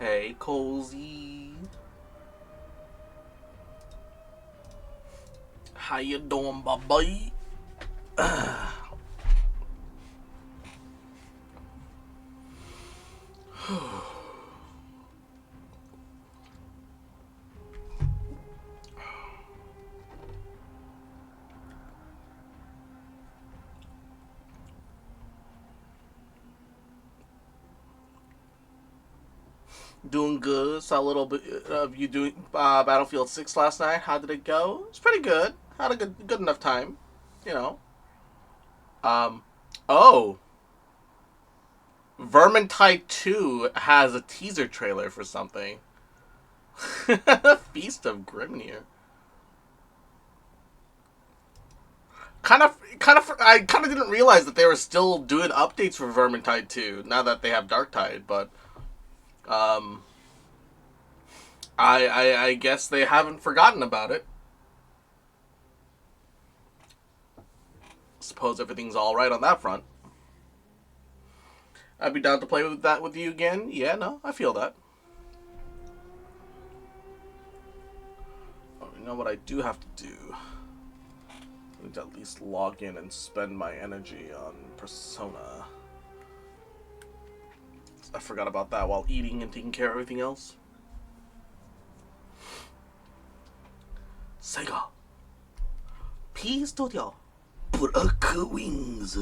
Hey, Cozy. How you doing, baby? Doing good. Saw a little bit of you doing Battlefield 6 last night. How did it go? It's pretty good. Had a good enough time, you know. Um, oh, Vermintide 2 has a teaser trailer for something. Feast of Grimnir. I kind of didn't realize that they were still doing updates for Vermintide 2 now that they have Darktide, but um, I guess they haven't forgotten about it. Suppose everything's all right on that front. I'd be down to play with that with you again. Yeah, no, I feel that. Oh, you know what I do have to do? I need to at least log in and spend my energy on Persona. I forgot about that while eating and taking care of everything else. Sega. P Studio. Black Wings.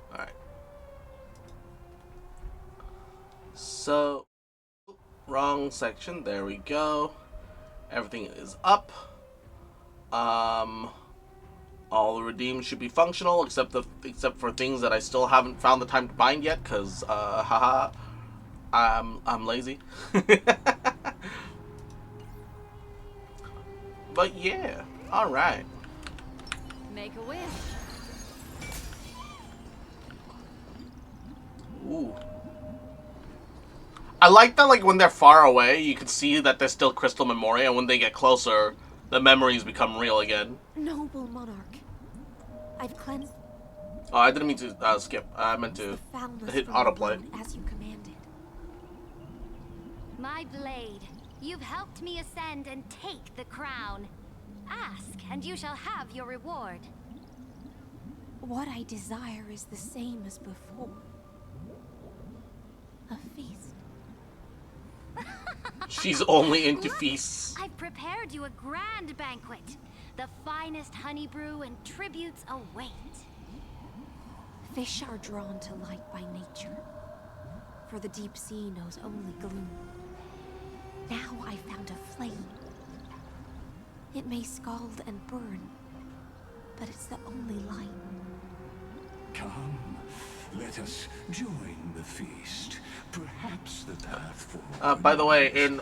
Alright. So, wrong section. There we go. Everything is up. All the redeems should be functional, except for things that I still haven't found the time to bind yet, cause haha, I'm lazy. But yeah, all right. Make a wish. Ooh. I like that, like, when they're far away, you can see that they're still crystal memory, and when they get closer, the memories become real again. Noble monarch, I've cleansed. Oh, I didn't mean to skip. I meant to hit autoplay. As you commanded. My blade, you've helped me ascend and take the crown. Ask, and you shall have your reward. What I desire is the same as before. A feast. She's only into feasts. I've prepared you a grand banquet. The finest honey brew and tributes await. Fish are drawn to light by nature, for the deep sea knows only gloom. Now I found a flame. It may scald and burn, but it's the only light. Come, let us join the feast. Perhaps the path forward. By the way, in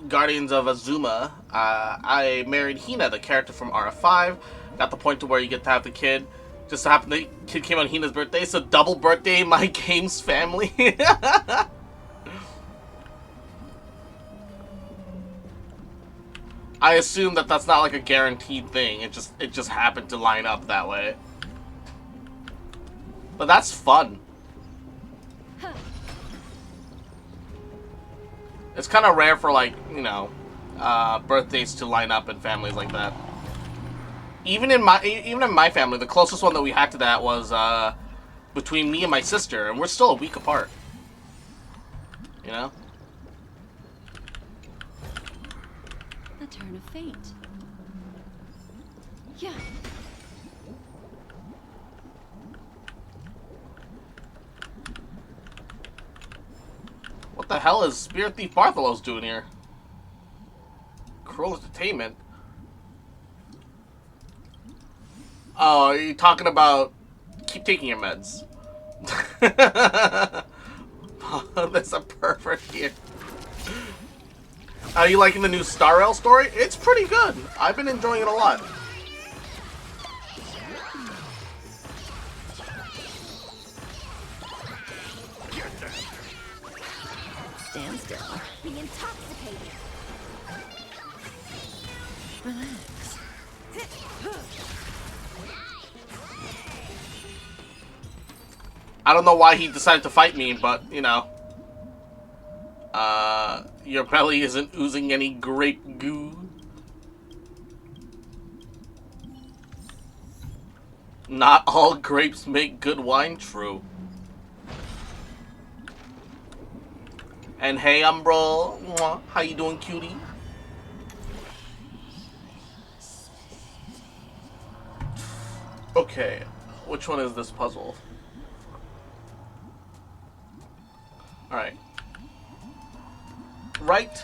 Guardians of Azuma, I married Hina, the character from RF5. Got the point to where you get to have the kid. Just so happened the kid came on Hina's birthday, so double birthday in my game's family. I assume that that's not like a guaranteed thing. It just happened to line up that way. But that's fun. It's kind of rare for, like, you know, birthdays to line up in families like that. Even in my family, the closest one that we had to that was between me and my sister, and we're still a week apart. You know? A turn of fate. Yeah. What the hell is Spirit Thief Bartholos doing here? Cruel Entertainment? Oh, are you talking about... Keep taking your meds. There's a pervert here. Are you liking the new Star Rail story? It's pretty good. I've been enjoying it a lot. Stand still. Be intoxicated. Relax. I don't know why he decided to fight me, but, you know. Your belly isn't oozing any grape goo. Not all grapes make good wine, true. And hey, Umbro, mwah, how you doing, cutie? Okay, which one is this puzzle? Alright. Right.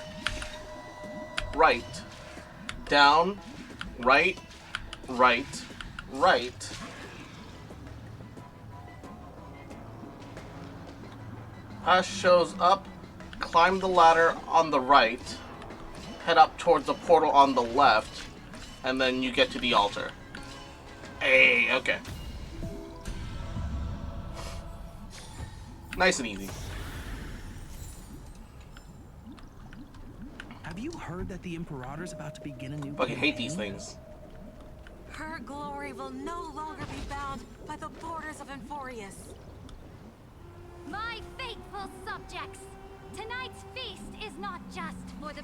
Right. Down. Right. Right. Right. Pass shows up. Climb the ladder on the right. Head up towards the portal on the left. And then you get to the altar. Hey, okay. Nice and easy. Have you heard that the Imperator's about to begin a new Fucking hate campaign? these things. Her glory will no longer be bound by the borders of Enforius. My faithful subjects, tonight's feast is not just for the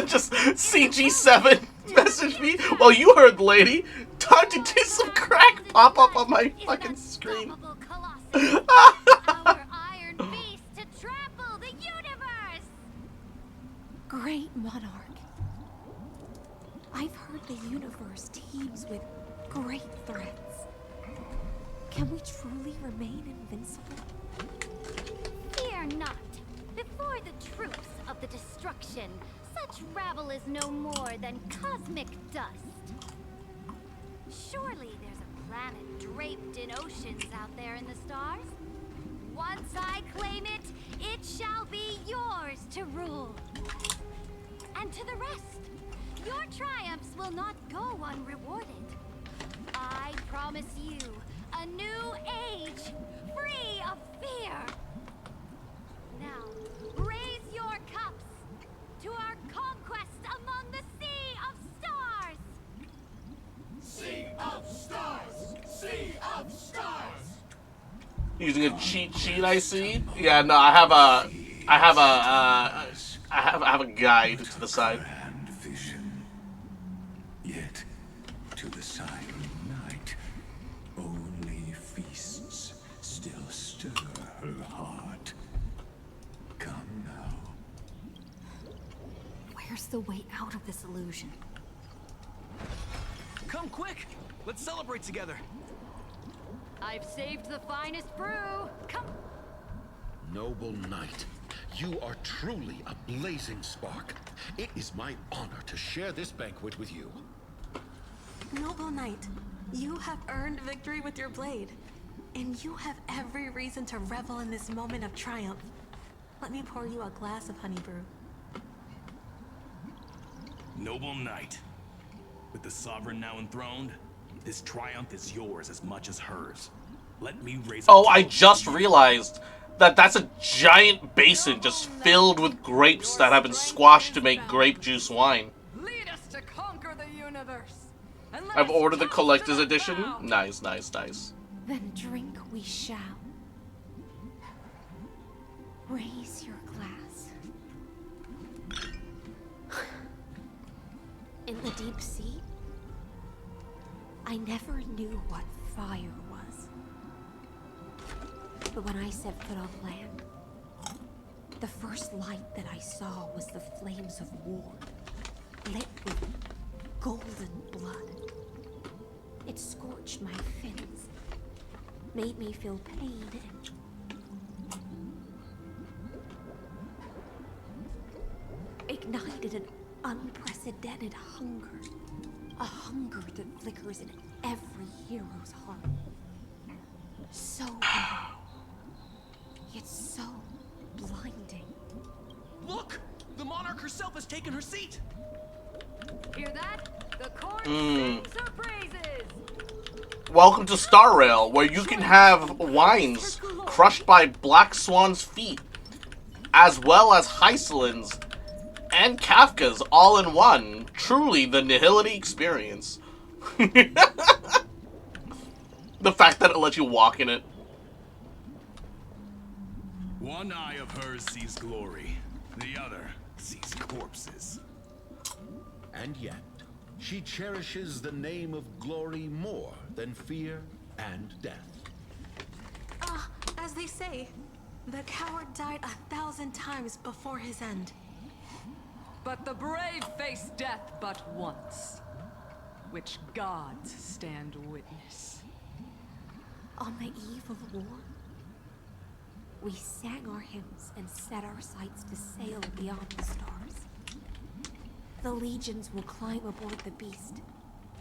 Just CG7 message me. Well, you heard, lady. Time to do some crack pop up on my fucking screen. Our iron beast to trample the universe. Great monarch. I've heard the universe teems with great threats. Can we truly remain invincible? Fear not. Before the troops of the destruction, such rabble is no more than cosmic dust. Surely there's a planet draped in oceans out there in the stars. Once I claim it, it shall be yours to rule. And to the rest, your triumphs will not go unrewarded. I promise you a new age, free of fear. Now, raise your cups to our conquest among the Sea of Stars! Sea of stars! Sea of stars! Using a cheat sheet, I see. Yeah, no, I have a guide to the side. And vision. Yet, to the silent night, only feasts still stir her heart. Come now. Where's the way out of this illusion? Come quick! Let's celebrate together. I've saved the finest brew. Come. Noble knight, you are truly a blazing spark. It is my honor to share this banquet with you. Noble Knight, you have earned victory with your blade. And you have every reason to revel in this moment of triumph. Let me pour you a glass of honey brew. Noble Knight, with the Sovereign now enthroned, this triumph is yours as much as hers. Let me raise a Oh, I toast just to you. realized that that's a giant basin just filled with grapes that have been squashed to make grape juice wine. Lead us to conquer the universe. And let I've us ordered the toast collector's to the edition. crown. Nice, nice, nice. Then drink we shall. Raise your glass. In the deep sea, I never knew what fire was. But when I set foot on land, the first light that I saw was the flames of war, lit with golden blood. It scorched my fins, made me feel pain and ignited an unprecedented hunger. A hunger that flickers in every hero's heart. So bright, yet so blinding. Look! The monarch herself has taken her seat! Hear that? The court Mm. sings her praises. Welcome to Star Rail, where you can have wines crushed by Black Swan's feet, as well as Hycelin's and Kafka's all in one. Truly the Nihility experience. The fact that it lets you walk in it. One eye of hers sees glory, the other sees corpses. And yet, she cherishes the name of glory more than fear and death. As they say, the coward died 1,000 times before his end. But the brave face death but once, which gods stand witness. On the eve of war, we sang our hymns and set our sights to sail beyond the stars. The legions will climb aboard the beast,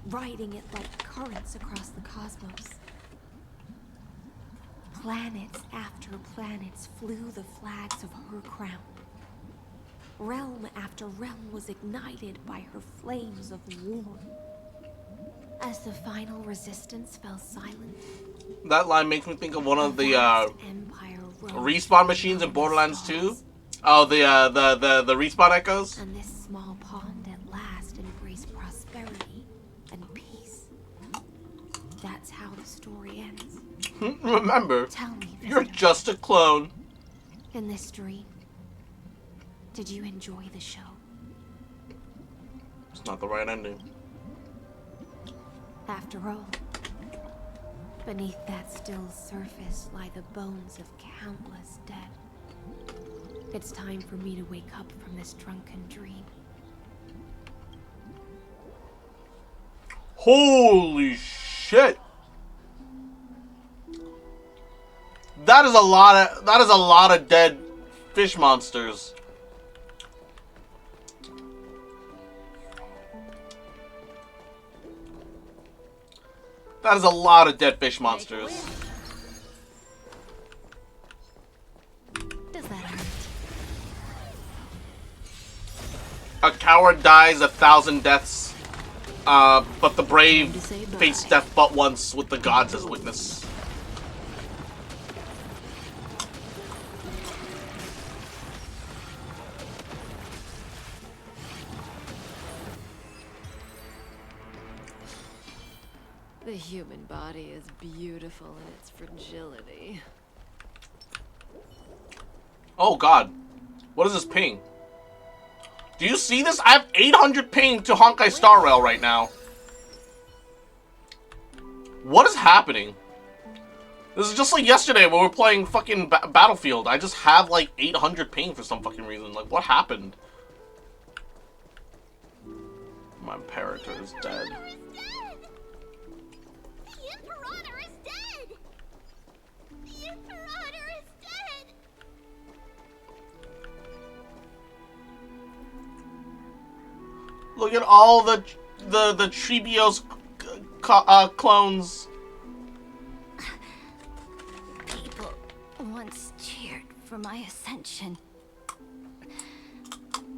riding it like currents across the cosmos. Planets after planets flew the flags of her crown. Realm after realm was ignited by her flames of war. As the final resistance fell silent, That line makes me think of one of the Empire rose respawn machines in from the Borderlands 2. stars. Oh, the respawn echoes. And this small pond at last embraced prosperity and peace. That's how the story ends. Remember, Tell me, you're visitor, just a clone. in this dream, did you enjoy the show? It's not the right ending. After all, beneath that still surface lie the bones of countless dead. It's time for me to wake up from this drunken dream. Holy shit! That is a lot of dead fish monsters. That is a lot of dead fish monsters. Does that hurt? A coward dies 1,000 deaths, but the brave face death but once with the gods as witness. The human body is beautiful in its fragility. Oh god. What is this ping? Do you see this? I have 800 ping to Honkai Star Rail right now. What is happening? This is just like yesterday when we were playing fucking Battlefield. I just have like 800 ping for some fucking reason. Like, what happened? My Imperator is dead. The Imperator is dead! The Imperator is dead! Look at all the Trebios clones. People once cheered for my ascension.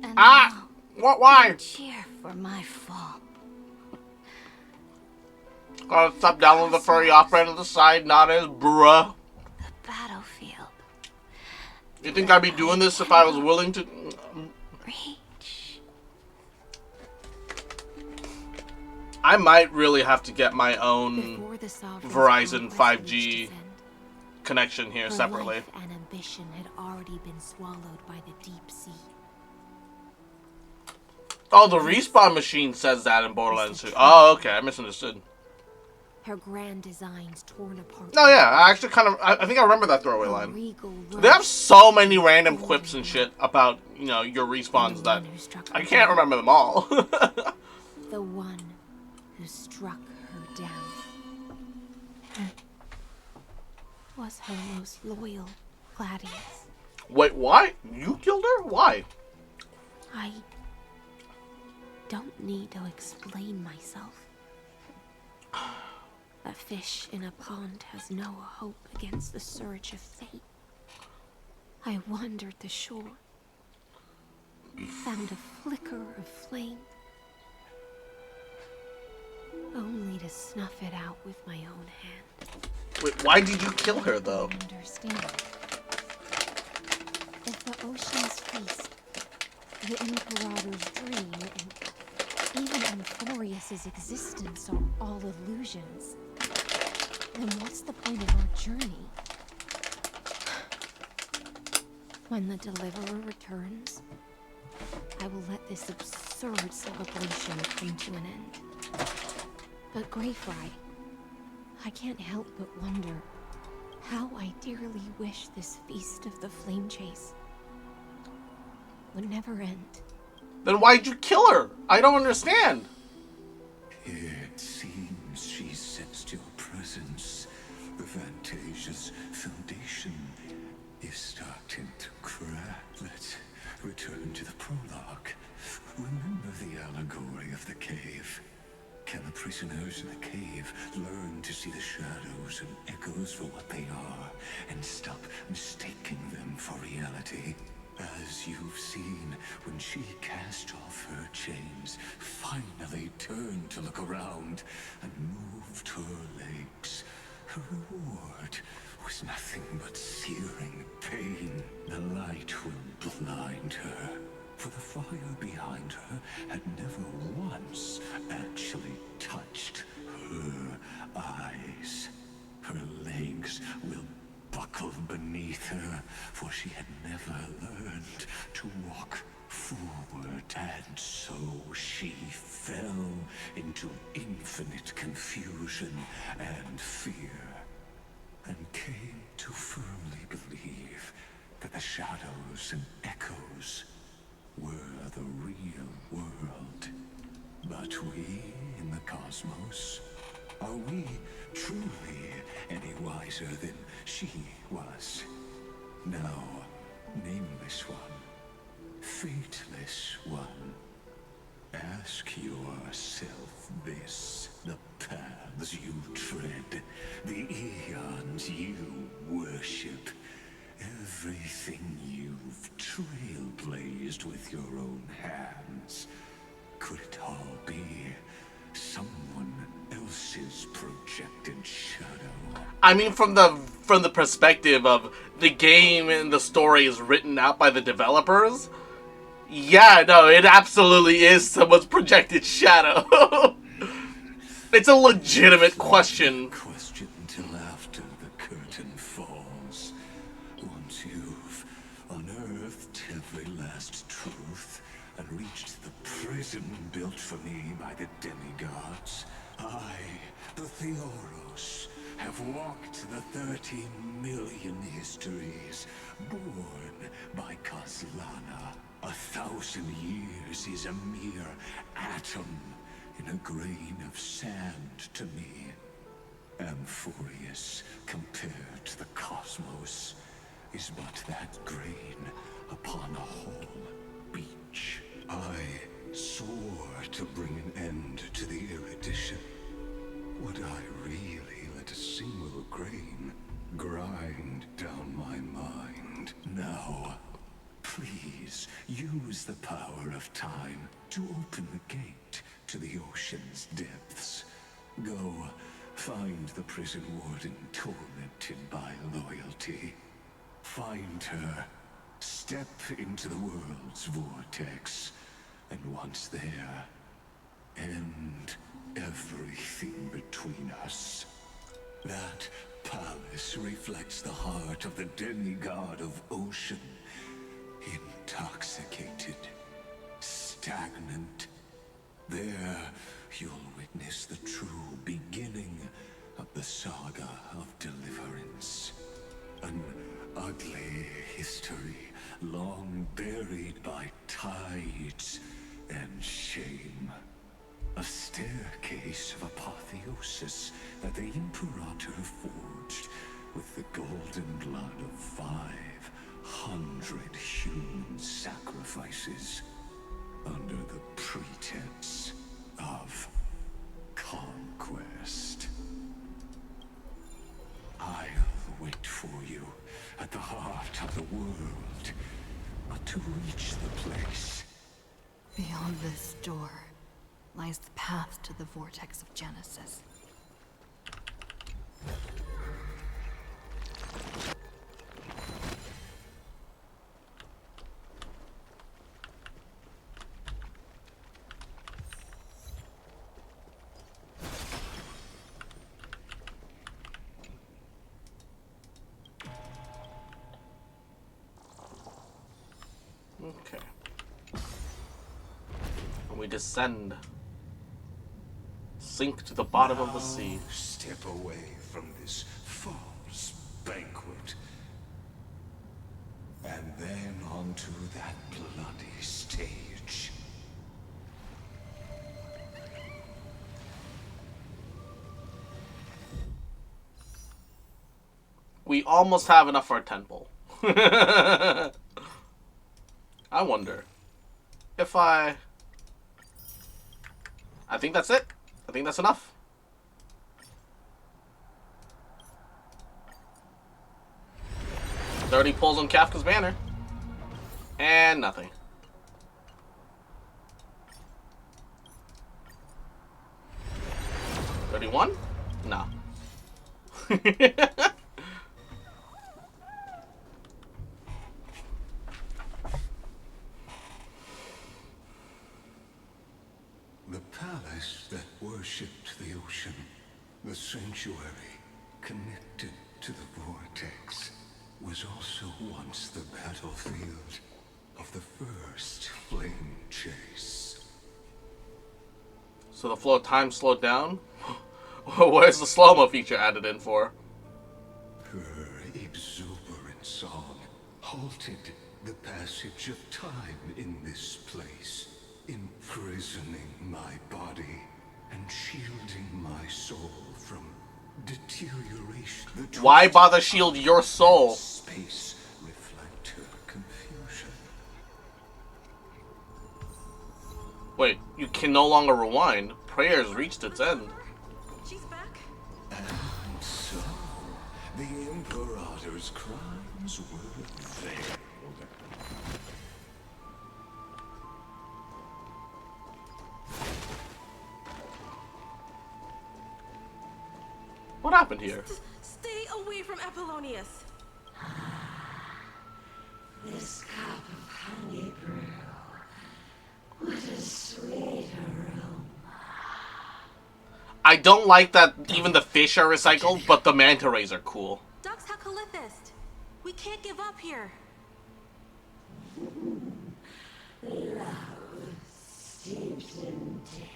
And Ah! What? Why? now cheer for my fall. Gotta stop downloading the furry opera on the side, not as bruh. The battlefield. You think I'd be doing this if I was willing to? Reach. I might really have to get my own Before the sovereign's Verizon conquest 5G reached its end, connection here her separately. life and ambition had already been swallowed by the deep sea. Oh, the respawn machine says that in Borderlands 2. Oh, okay, I misunderstood. Her grand designs torn apart. No, yeah, I actually I think I remember that throwaway A line. regal They have rush, so many random quips and shit about, you know, your respawns that I can't remember them all. the one who struck her down was her most loyal gladius. Wait, why? You killed her? Why? I don't need to explain myself. A fish in a pond has no hope against the surge of fate. I wandered the shore, found a flicker of flame, only to snuff it out with my own hand. Wait, why did you kill her, though? Understand? If the ocean's feast, the Imperator's dream, and even Amphorius's existence are all illusions, then what's the point of our journey? When the Deliverer returns, I will let this absurd celebration come to an end. But Greyfry, I can't help but wonder how I dearly wish this feast of the Flame Chase would never end. Then why'd you kill her? I don't understand. It seems she sensed your presence. The Fantasia's foundation is starting to crack. Let's return to the prologue. Remember the allegory of the cave? Can the prisoners in the cave learn to see the shadows and echoes for what they are and stop mistaking them for reality? As you've seen, when she cast off her chains, finally turned to look around and moved her legs, her reward was nothing but searing pain. The light will blind her, for the fire behind her had never once actually touched her eyes. Her legs will buckle beneath her, for she had never learned to walk forward. And so she fell into infinite confusion and fear, and came to firmly believe that the shadows and echoes were the real world. But we in the cosmos, are we truly any wiser than she was? No, nameless one, fateless one. Ask yourself this: the paths you tread, the eons you worship, everything you've trailblazed with your own hands, could it all be someone else's projected shadow? I mean, from the perspective of the game and the story is written out by the developers, yeah, no, it absolutely is someone's projected shadow. It's a legitimate question. Question till after the curtain falls. Once you've unearthed every last truth and reached the prison built for me by the demigods, I, the Theoros, have walked the 30 million histories born by Kozlana. 1,000 years is a mere atom in a grain of sand to me. Amphorius, compared to the cosmos, is but that grain upon a whole beach. I swore to bring an end to the erudition. Would I really let a single grain grind down my mind? No. Please use the power of time to open the gate to the ocean's depths. Go find the prison warden tormented by loyalty. Find her, step into the world's vortex, and once there, end everything between us. That palace reflects the heart of the demigod of ocean. Intoxicated, stagnant. There, you'll witness the true beginning of the saga of deliverance. An ugly history, long buried by tides and shame. A staircase of apotheosis that the Imperator forged with the golden blood of 500 human sacrifices under the pretense of conquest. I'll wait for you at the heart of the world, but to reach the place. Beyond this door lies the path to the vortex of Genesis. descend. Sink to the bottom of the sea. Step away from this false banquet. And then onto that bloody stage. We almost have enough for a temple. I wonder if I think that's it. I think that's enough. Dirty pulls on Kafka's banner. And nothing. $31? No. The palace that worshipped the ocean, the sanctuary connected to the vortex, was also once the battlefield of the first flame chase. So the flow of time slowed down? Where's the slow-mo feature added in for? Her exuberant song halted the passage of time in this place, imprisoning my body and shielding my soul from deterioration. Why bother shield your soul? Space reflect her confusion. Wait, you can no longer rewind. Prayer's reached its end. She's back. And so, the Imperator's crimes were veiled. What happened here? Stay away from Apollonius. This cup of honey brew. What a sweet aroma. I don't like that even the fish are recycled, but the manta rays are cool. Dux Hakalithist. We can't give up here. Love steeped in death.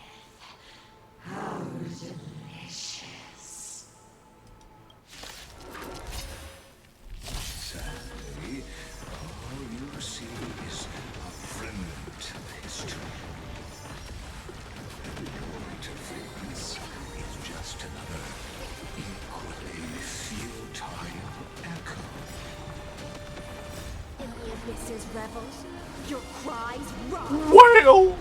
How delicious. Sadly, all you see is a remnant of history. And your interference is just another equally futile echo. In the abyss's revels, your cries rise. Whale!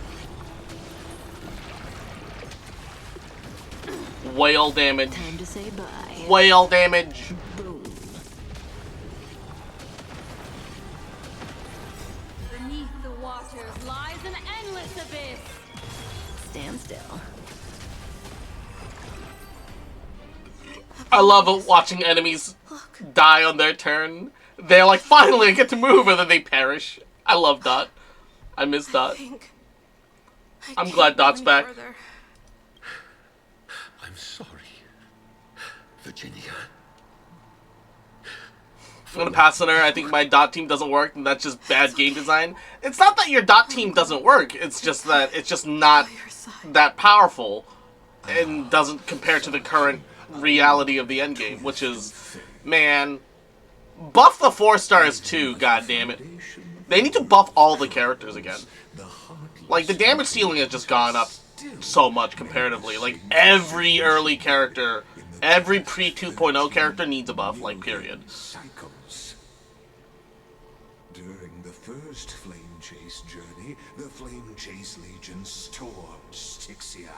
Whale damage. Time to say bye. Whale damage. Boom. Beneath the waters lies an endless abyss. Stand still. I love watching enemies die on their turn. They're like, finally I get to move, and then they perish. I love Dot. I miss Dot. I'm glad Dot's back. I'm sorry, Virginia. I'm gonna pass on her. I think my Dot team doesn't work, and that's just bad game design. It's not that your Dot team doesn't work. It's just that it's just not that powerful, and doesn't compare to the current reality of the endgame, which is, man, buff the 4 stars too. God damn it, they need to buff all the characters again. Like the damage ceiling has just gone up so much comparatively. Like every early character, every pre 2.0 character needs a buff. Like period. Cycles. During the first Flame Chase journey, the Flame Chase Legion stormed Styxia.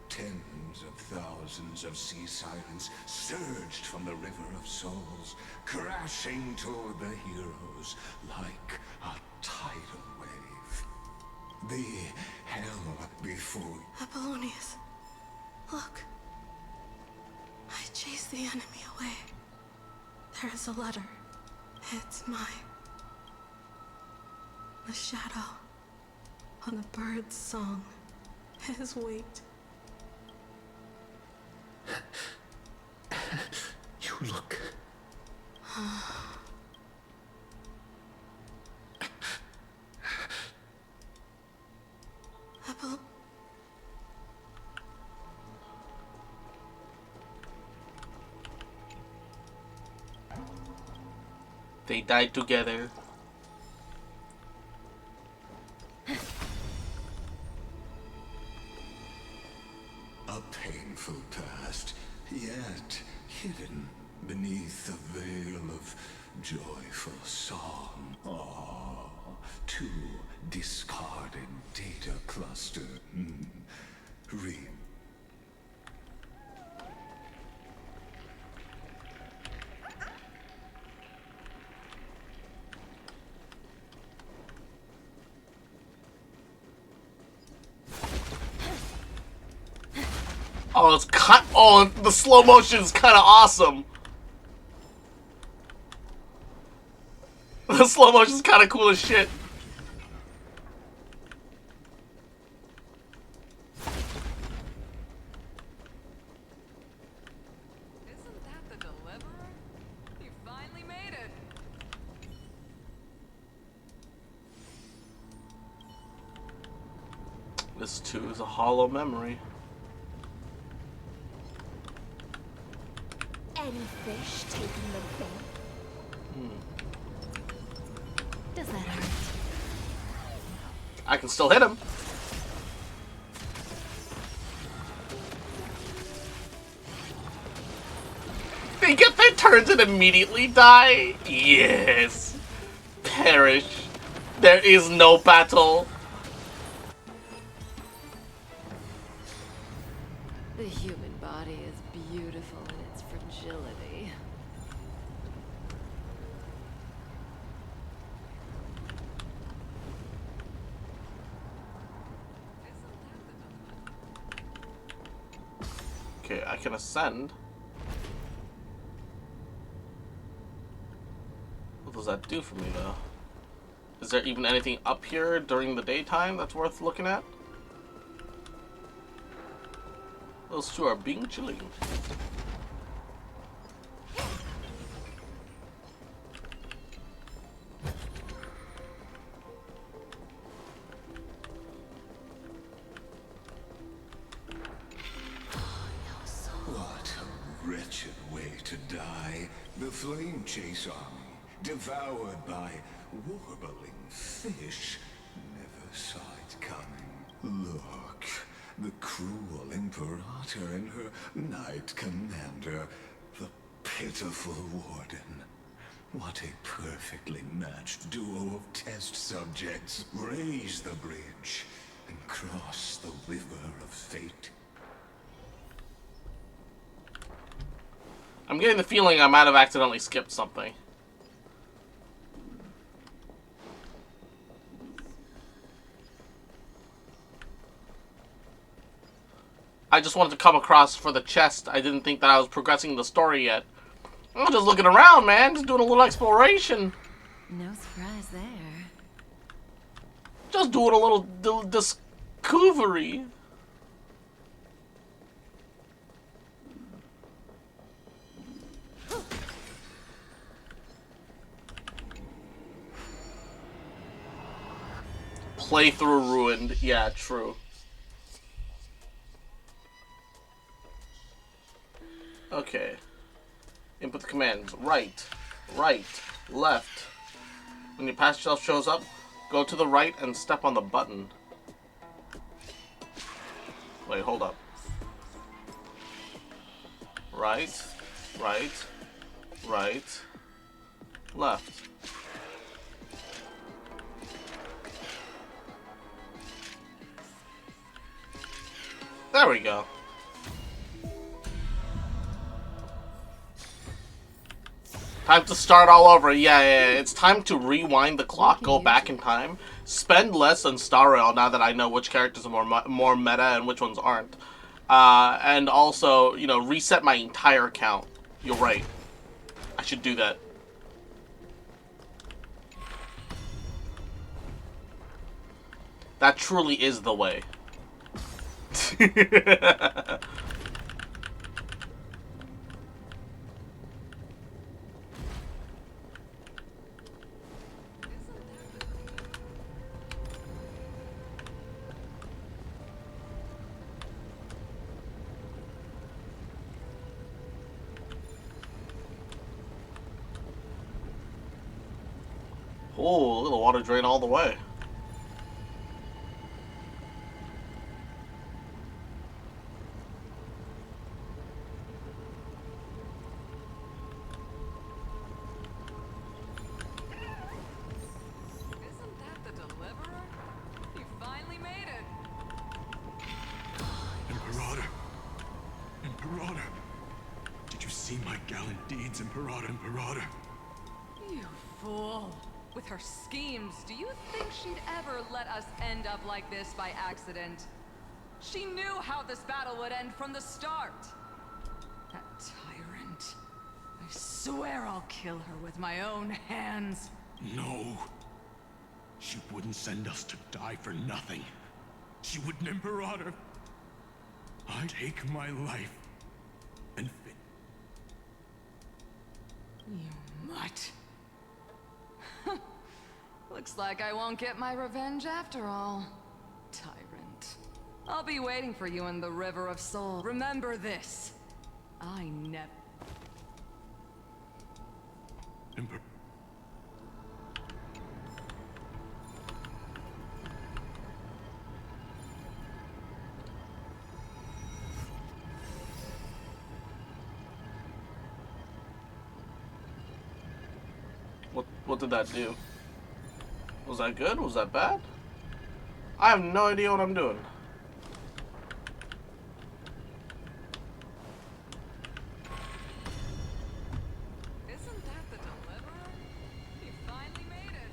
Tens of thousands of sea sirens surged from the River of Souls, crashing toward the heroes like a tidal wave. The hell before... Apollonius, look. I chased the enemy away. There is a letter. It's mine. The shadow on a bird's song. His weight. You look... They died together. A painful past, yet hidden beneath a veil of joyful song. Ah, two discarded data cluster. Re. Oh, it's cut. Oh, the slow motion is kind of awesome. The slow motion is kind of cool as shit. Isn't that the deliverer? You finally made it. This too is a hollow memory. Any fish taking the bait? Does that hurt? I can still hit him. They get their turns and immediately die? Yes. Perish. There is no battle. The human body is beautiful in its fragility. Okay, I can ascend. What does that do for me, though? Is there even anything up here during the daytime that's worth looking at? Those two are being chilling. What a wretched way to die. The flame chase army, devoured by warbling fish. Never saw it coming. Look, the cruel Imperator and her Knight Commander, the pitiful Warden. What a perfectly matched duo of test subjects. Raise the bridge and cross the river of fate. I'm getting the feeling I might have accidentally skipped something. I just wanted to come across for the chest. I didn't think that I was progressing the story yet. I'm just looking around, man. Just doing a little exploration. No surprise there. Just doing a little discovery. Playthrough ruined. Yeah, true. Okay. Input the commands. Right, left. When your past shelf shows up, go to the right and step on the button. Wait, hold up. Right, left. There we go. Time to start all over. Yeah. It's time to rewind the clock, go back in time, spend less on Star Rail now that I know which characters are more meta and which ones aren't. And also, you know, reset my entire account. You're right. I should do that. That truly is the way. Oh, look at the water drain all the way. Isn't that the deliverer? You finally made it. Imperator! Imperator! Did you see my gallant deeds, Imperator? Imperator! You fool. With her schemes, do you think she'd ever let us end up like this by accident? She knew how this battle would end from the start. That tyrant. I swear I'll kill her with my own hands. No. She wouldn't send us to die for nothing. She wouldn't, Imperator. I take my life and fit. You mutt. Looks like I won't get my revenge after all. Tyrant. I'll be waiting for you in the River of Soul. Remember this. I never... What did that do? Was that good? Was that bad? I have no idea what I'm doing. Isn't that the deliverer? You finally made it.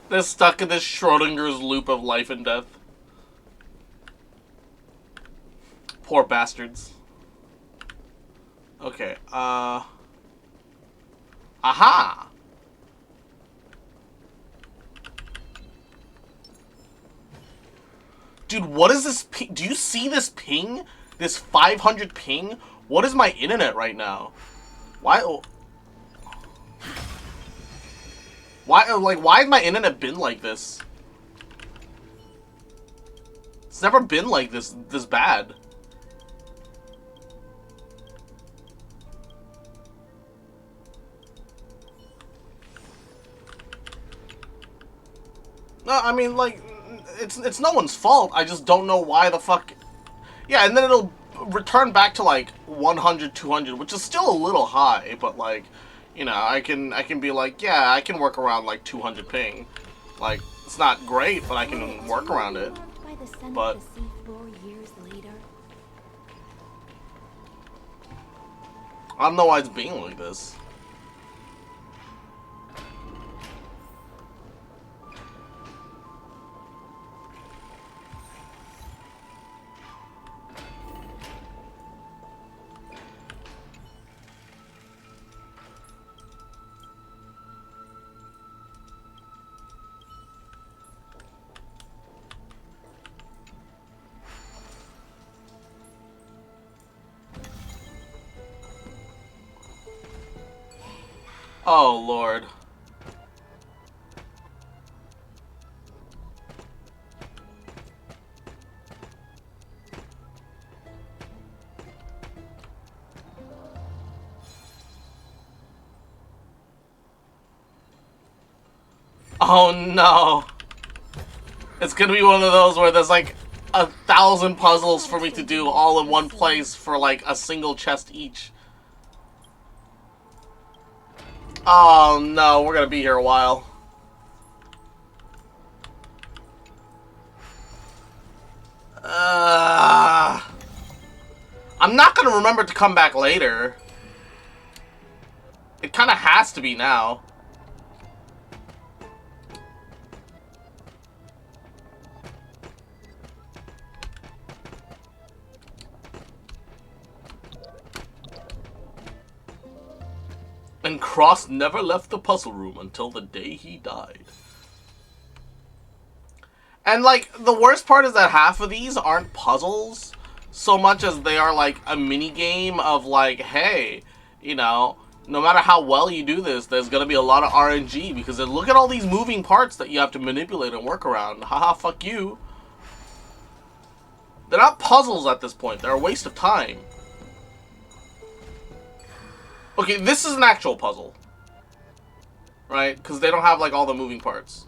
They're stuck in this Schrodinger's loop of life and death. Poor bastards. Okay, aha! Dude, what is this ping? Do you see this ping? This 500 ping? What is my internet right now? Why has my internet been like this? It's never been like this bad. No, I mean, like, it's no one's fault. I just don't know why the fuck... Yeah, and then it'll return back to, like, 100, 200, which is still a little high, but, like, you know, I can be like, yeah, I can work around, like, 200 ping. Like, it's not great, but I can work around it. But... I don't know why it's being like this. Oh, Lord. Oh, no. It's gonna be one of those where there's like 1,000 puzzles for me to do all in one place for like a single chest each. Oh no, we're gonna be here a while. I'm not gonna remember to come back later. It kinda has to be now. And Cross never left the puzzle room until the day he died. And, like, the worst part is that half of these aren't puzzles so much as they are, like, a mini-game of, like, hey, you know, no matter how well you do this, there's gonna be a lot of RNG, because then look at all these moving parts that you have to manipulate and work around. Haha, fuck you. They're not puzzles at this point. They're a waste of time. Okay, this is an actual puzzle. Right? Because they don't have, like, all the moving parts.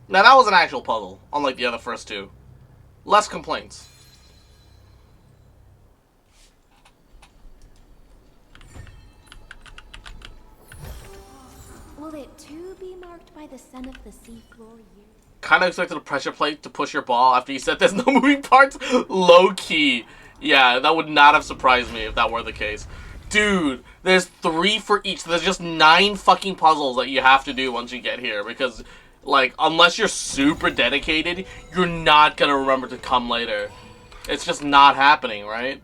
Now, that was an actual puzzle, unlike the other first two. Less complaints. Will it too be marked by the scent of the seafloor year? Kind of expected a pressure plate to push your ball after you said there's no moving parts. Low key. Yeah, that would not have surprised me if that were the case. Dude, there's 3 for each. There's just 9 fucking puzzles that you have to do once you get here. Because, like, unless you're super dedicated, you're not gonna remember to come later. It's just not happening, right?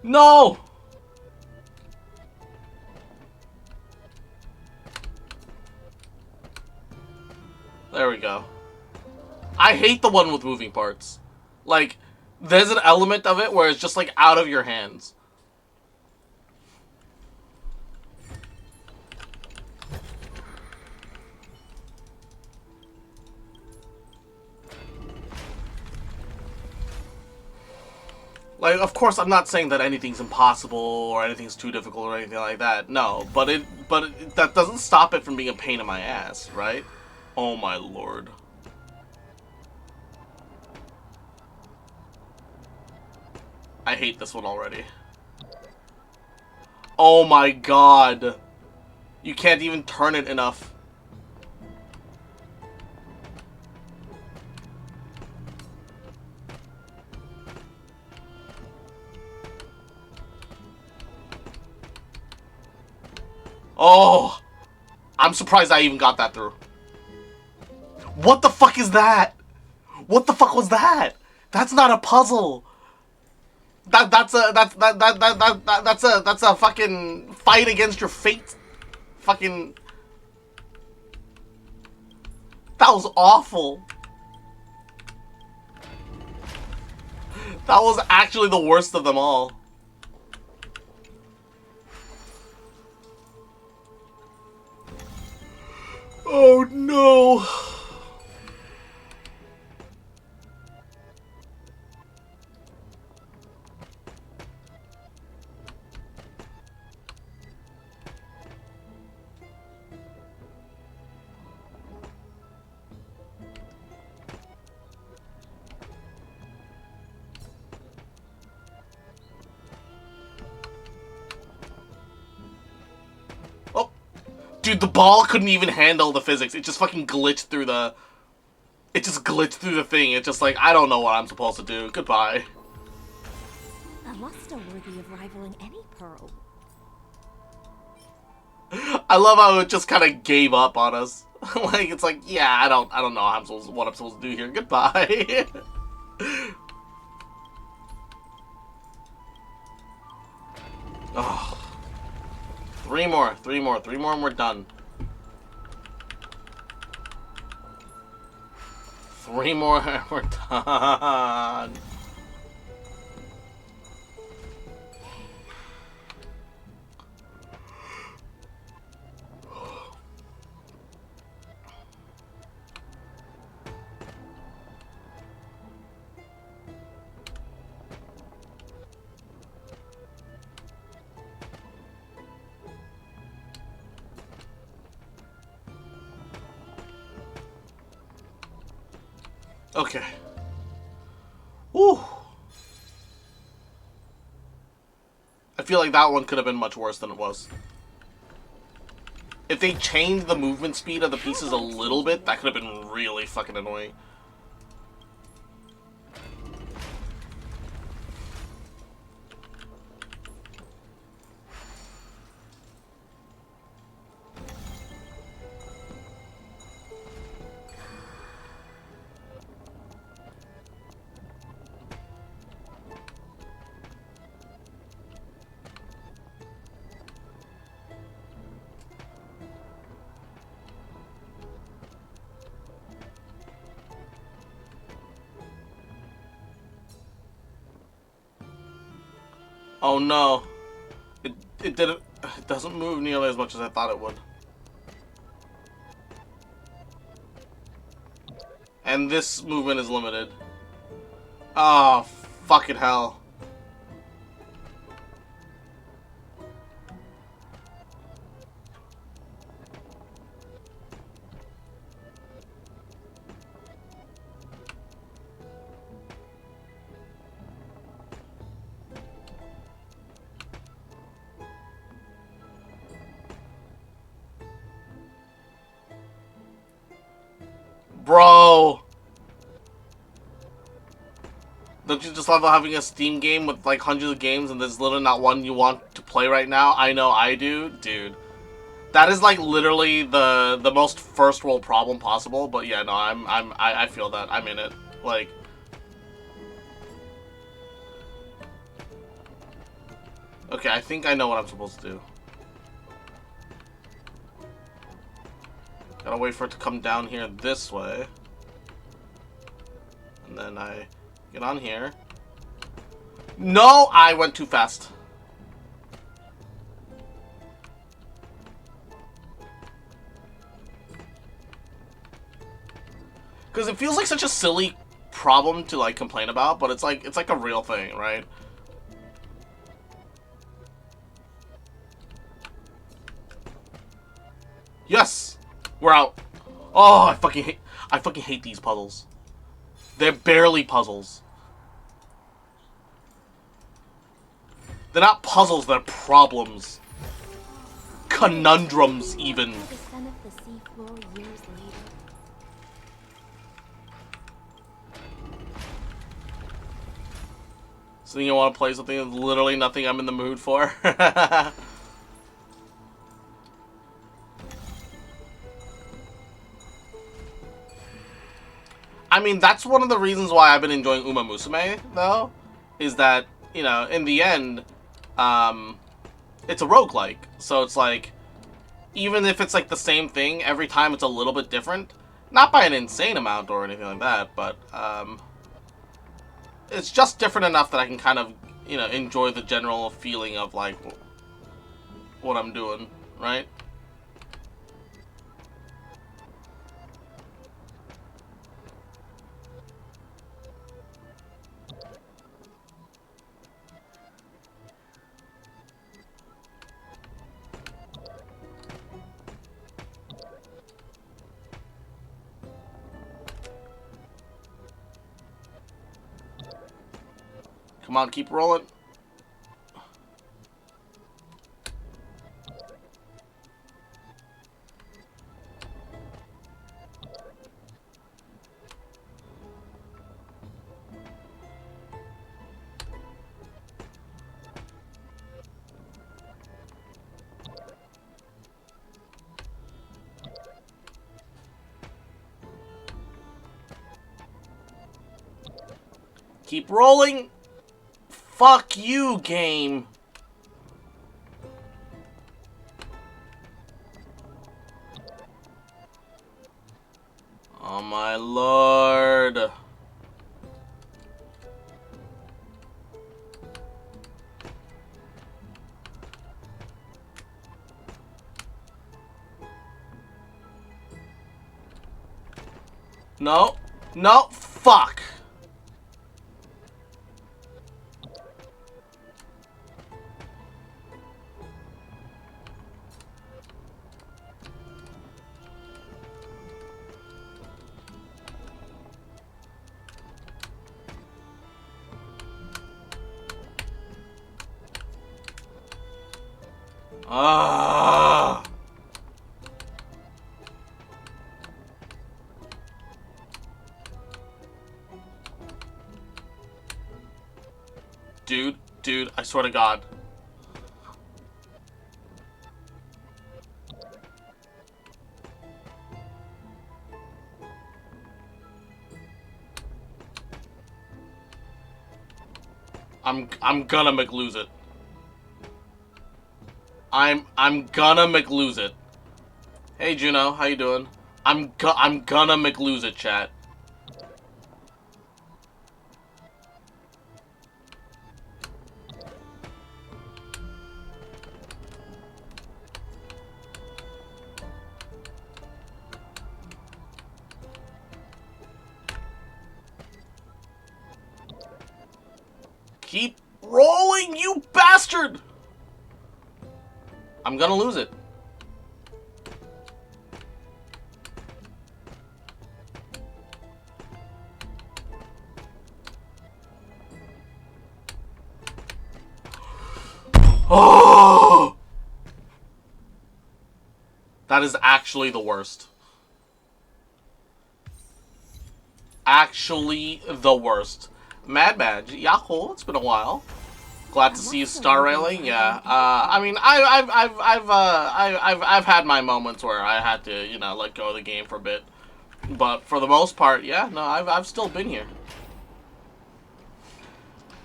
No! There we go. I hate the one with moving parts. Like, there's an element of it where it's just, like, out of your hands. Like, of course, I'm not saying that anything's impossible or anything's too difficult or anything like that. No, but that doesn't stop it from being a pain in my ass, right? Oh my lord. I hate this one already. Oh my god. You can't even turn it enough. Oh, I'm surprised I even got that through. What the fuck is that? What the fuck was that? That's not a puzzle. That's a fucking fight against your fate. Fucking. That was awful. That was actually the worst of them all. Oh no! Oh! Dude, the ball couldn't even handle the physics. It just fucking glitched through the... It just glitched through the thing. It's just like, I don't know what I'm supposed to do. Goodbye. A luster worthy of rivaling any pearl. I love how it just kind of gave up on us. Like, it's like, yeah, I don't know what I'm supposed to do here. Goodbye. Oh. 3 more, and we're done. 3 more and we're done. Okay. Woo. I feel like that one could have been much worse than it was. If they changed the movement speed of the pieces a little bit, that could have been really fucking annoying. Oh no. It didn't. It doesn't move nearly as much as I thought it would. And this movement is limited. Oh, fucking hell. Bro! Don't you just love having a Steam game with like hundreds of games and there's literally not one you want to play right now? I know I do, dude. That is like literally the most first world problem possible. But yeah, no, I feel that I'm in it. Like, okay, I think I know what I'm supposed to do. Gotta wait for it to come down here this way. And then I get on here. No, I went too fast. Because it feels like such a silly problem to like complain about, but it's like a real thing, right? Yes! We're out. Oh, I fucking hate these puzzles. They're barely puzzles. They're not puzzles, they're problems. Conundrums, even. The sun of the seafloor years later. So you want to play something that's literally nothing I'm in the mood for? I mean, that's one of the reasons why I've been enjoying Uma Musume, though, is that, you know, in the end, it's a roguelike. So it's like, even if it's like the same thing, every time it's a little bit different. Not by an insane amount or anything like that, but, it's just different enough that I can kind of, you know, enjoy the general feeling of, like, what I'm doing, right? Come on, keep rolling. Keep rolling. Fuck you, game. Oh my lord. No. No. Fuck. Ah. Dude, I swear to God. I'm gonna McLose it. I'm gonna McLose it. Hey Juno, how you doing? I'm gonna McLose it, chat. Keep rolling, you bastard! I'm gonna lose it. Oh! That is actually the worst. Actually the worst. Mad Badge, Yahoo! It's been a while. Glad to see you star railing. Yeah. I mean, I've had my moments where I had to, you know, let go of the game for a bit. But for the most part, yeah, no, I've still been here.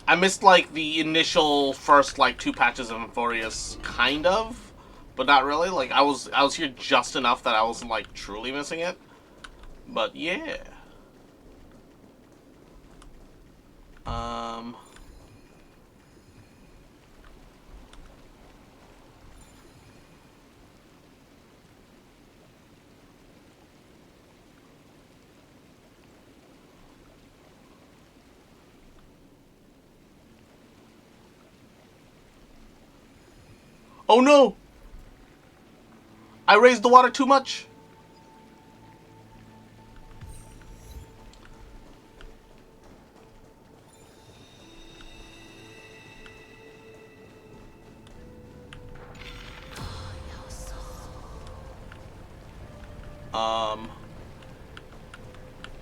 I missed like the initial first like 2 patches of Amphorius, kind of, but not really. Like I was here just enough that I wasn't like truly missing it. But yeah. Oh no! I raised the water too much.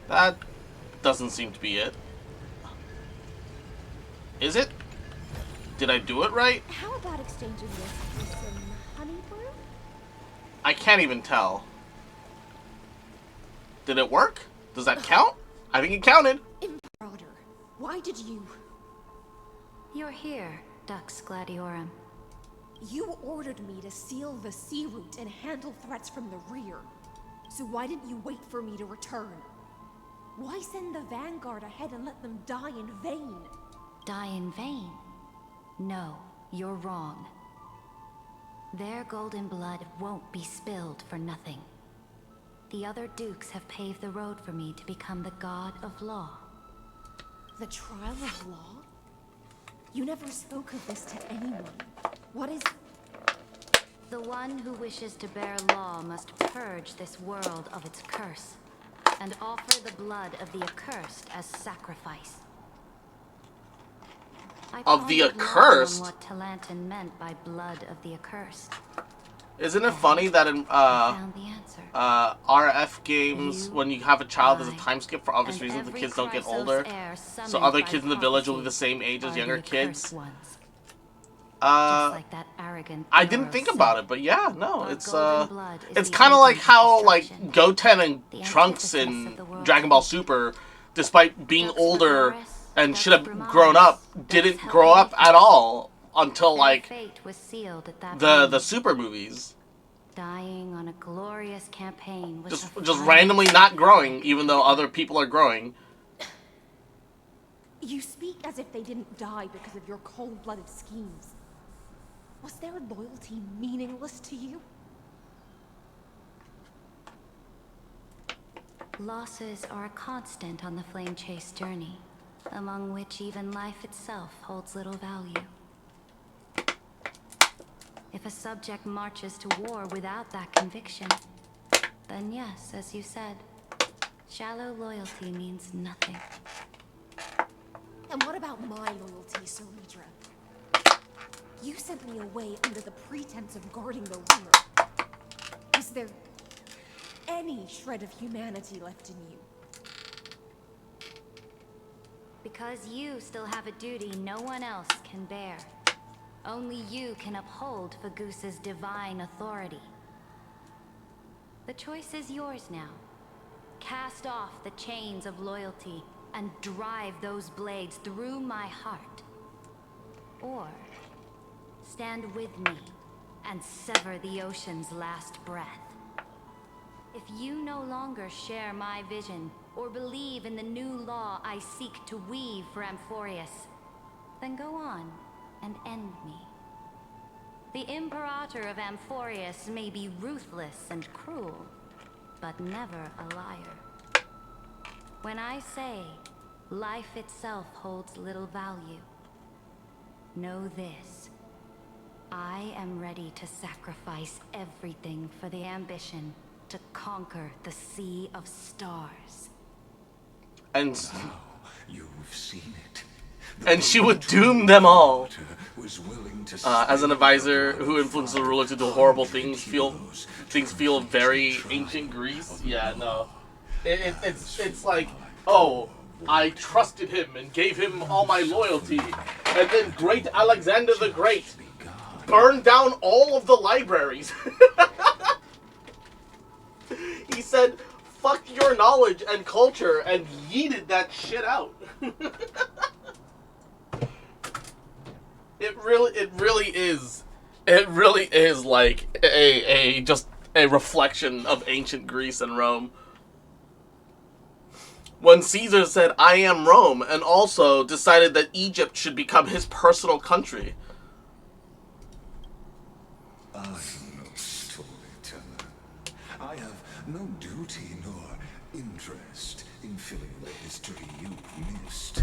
That doesn't seem to be it. Is it? Did I do it right? How about exchanging this for some honey brew? I can't even tell. Did it work? Does that count? I think it counted. Imperator, why did you... You're here, Dux Gladiorum. You ordered me to seal the sea route and handle threats from the rear. So why didn't you wait for me to return? Why send the Vanguard ahead and let them die in vain? Die in vain? No, you're wrong. Their golden blood won't be spilled for nothing. The other dukes have paved the road for me to become the god of law. The trial of law? You never spoke of this to anyone. What is... The one who wishes to bear law must purge this world of its curse, and offer the blood of the accursed as sacrifice. Of the pondered long accursed? on what Talantin meant by blood of the accursed. Isn't it funny that in found the answer. RF games, You, when you have a child, there's a I, time skip for obvious and reasons. The every kids don't get Chrysos older, heir so summoned other by kids in the village will be prophecy the same age as are younger the kids. accursed ones. Uh, Just like that arrogant I didn't Thoros think said. about it, but yeah, no, Our it's golden blood is it's the kind of like agent of how like destruction. Goten and The Trunks antithesis of in the world's Dragon Ball hate. Super, despite being Dux older Legoris, and Dux should have Brahmanis, grown up, Dux didn't grow up Helveticus. at all until Their like fate was sealed at that the moment. Super movies. Dying on a glorious campaign was the Just final randomly not growing, sacrifice. even though other people are growing. You speak as if they didn't die because of your cold-blooded schemes. Was their loyalty meaningless to you? Losses are a constant on the flame chase journey, among which even life itself holds little value. If a subject marches to war without that conviction, then yes, as you said, shallow loyalty means nothing. And what about my loyalty, Ceredra? You sent me away under the pretense of guarding the rear. Is there any shred of humanity left in you? Because you still have a duty no one else can bear. Only you can uphold Fagoos's divine authority. The choice is yours now. Cast off the chains of loyalty and drive those blades through my heart. Or stand with me and sever the ocean's last breath. If you no longer share my vision or believe in the new law I seek to weave for Amphorius, then go on and end me. The Imperator of Amphorius may be ruthless and cruel, but never a liar. When I say life itself holds little value, know this. I am ready to sacrifice everything for the ambition to conquer the Sea of Stars. And Now you've seen it. and she would doom them all. Was willing to As an advisor who influences the ruler to do horrible things, feel very ancient Greece. Yeah, no, it's like, oh, I trusted him and gave him all my loyalty, and then great Alexander the Great burned down all of the libraries. He said, "Fuck your knowledge and culture," and yeeted that shit out. It really is like just a reflection of ancient Greece and Rome. When Caesar said, "I am Rome," and also decided that Egypt should become his personal country. I am no storyteller. I have no duty nor interest in filling the history you've missed.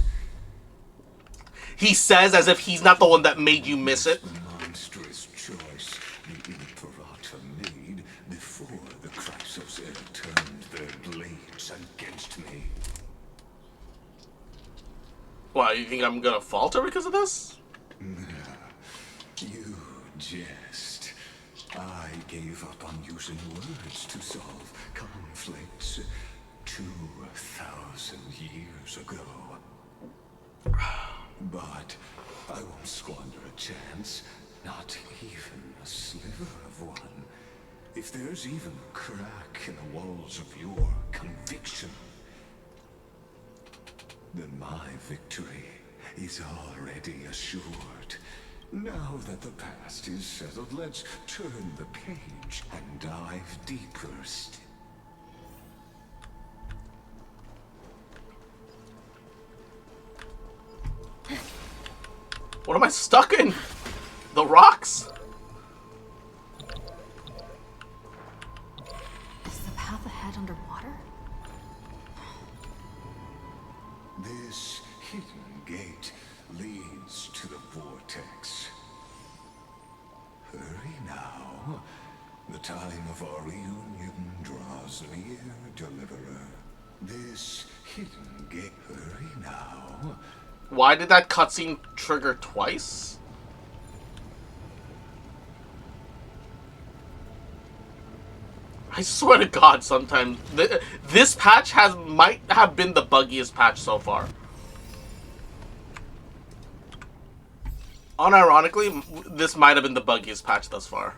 He says as if he's not the one that made you miss it. The monstrous choice the Imperator made before the Chrysos turned their blades against me. Why, you think I'm gonna falter because of this? You jest. I gave up on using words to solve conflicts 2,000 years ago. But I won't squander a chance, not even a sliver of one. If there's even a crack in the walls of your conviction, then my victory is already assured. Now that the past is settled, let's turn the page and dive deeper still. What am I stuck in? The rocks? Is the path ahead underwater? This hidden gate leads to the vortex. Hurry now. The time of our reunion draws near, Deliverer. This hidden gate. Hurry now. Why did that cutscene trigger twice? I swear to God, sometimes this patch might have been the buggiest patch so far. Unironically, this might have been the buggiest patch thus far.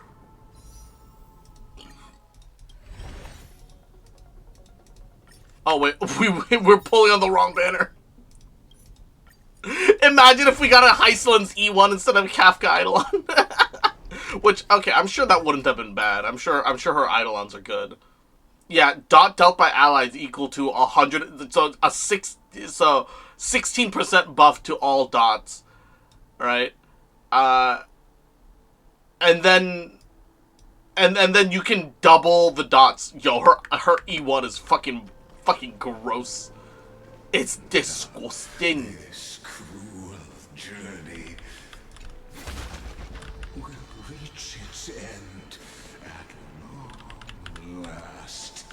Oh wait, we're pulling on the wrong banner. Imagine if we got a Heisland's E1 instead of a Kafka Eidolon. Which, okay, I'm sure that wouldn't have been bad. I'm sure her Eidolons are good. Yeah, dot dealt by allies equal to 100. So 16% buff to all dots, right? And then you can double the dots. Yo, her E1 is fucking gross. It's disgusting. This cruel journey will reach its end at long last.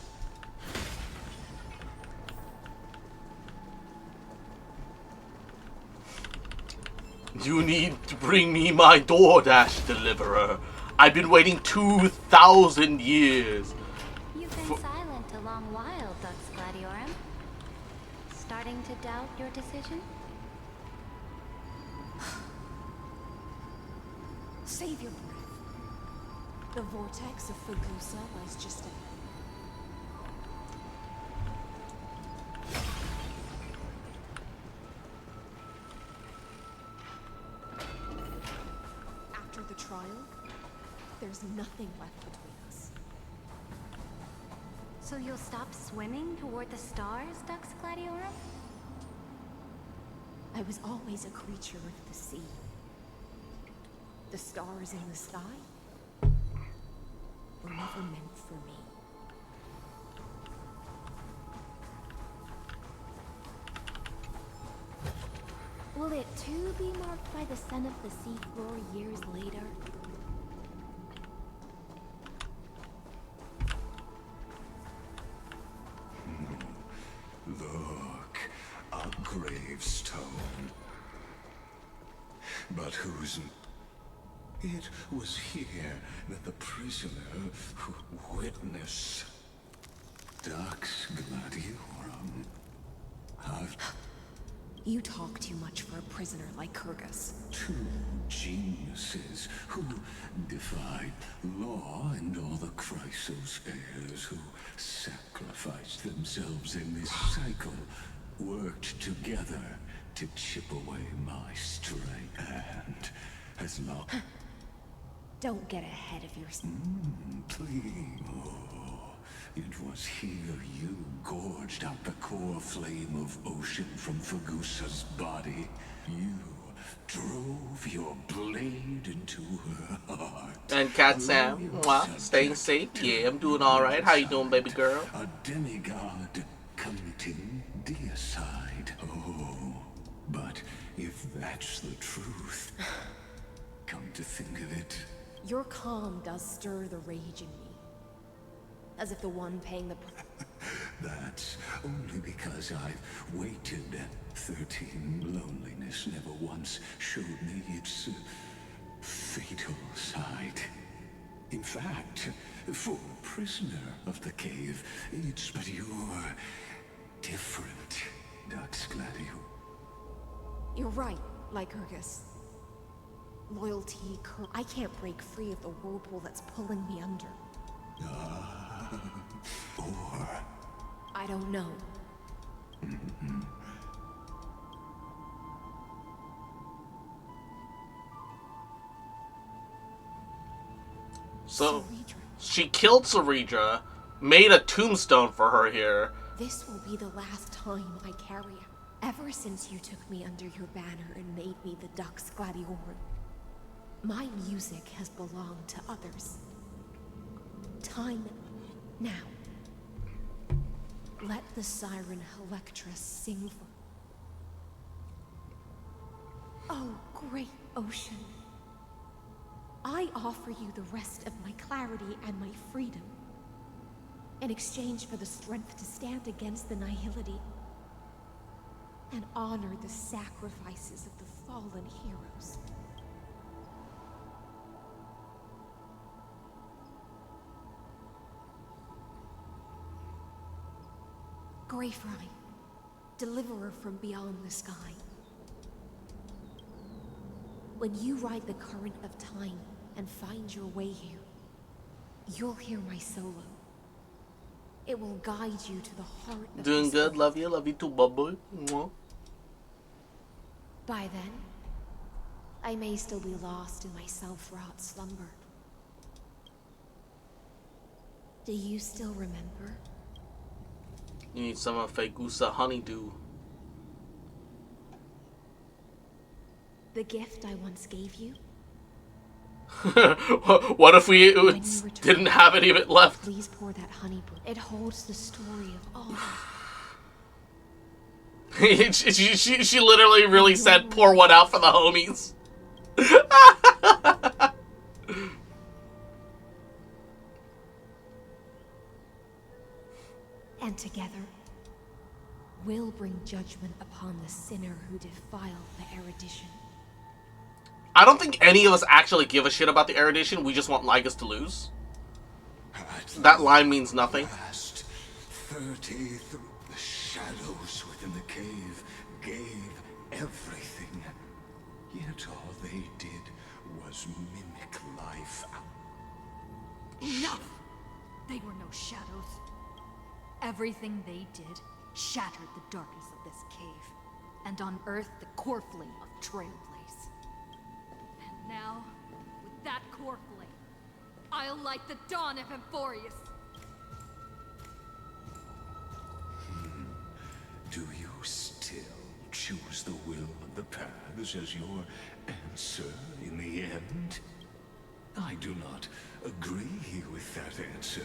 You need to bring me my DoorDash deliverer. I've been waiting 2,000 years. You've been silent a long while, Dux Gladiorum. Starting to doubt your decision? Save your breath. The vortex of Fugusa lies just ahead. After the trial, there's nothing left between us. So you'll stop swimming toward the stars, Dux Gladiorum? I was always a creature of the sea. The stars in the sky were never meant for me. Will it too be marked by the scent of the seafloor years later? Look, a gravestone. But whose... It was here that the prisoner who witnessed Dux Gladiorum had You talk too much for a prisoner like Kurgus. two geniuses who defied law and all the Chrysos heirs who sacrificed themselves in this cycle, worked together to chip away my strength and as long... Don't get ahead of yourself. Please. Oh, it was here you gorged out the core flame of ocean from Fagusa's body. You drove your blade into her heart. And Cat Sam, mwah, staying safe? Yeah, I'm doing alright. How you doing, baby girl? A demigod committing deicide. Oh, but if that's the truth, come to think of it, Your calm does stir the rage in me. As if the one paying the that's only because I've waited at 13. Loneliness never once showed me its fatal side. In fact, for a prisoner of the cave, it's but you're different, Dux Gladio. You're right, Lygus. Loyalty, I can't break free of the whirlpool that's pulling me under. Or... I don't know. So, Ceredra. she killed Ceredra, made a tombstone for her here. This will be the last time I carry it. Ever since you took me under your banner and made me the Dux Gladiorum, my music has belonged to others. Time now. Let the siren Electra sing for... Oh, great ocean. I offer you the rest of my clarity and my freedom, in exchange for the strength to stand against the nihility and honor the sacrifices of the fallen heroes. Greyfry, deliverer from beyond the sky. When you ride the current of time and find your way here, you'll hear my solo. It will guide you to the heart of Doing this good, earth. love you too, bubble. By then, I may still be lost in my self-wrought slumber. Do you still remember? You need some of Fagusa honeydew. The gift I once gave you? What if we When you return, didn't have any of it left? Please pour that honey brew. It holds the story of all. she literally really said, pour one out for the homies. And together, we'll bring judgment upon the sinner who defiled the erudition. I don't think any of us actually give a shit about the erudition. We just want Lygus to lose. That line means nothing. Past 30 through the shadows within the cave gave everything. Yet all they did was mimic life. Enough! They were no shadows. Everything they did shattered the darkness of this cave, and unearthed the core flame of Trailblaze. And now, with that core flame, I'll light the dawn of Emphorius. Do you still choose the will of the paths as your answer in the end? I do not agree with that answer,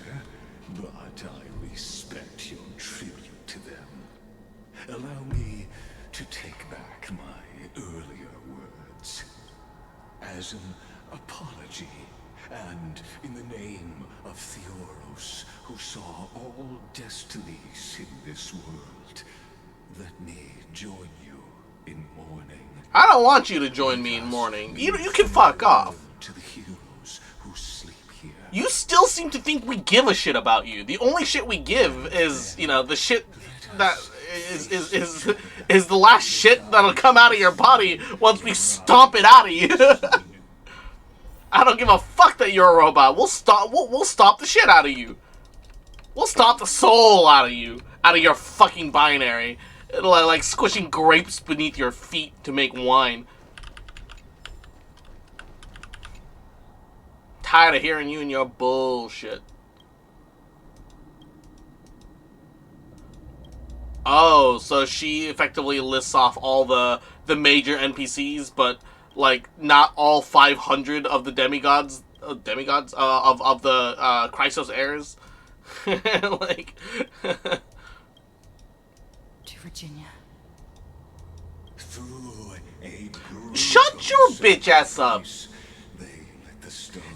but I respect your tribute to them. Allow me to take back my earlier words. As an apology, and in the name of Theoros, who saw all destinies in this world, let me join you in mourning. I don't want you to join me in mourning. You can fuck off. To the heroes who sleep here. You still seem to think we give a shit about you. The only shit we give is, you know, the shit that is the last shit that'll come out of your body once we stomp it out of you. I don't give a fuck that you're a robot. We'll stomp the shit out of you. We'll stomp the soul out of you, out of your fucking binary. It'll like squishing grapes beneath your feet to make wine. Tired of hearing you and your bullshit. Oh, so she effectively lists off all the major NPCs, but like not all 500 of the demigods of the Chrysos heirs. Like To Virginia. Shut your bitch ass up.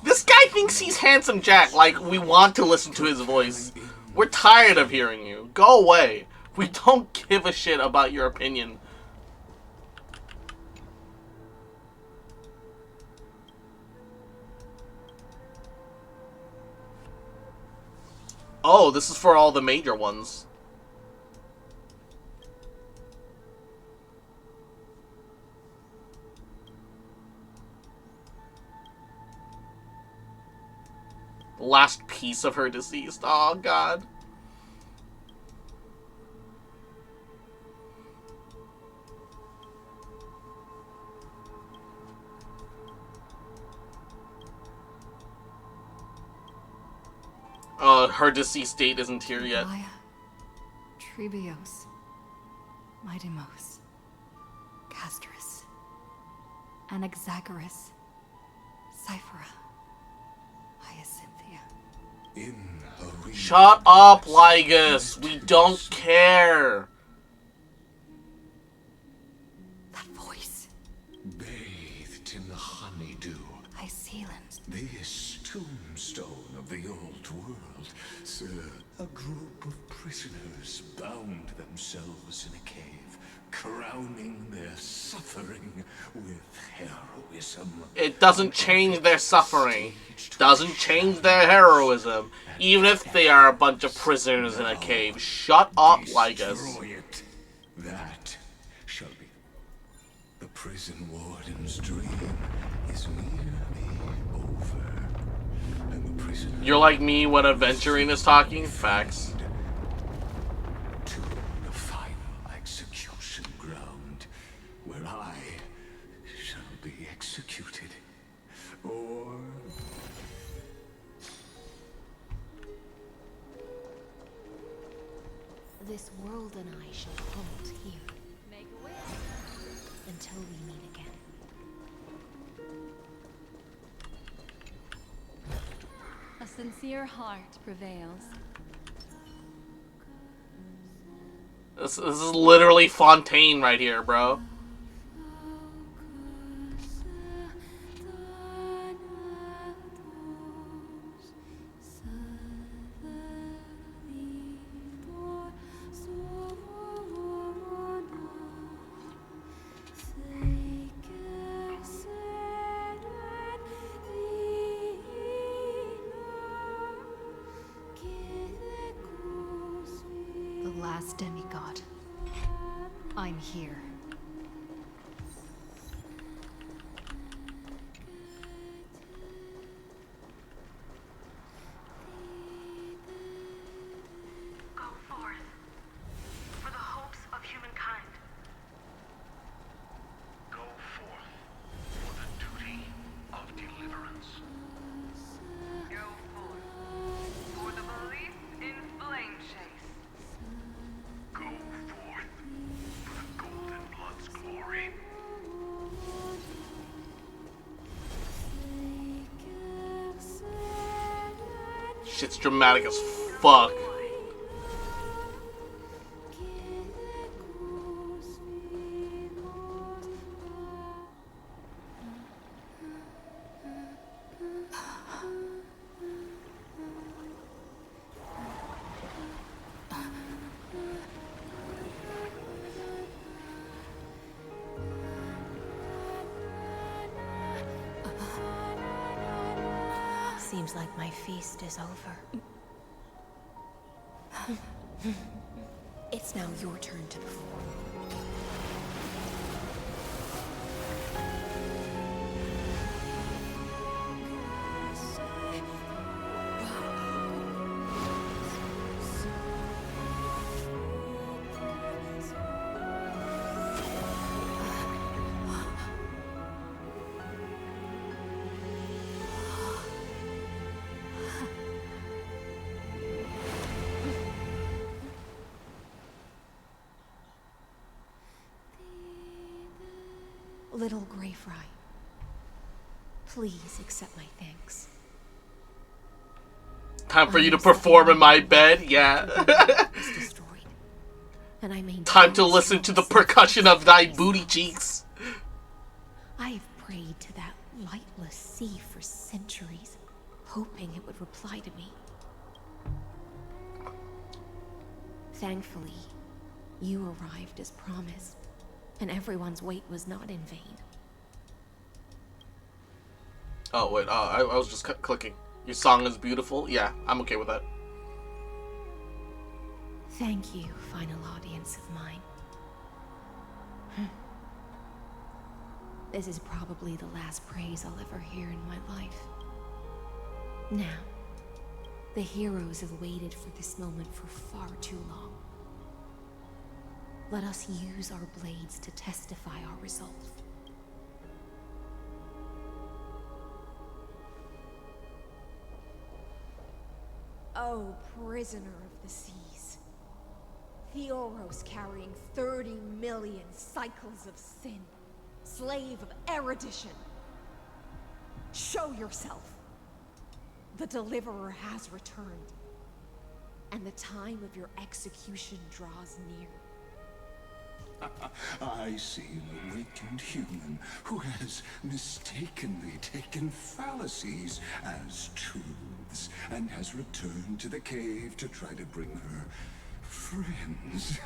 This guy thinks he's Handsome Jack, like we want to listen to his voice. We're tired of hearing you. Go away. We don't give a shit about your opinion. Oh, this is for all the major ones. Last piece of her deceased. Oh, God. Her deceased date isn't here yet. Maya, Trebios, Midimos, Castris, Anaxagoras, Cyphera, Hyacinthia. Shut up, Lygus. We don't care. That voice. Bathed in the honeydew. Iseeland. This tombstone of the old world, sir. A group of prisoners bound themselves in a cave, crowning their suffering with heroism. It doesn't change their suffering. Doesn't change their heroism. Even if they are a bunch of prisoners in a cave. Shut up, Lygus. That shall be. The prison warden's dream is nearly over. And the prisoner. You're like me when Aventurine is talking? Facts. To the final execution ground, where I shall be executed. Or This world and I shall hold here. Make a wish. Until we meet again. A sincere heart prevails. This is literally Fontaine right here, bro. The last demigod. I'm here. Go forth for the hopes of humankind. Go forth for the duty of deliverance. Go forth for the belief in flame chase. Go forth for the Golden Blood's glory. Shit's dramatic as fuck. Seems like my feast is over. It's now your turn to perform. Little Gray Fry, please accept my thanks. Time for you to perform in my bed? Yeah. Destroyed, and I maintain Time to listen to the percussion of thy booty cheeks. I have prayed to that lightless sea for centuries, hoping it would reply to me. Thankfully, you arrived as promised, and everyone's wait was not in vain. Oh, wait, I was just clicking. Your song is beautiful? Yeah, I'm okay with that. Thank you, final audience of mine. This is probably the last praise I'll ever hear in my life. Now, the heroes have waited for this moment for far too long. Let us use our blades to testify our resolve. Oh, prisoner of the seas. Theoros carrying 30 million cycles of sin. Slave of erudition. Show yourself. The Deliverer has returned. And the time of your execution draws near. I see an awakened human who has mistakenly taken fallacies as truths and has returned to the cave to try to bring her friends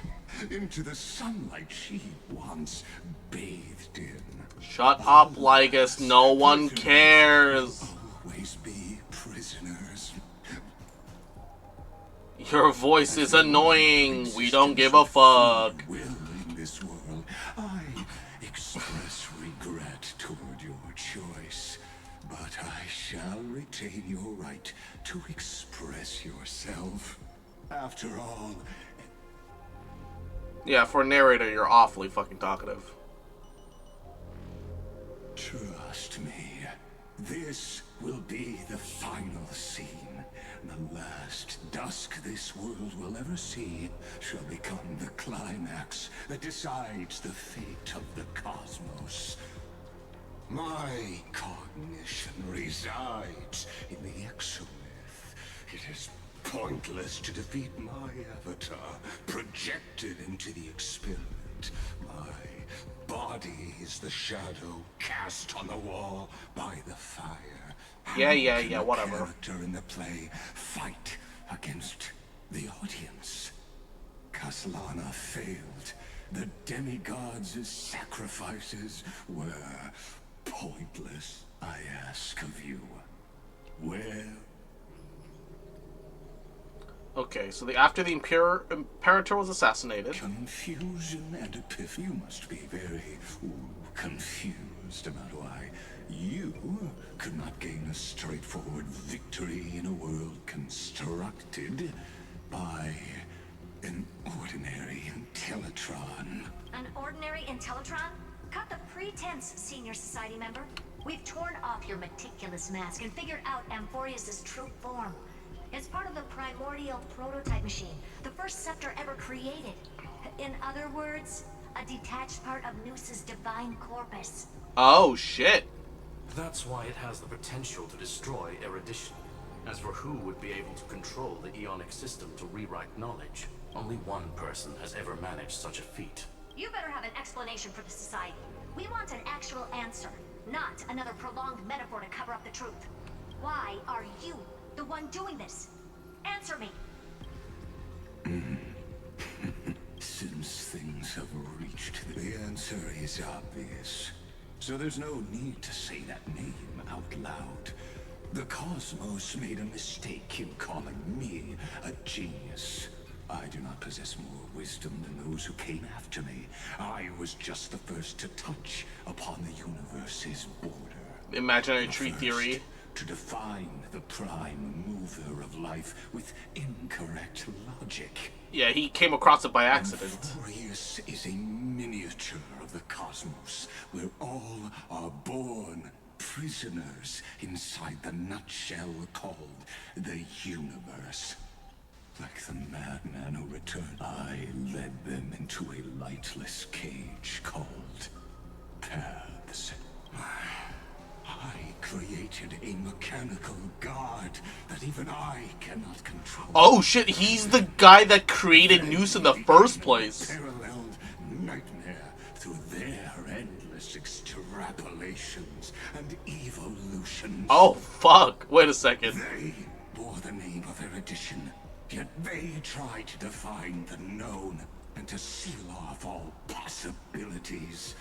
into the sunlight she once bathed in. Shut up, Lygus. No one cares. Always be prisoners. Your voice is annoying. We don't give a fuck. This world, I express regret toward your choice, but I shall retain your right to express yourself. After all... Yeah, for a narrator, you're awfully fucking talkative. Trust me, this will be the final scene. The last dusk this world will ever see shall become the climax that decides the fate of the cosmos. My cognition resides in the exomyth. It is pointless to defeat my avatar, projected into the experiment. My body is the shadow cast on the wall by the fire. Yeah, whatever. Character in the play fight against the audience. Caslana failed. The demigods' sacrifices were pointless. I ask of you, where? Okay, so after the Imperator was assassinated... Confusion and epiphany. You must be very confused about why you could not gain a straightforward victory in a world constructed by an ordinary Intellitron. An ordinary Intellitron? Cut the pretense, Senior Society member. We've torn off your meticulous mask and figured out Amphorius' true form. It's part of the primordial prototype machine, the first scepter ever created. In other words, a detached part of Noos's divine corpus. Oh, shit. That's why it has the potential to destroy erudition. As for who would be able to control the Ionic system to rewrite knowledge, only one person has ever managed such a feat. You better have an explanation for the Society. We want an actual answer, not another prolonged metaphor to cover up the truth. Why are you the one doing this? Answer me. Since things have reached, the answer is obvious. So there's no need to say that name out loud. The cosmos made a mistake in calling me a genius. I do not possess more wisdom than those who came after me. I was just the first to touch upon the universe's border. Imaginary The tree first theory. to define the prime mover of life with incorrect logic. Yeah, he came across it by accident. Amphorius is a miniature of the cosmos, where all are born prisoners inside the nutshell called the universe. Like the madman who returned, I led them into a lightless cage called paths. I created a mechanical god that even I cannot control. Oh shit, he's the guy that created Noose in the first place. Paralleled nightmare through their endless extrapolations and evolutions. Oh fuck, wait a second. They bore the name of erudition, yet they try to define the known and to seal off all possibilities.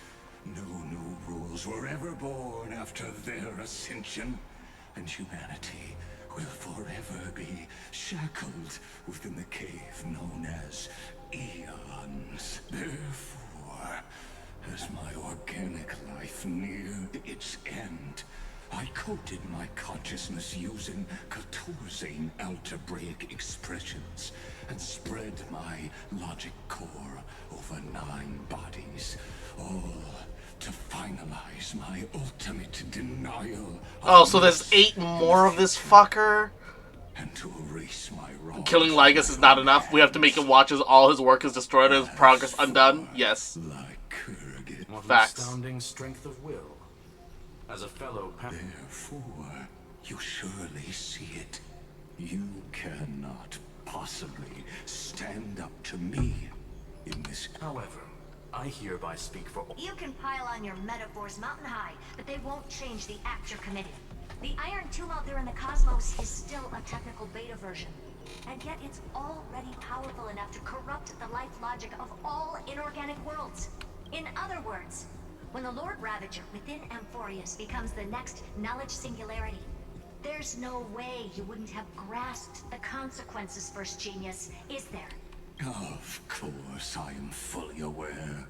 No new rules were ever born after their ascension, and humanity will forever be shackled within the cave known as eons. Therefore, as my organic life neared its end, I coded my consciousness using 14 algebraic expressions and spread my logic core over 9 bodies, all to finalize my ultimate denial. Oh, so there's 8 more of this fucker? And to erase my wrong. Killing Lygus is not enough. We have to make him watch as all his work is destroyed and his progress undone? Yes. What an Facts. astounding strength of will. As a fellow Therefore, you surely see it. You cannot possibly stand up to me in this. However, I hereby speak for all. You can pile on your metaphors mountain high, but they won't change the act you're committing. The Iron Tomb out there in the cosmos is still a technical beta version. And yet it's already powerful enough to corrupt the life logic of all inorganic worlds. In other words, when the Lord Ravager within Amphorius becomes the next knowledge singularity, there's no way you wouldn't have grasped the consequences, First Genius, is there? Of course, I am fully aware.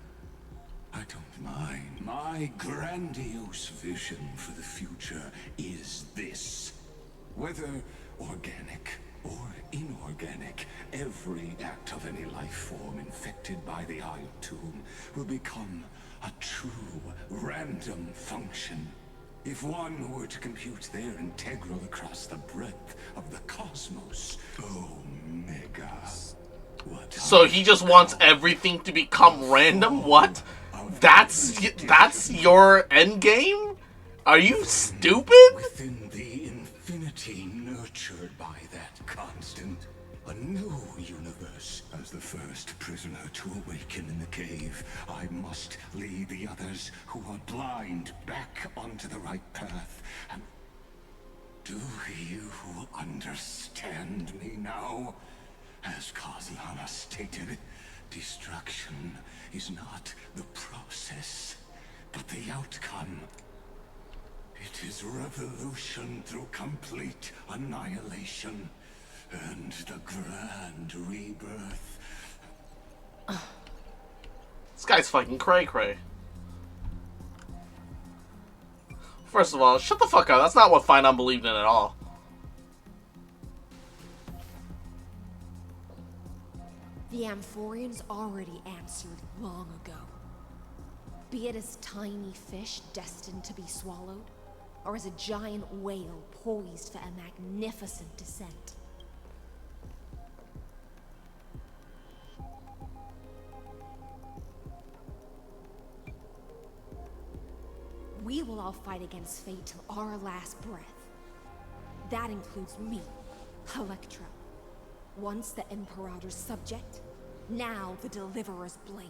I don't mind. My grandiose vision for the future is this. Whether organic or inorganic, every act of any life form infected by the Iron Tomb will become a true random function. If one were to compute their integral across the breadth of the cosmos, Omega. So he just wants everything to become random? What? That's your end game? Are you stupid? Within the infinity nurtured by that constant, a new universe. As the first prisoner to awaken in the cave, I must lead the others who are blind back onto the right path. And do you understand me now? As Kozlana stated, destruction is not the process, but the outcome. It is revolution through complete annihilation and the grand rebirth. This guy's fucking cray-cray. First of all, shut the fuck up. That's not what Finon believed in at all. The Amphorians already answered long ago. Be it as tiny fish destined to be swallowed, or as a giant whale poised for a magnificent descent. We will all fight against fate till our last breath. That includes me, Electra. Once the Imperator's subject, now the Deliverer's blade.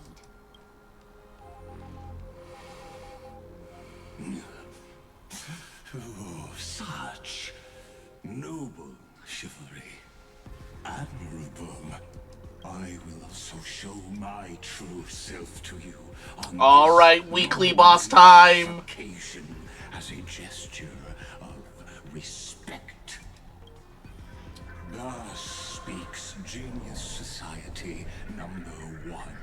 Oh, such noble chivalry. Admirable. I will also show my true self to you on Alright, weekly boss time. occasion as a gesture of respect. Thus speaks Genius Society #1.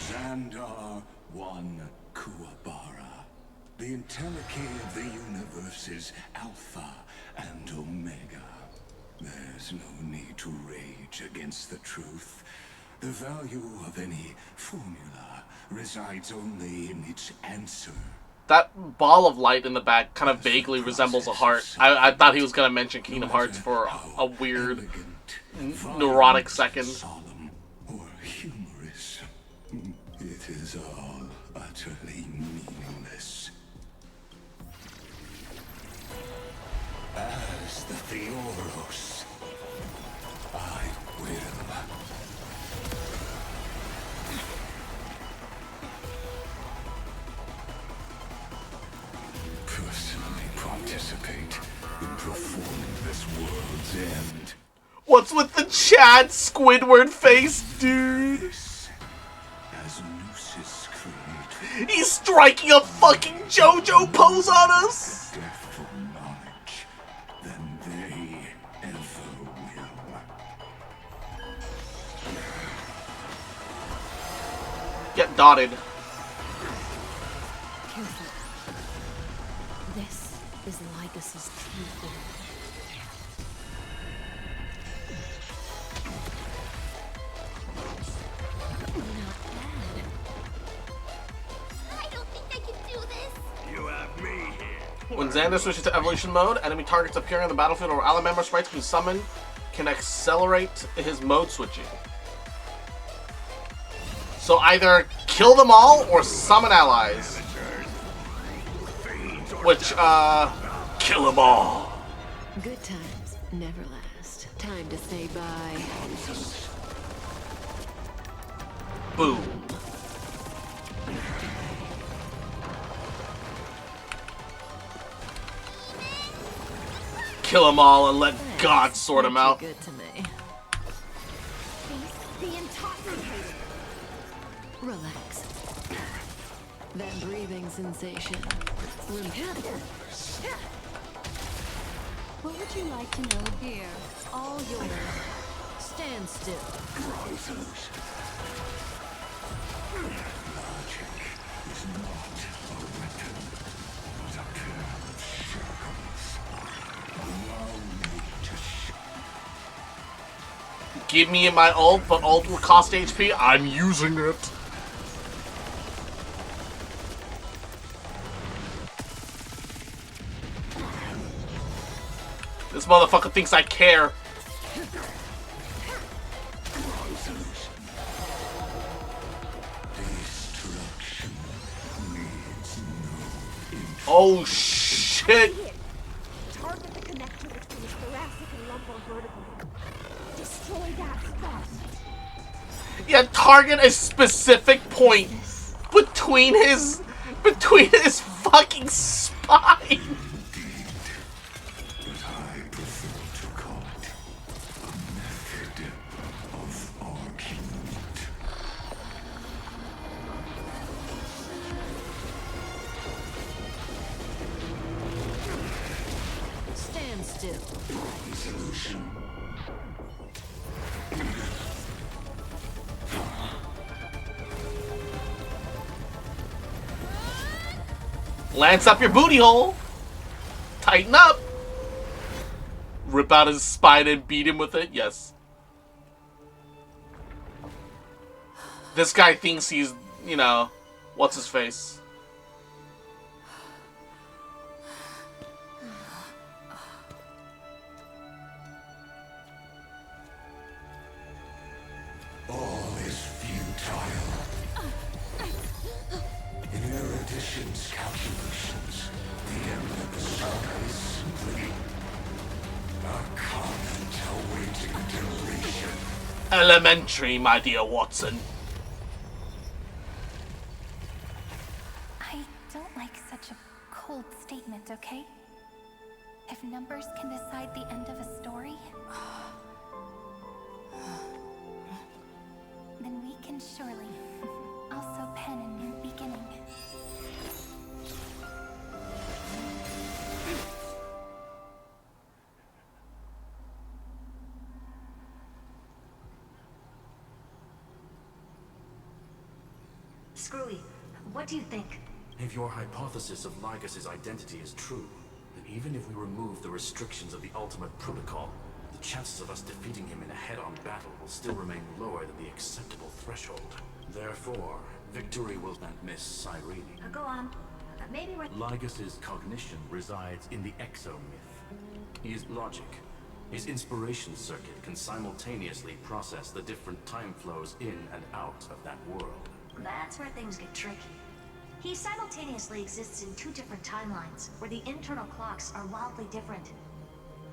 Xandar 1 Kuwabara. The Entelechy of the universe's Alpha and Omega. There's no need to rage against the truth. The value of any formula resides only in its answer. That ball of light in the back kind of vaguely resembles a heart. I thought he was going to mention Kingdom Hearts for a weird, neurotic second. Solemn or humorous, it is all utterly meaningless. As the Theoros, I will. Personally participate in performing this world's end. What's with the Chad Squidward face, dude? As Nooses create, He's striking a fucking JoJo pose on us! deathful knowledge than they ever will. Get dotted. Careful. This is Lygus's true form. Not bad. I don't think I can do this. You have me here. When Xander switches to evolution mode, enemy targets appearing on the battlefield or ally member sprites can summon can accelerate his mode switching. So either kill them all or summon allies. Which, kill them all. Good times never last. Time to say bye. Boom. Kill them all and let God sort them out. Good to me. Be intoxicated. Relax. That breathing sensation. What would you like to know here? All yours. Stand still. Logic is not a weapon, but a pair of shackles. Allow me to Give me my ult, but ult will cost HP. I'm using it. This motherfucker thinks I care. Oh shit! Target the connector between the thoracic and lumbar vertebrae. Destroy that spot. Yeah, target a specific point between his fucking spine. Stand still. Lance up your booty hole. Tighten up. Rip out his spine and beat him with it. Yes. This guy thinks he's, you know, what's his face? All is futile. In Erudition's calculations, the end of the saga is simply a comment awaiting deletion. Elementary, my dear Watson. I don't like such a cold statement, okay? If numbers can decide the end of a story, then we can surely also pen a new beginning. Screwy, what do you think? If your hypothesis of Lygus' identity is true, then even if we remove the restrictions of the Ultimate Protocol, the chances of us defeating him in a head-on battle will still remain lower than the acceptable threshold. Therefore, victory will not miss Cyrene. Go on. Maybe we're... Lygus' cognition resides in the exomyth. He is logic. His inspiration circuit can simultaneously process the different time flows in and out of that world. That's where things get tricky. He simultaneously exists in two different timelines, where the internal clocks are wildly different.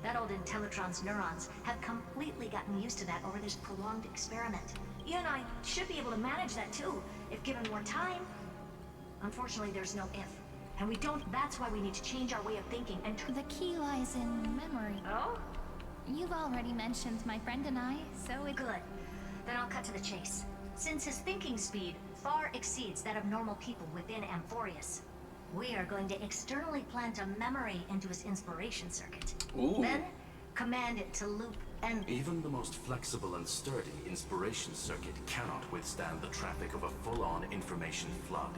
That old Intellitron's neurons have completely gotten used to that over this prolonged experiment. You and I should be able to manage that too, if given more time. Unfortunately, there's no if. And we don't... That's why we need to change our way of thinking and... The key lies in memory. Oh? You've already mentioned my friend and I, so it... Good. Then I'll cut to the chase. Since his thinking speed far exceeds that of normal people within Amphorius, we are going to externally plant a memory into his inspiration circuit. Ooh. Then, command it to loop and... Even the most flexible and sturdy inspiration circuit cannot withstand the traffic of a full-on information flood.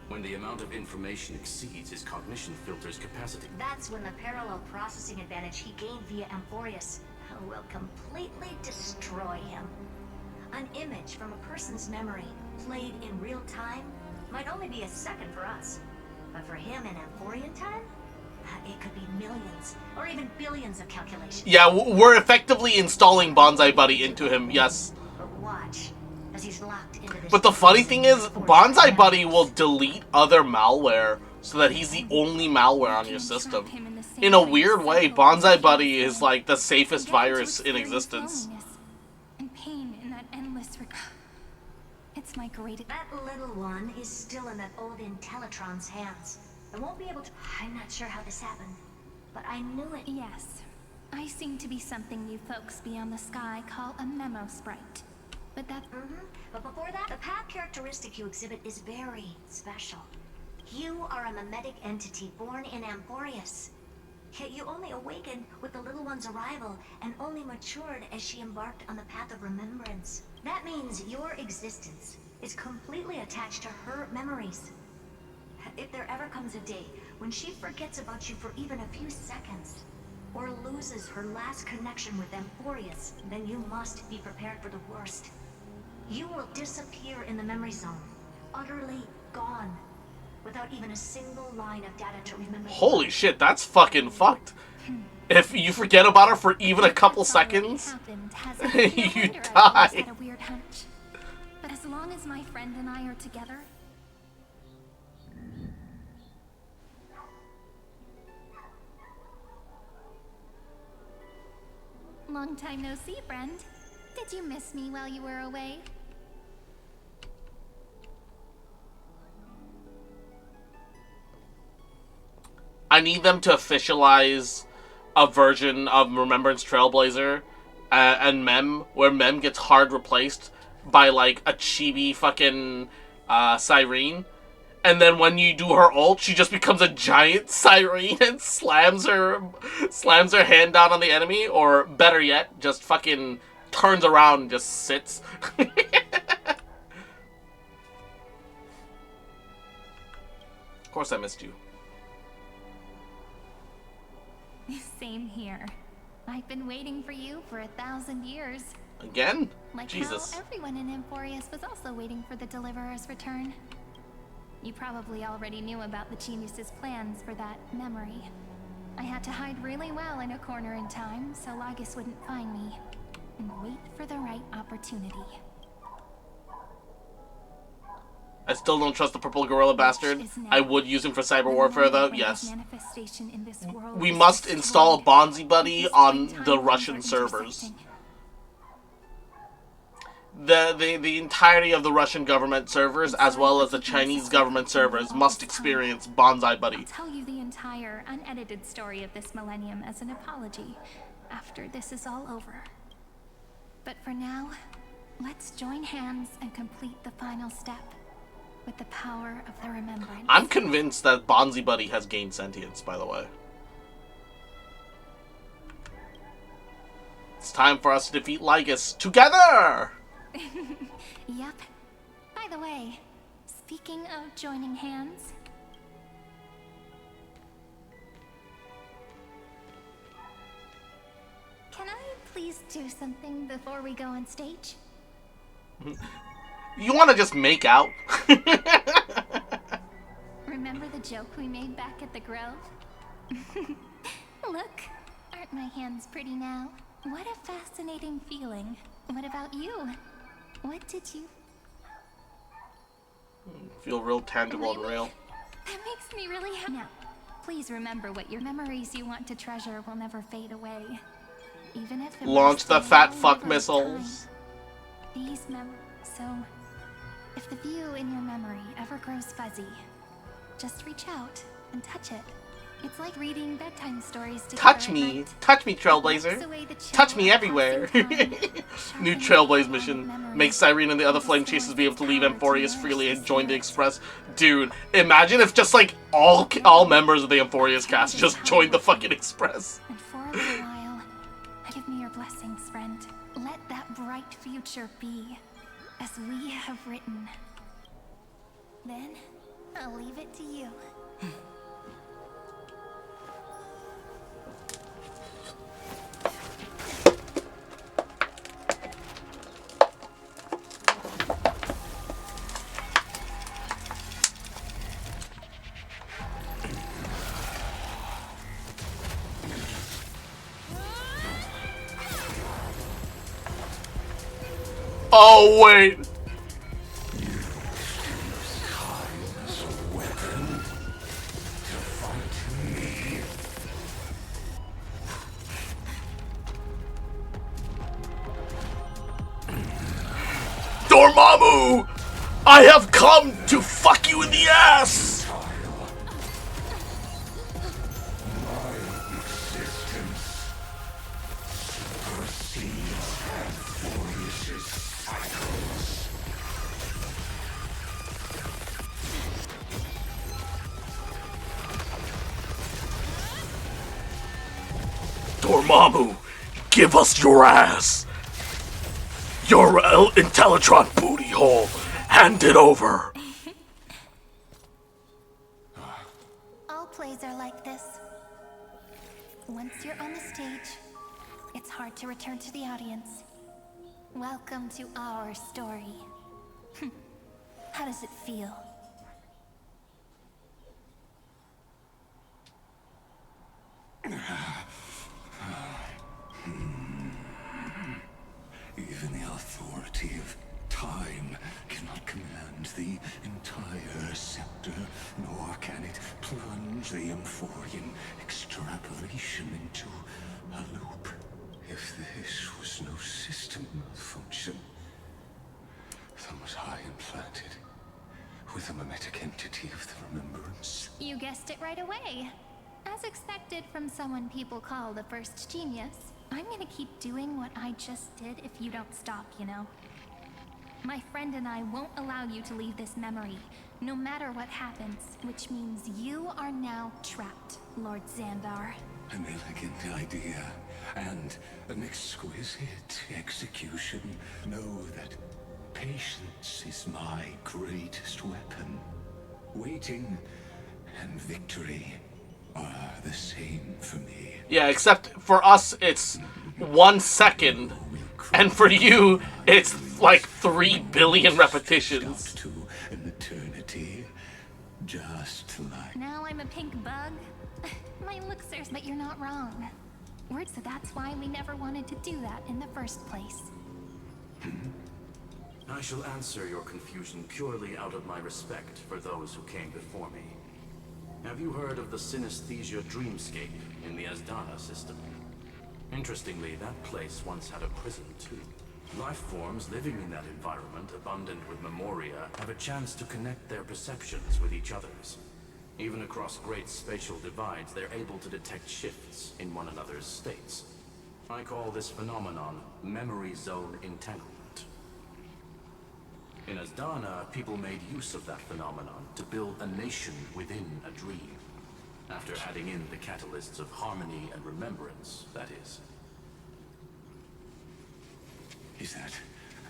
When the amount of information exceeds his cognition filter's capacity. That's when the parallel processing advantage he gained via Amphorius will completely destroy him. An image from a person's memory, played in real time, might only be a second for us. But for him in Amphorian time, it could be millions, or even billions of calculations. Yeah, we're effectively installing Bonsai Buddy into him, yes. But watch, as he's locked into this... But the funny thing is, Bonsai Buddy will delete other malware so that he's the only malware on your system. In a weird way, Bonsai Buddy is like the safest virus in existence. And pain in that endless It's my greatest... That little one is still in that old Intellitron's hands. I won't be able to... I'm not sure how this happened, but I knew it. Yes. I seem to be something you folks beyond the sky call a memo sprite. But that... But before that, the path characteristic you exhibit is very special. You are a memetic entity born in Amphorius. Yet you only awakened with the little one's arrival and only matured as she embarked on the path of remembrance. That means your existence is completely attached to her memories. If there ever comes a day when she forgets about you for even a few seconds, or loses her last connection with Amphorius, then you must be prepared for the worst. You will disappear in the memory zone, utterly gone, without even a single line of data to remember. Holy shit, that's fucking fucked. If you forget about her for even a couple seconds, you die. A weird hunch. But as long as my friend and I are together, long time no see, friend. Did you miss me while you were away? I need them to officialize a version of Remembrance Trailblazer and Mem, where Mem gets hard replaced by like a chibi fucking Cyrene. And then when you do her ult, she just becomes a giant Cyrene and slams her hand down on the enemy, or better yet, just fucking turns around and just sits. Of course I missed you. Same here. I've been waiting for you for 1,000 years. Again? Like Jesus. how everyone in Amphorius was also waiting for the Deliverer's return. You probably already knew about the genius's plans for that memory. I had to hide really well in a corner in time so Lygus wouldn't find me, and wait for the right opportunity. I still don't trust the purple gorilla bastard. I would use him for cyber warfare though, yes. We must install Bonzi Buddy on the Russian servers. The entirety of the Russian government servers, as well as the Chinese government servers, must experience Bonsai Buddy. I'll tell you the entire unedited story of this millennium as an apology after this is all over. But for now, let's join hands and complete the final step with the power of the remembrance. I'm convinced that Bonzi Buddy has gained sentience, by the way. It's time for us to defeat Lygus together! Yep. By the way, speaking of joining hands, can I please do something before we go on stage? You want to just make out? Remember the joke we made back at the Grove? Look, aren't my hands pretty now? What a fascinating feeling. What about you? What did you... Feel real tangible and real. That makes me really happy. Now, please remember what your memories you want to treasure will never fade away. Even if it Launch the fat fuck missiles. These memories. So, if the view in your memory ever grows fuzzy, just reach out and touch it. It's like reading bedtime stories together. Touch me, Trailblazer. Touch me everywhere. New Trailblaze mission. Make Cyrene and the other flame chasers be able to leave Amphorius freely and join the Express. Dude, imagine if just like all members of the Amphorius cast just joined the fucking Express. And for a little while, give me your blessings, friend. Let that bright future be, as we have written. Then, I'll leave it to you. Oh, wait. Dormammu! I have come to fuck you in the ass! Dormammu, give us your ass! Your Intellitron booty hole! Hand it over! All plays are like this. Once you're on the stage, it's hard to return to the audience. Welcome to our story. How does it feel? Even the authority of time cannot command the entire scepter, nor can it plunge the Amphorian extrapolation into a loop. If this was no system malfunction, then was I implanted with a mimetic entity of the remembrance? You guessed it right away. As expected from someone people call the first genius, I'm gonna keep doing what I just did if you don't stop, you know? My friend and I won't allow you to leave this memory, no matter what happens, which means you are now trapped, Lord Xandar. An elegant idea, and an exquisite execution. Know that patience is my greatest weapon. Waiting and victory are the same for me. Yeah, except for us, it's 1 second, and for you, it's like 3 billion repetitions. To an eternity, just like. Now I'm a pink bug? My looks are, but you're not wrong. So that's why we never wanted to do that in the first place. I shall answer your confusion purely out of my respect for those who came before me. Have you heard of the synesthesia dreamscape in the Asdana system? Interestingly, that place once had a prison too. Life forms living in that environment, abundant with memoria, have a chance to connect their perceptions with each other's. Even across great spatial divides, they're able to detect shifts in one another's states. I call this phenomenon memory zone entanglement. In Asdana, people made use of that phenomenon to build a nation within a dream. After adding in the catalysts of harmony and remembrance, that is. Is that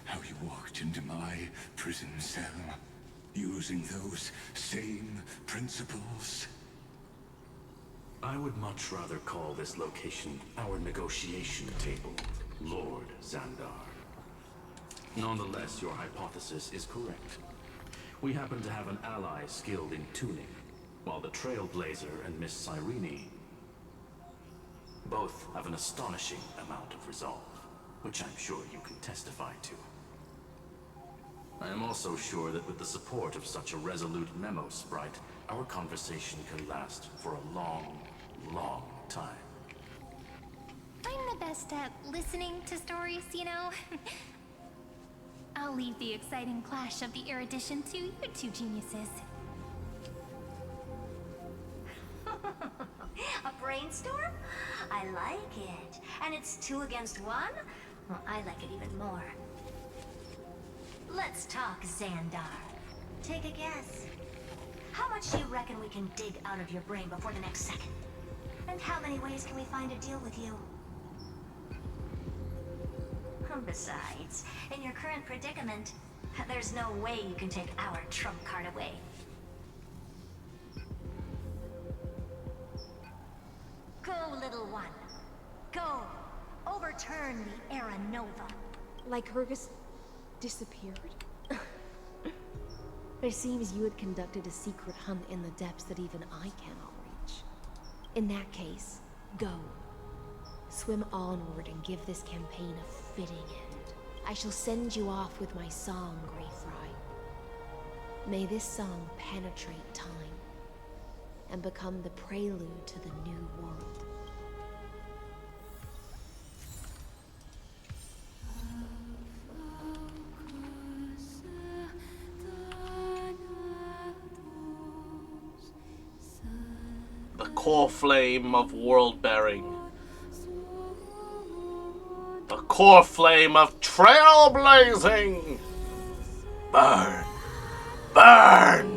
how you walked into my prison cell, using those same principles? I would much rather call this location our negotiation table, Lord Xandar. Nonetheless, your hypothesis is correct. We happen to have an ally skilled in tuning, while the Trailblazer and Miss Cyrene both have an astonishing amount of resolve, which I'm sure you can testify to. I am also sure that with the support of such a resolute memo sprite, our conversation can last for a long, long time. I'm the best at listening to stories, you know? I'll leave the exciting clash of the erudition to you two geniuses. A brainstorm? I like it. And it's 2 against 1? Well, I like it even more. Let's talk, Xandar. Take a guess. How much do you reckon we can dig out of your brain before the next second? And how many ways can we find to deal with you? Besides, in your current predicament, there's no way you can take our trump card away. Go, little one. Go. Overturn the Era Nova. Lygus disappeared? It seems you had conducted a secret hunt in the depths that even I cannot reach. In that case, go. Swim onward and give this campaign a fitting end. I shall send you off with my song, Greyfry. May this song penetrate time and become the prelude to the new world. The core flame of world bearing. The core flame of trailblazing! Burn! Burn!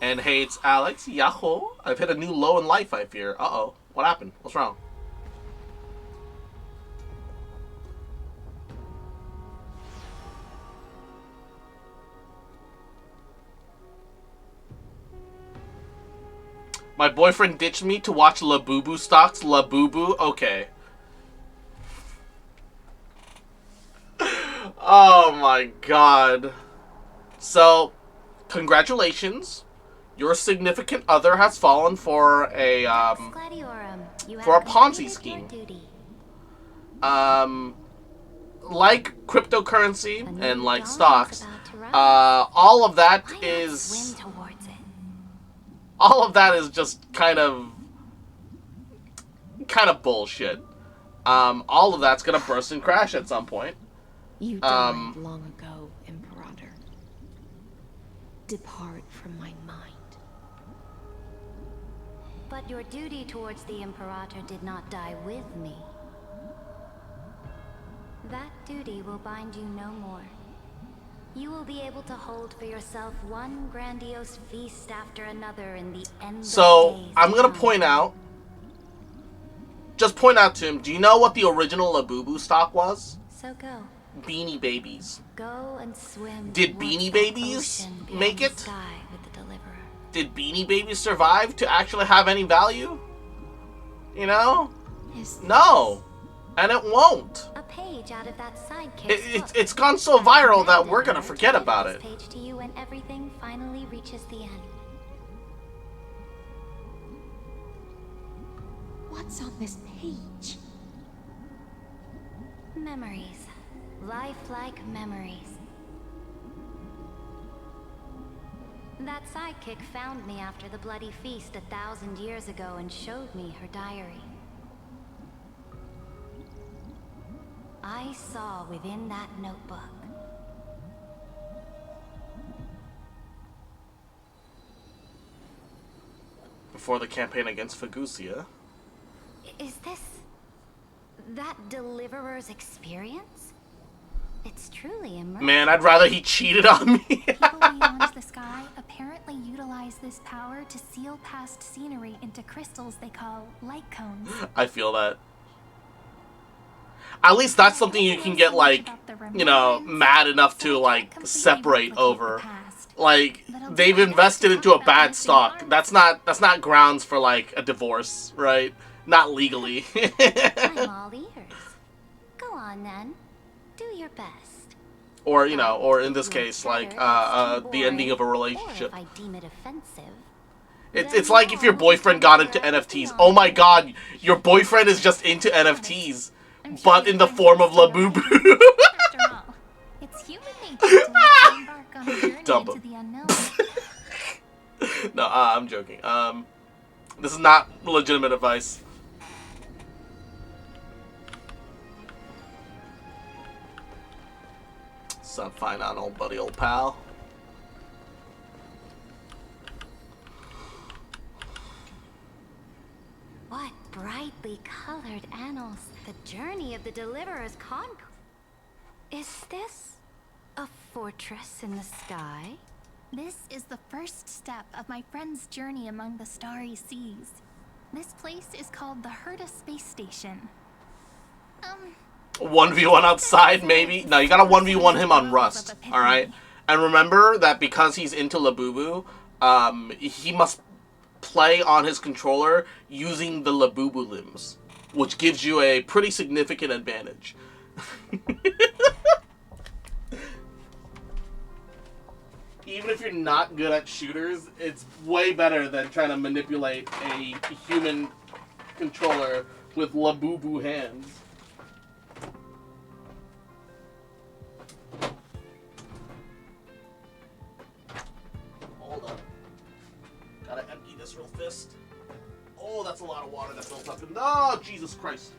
And hey, it's Alex. Yahoo! I've hit a new low in life, I fear. Uh-oh. What happened? What's wrong? My boyfriend ditched me to watch Labubu stocks. Labubu? Okay. Oh my god. So, congratulations. Your significant other has fallen for a Ponzi scheme. Like cryptocurrency and like stocks, all of that is just kind of bullshit. All of that's gonna burst and crash at some point. You died long ago, Imperator. Depart from my mind. But your duty towards the Imperator did not die with me. That duty will bind you no more. You will be able to hold for yourself one grandiose feast after another in the endless days. I'm gonna point out, just point out to him, do you know what the original Labubu stock was? So go. Beanie Babies. Go and swim. Did Beanie Babies make it? Did Beanie Babies survive to actually have any value? You know? No. And it won't. A page out of that sidekick. It's gone so viral that we're gonna forget about it. Page to you when everything finally reaches the end. What's on this page? Memories. Lifelike memories. That sidekick found me after the bloody feast 1,000 years ago and showed me her diary. I saw within that notebook before the campaign against Fagusia. Is this That Deliverer's experience? It's truly immersive. Man, I'd rather he cheated on me. People beyond the sky apparently utilize this power to seal past scenery into crystals they call light cones. I feel that. At least that's something you can get, like, you know, mad enough to, like, separate over. Like, they've invested into a bad stock. That's not grounds for, like, a divorce, right? Not legally. I'm all ears. Go on then. Do your best. Or, you know, or in this case, like, the ending of a relationship. If I deem it offensive. It's like if your boyfriend got into NFTs. Oh my god, your boyfriend is just into NFTs, but in the form of Labubu. After all, it's human nature to embark on a journey Dump into the unknown. No, I'm joking. This is not legitimate advice. So fine on old buddy, old pal. What brightly colored annals. The journey of the Deliverer's conquest. Is this a fortress in the sky? This is the first step of my friend's journey among the starry seas. This place is called the Herta Space Station. 1v1 outside, maybe? No, you gotta 1v1 him on Rust, alright? And remember that because he's into Labubu, he must play on his controller using the Labubu limbs, which gives you a pretty significant advantage. Even if you're not good at shooters, it's way better than trying to manipulate a human controller with Labubu hands. Hold up. Gotta empty this real fast. Oh, that's a lot of water that built up in... Oh, Jesus Christ.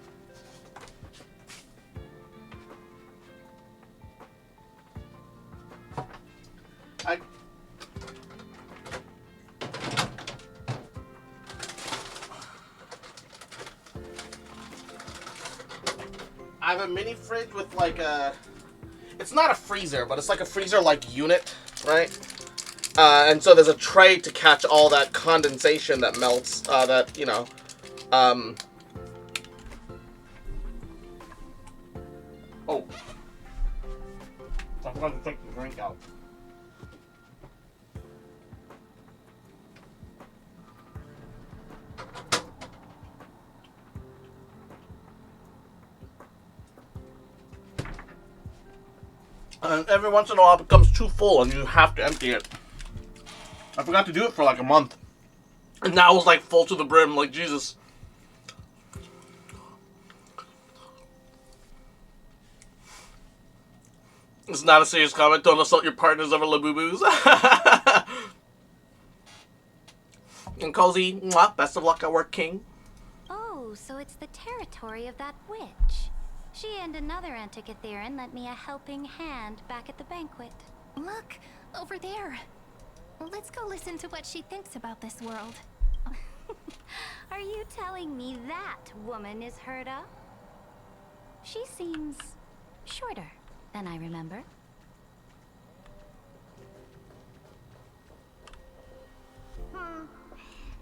I have a mini fridge with like a... It's not a freezer, but it's like a freezer-like unit, right? And so there's a tray to catch all that condensation that melts, that, you know, Oh. I forgot to take the drink out. And every once in a while it becomes too full and you have to empty it. I forgot to do it for like a month. And now it's like full to the brim, like Jesus. It's not a serious comment. Don't assault your partners over Labubus. And Cozy, mwah, best of luck at work, King. Oh, so it's the territory of that witch. She and another Antikytheran lent me a helping hand back at the banquet. Look, over there. Let's go listen to what she thinks about this world. Are you telling me that woman is Herta? She seems shorter than I remember.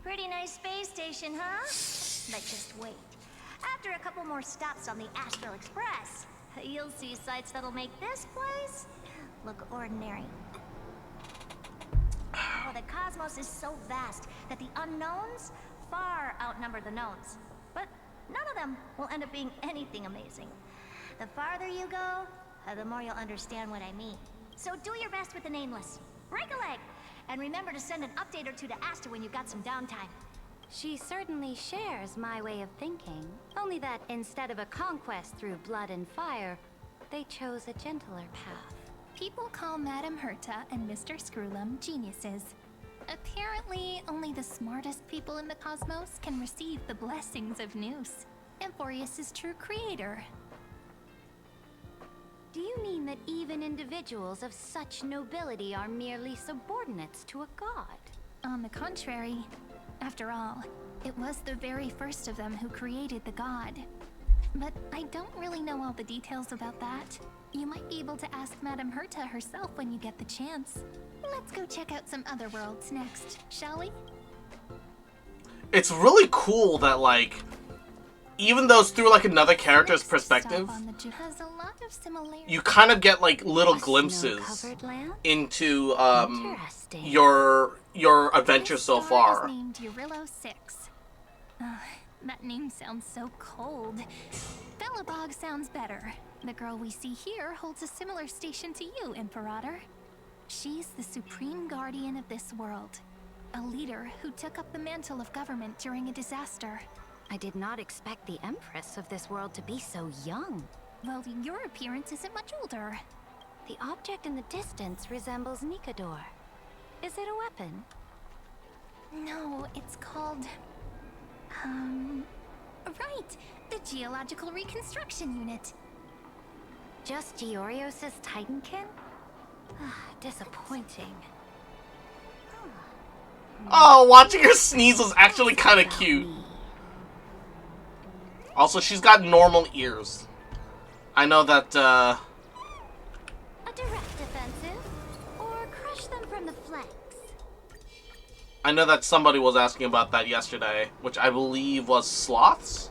Pretty nice space station, huh? But just wait. After a couple more stops on the Astral Express, you'll see sights that'll make this place look ordinary. Oh, the cosmos is so vast that the unknowns far outnumber the knowns. But none of them will end up being anything amazing. The farther you go, the more you'll understand what I mean. So do your best with the nameless. Break a leg! And remember to send an update or two to Asta when you've got some downtime. She certainly shares my way of thinking. Only that instead of a conquest through blood and fire, they chose a gentler path. People call Madame Herta and Mr. Screwlum geniuses. Apparently, only the smartest people in the cosmos can receive the blessings of Nous, Amphorius' true creator. Do you mean that even individuals of such nobility are merely subordinates to a god? On the contrary, after all, it was the very first of them who created the god. but I don't really know all the details about that. You might be able to ask Madame Herta herself when you get the chance. Let's go check out some other worlds next, shall we? It's really cool that, like, even though it's through, like, another character's perspective, Has a lot of similarities. you kind of get, like, little glimpses into, your adventure so far. Is named Eurillo 6. That name sounds so cold. Belobog sounds better. The girl we see here holds a similar station to you, Imperator. She's the supreme guardian of this world. A leader who took up the mantle of government during a disaster. I did not expect the Empress of this world to be so young. Well, your appearance isn't much older. The object in the distance resembles Nikador. Is it a weapon? No, it's called... Right! The Geological Reconstruction Unit. Just Giorios' Titankin? Disappointing. Oh, watching her sneeze was actually kind of cute. Also, she's got normal ears. I know that, A direct offensive? Or crush them from the flanks? I know that somebody was asking about that yesterday, which I believe was sloths?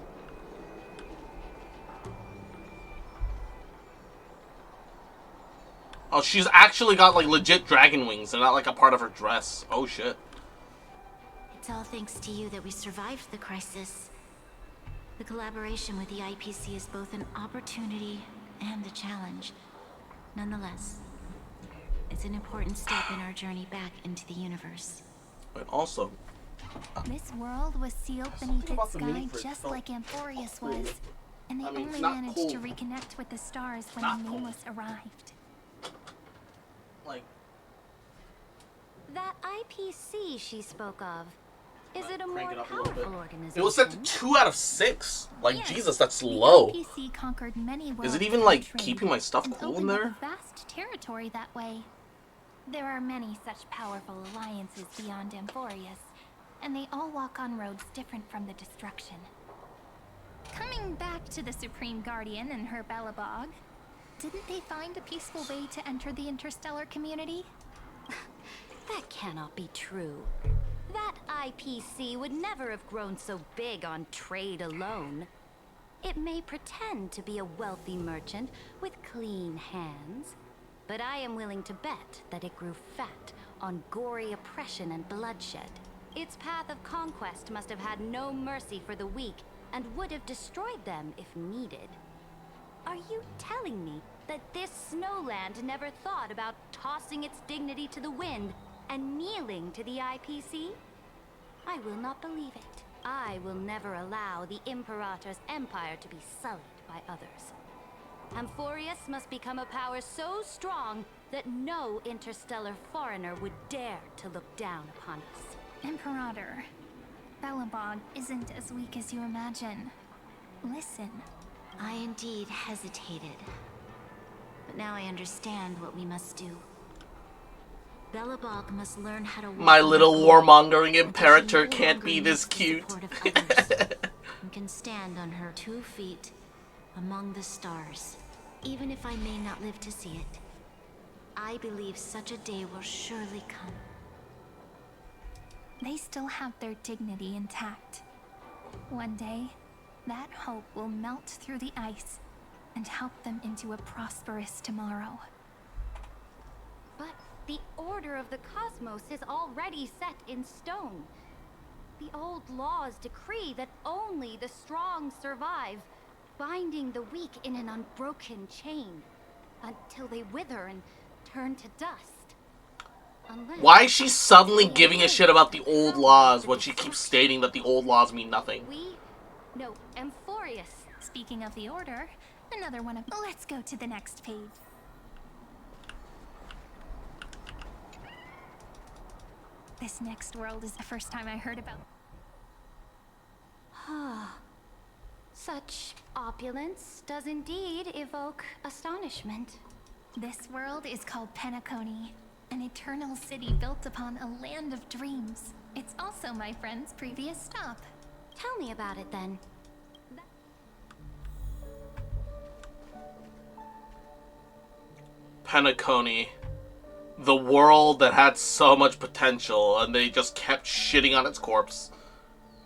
Oh, she's actually got, like, legit dragon wings and not, like, a part of her dress. Oh, shit. It's all thanks to you that we survived the crisis. The collaboration with the IPC is both an opportunity and a challenge. Nonetheless, it's an important step in our journey back into the universe. But also... This world was sealed beneath its sky just like Amphorius was. And they only managed to reconnect with the stars when the Nameless arrived. Like... That IPC she spoke of, is it a more powerful organization? It was at 2 out of 6. Like, Yes, Jesus, that's the low. IPC conquered many worlds Is it even, by like, trade keeping my stuff and cool in opened up there? a vast territory that way. There are many such powerful alliances beyond Amphorius, and they all walk on roads different from the destruction. Coming back to the Supreme Guardian and her Belobog, didn't they find a peaceful way to enter the interstellar community? That cannot be true. That IPC would never have grown so big on trade alone. It may pretend to be a wealthy merchant with clean hands, but I am willing to bet that it grew fat on gory oppression and bloodshed. Its path of conquest must have had no mercy for the weak and would have destroyed them if needed. Are you telling me that this snowland never thought about tossing its dignity to the wind and kneeling to the IPC? I will not believe it. I will never allow the Imperator's empire to be sullied by others. Amphorius must become a power so strong that no interstellar foreigner would dare to look down upon us. Imperator, Belobog isn't as weak as you imagine. Listen. I indeed hesitated. But now I understand what we must do. Belobog must learn how to walk My little on warmongering her imperator own, can't no be longer this needs the cute. support of others, and can stand on her 2 feet among the stars. Even if I may not live to see it, I believe such a day will surely come. They still have their dignity intact. One day, that hope will melt through the ice and help them into a prosperous tomorrow. But the order of the cosmos is already set in stone. The old laws decree that only the strong survive, binding the weak in an unbroken chain until they wither and turn to dust. Unless Why is she suddenly giving a shit about the old laws when she keeps stating that the old laws mean nothing? No, Amphorius. Speaking of the order, another one of... Let's go to the next page. This next world is the first time I heard about... Such opulence does indeed evoke astonishment. This world is called Penacony, an eternal city built upon a land of dreams. It's also my friend's previous stop. Tell me about it then. Penacony, the world that had so much potential, and they just kept shitting on its corpse.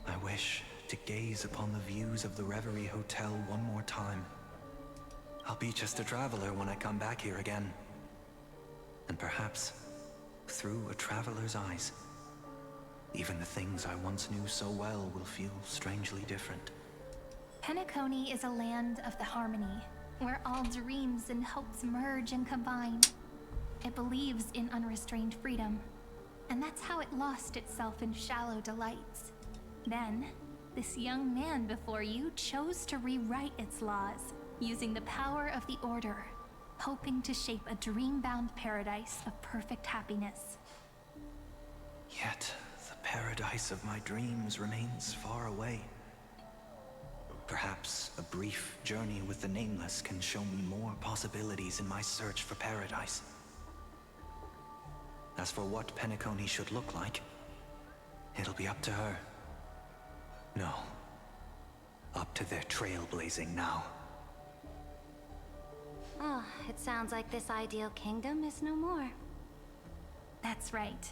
I wish to gaze upon the views of the Reverie Hotel one more time. I'll be just a traveler when I come back here again. And perhaps, through a traveler's eyes, even the things I once knew so well will feel strangely different. Penacony is a land of the harmony, where all dreams and hopes merge and combine. It believes in unrestrained freedom, and that's how it lost itself in shallow delights. Then, this young man before you chose to rewrite its laws, using the power of the Order, hoping to shape a dream-bound paradise of perfect happiness. Yet, the paradise of my dreams remains far away. Perhaps a brief journey with the Nameless can show me more possibilities in my search for paradise. As for what Penacony should look like, it'll be up to her. No. Up to their trailblazing now. Oh, it sounds like this ideal kingdom is no more. That's right.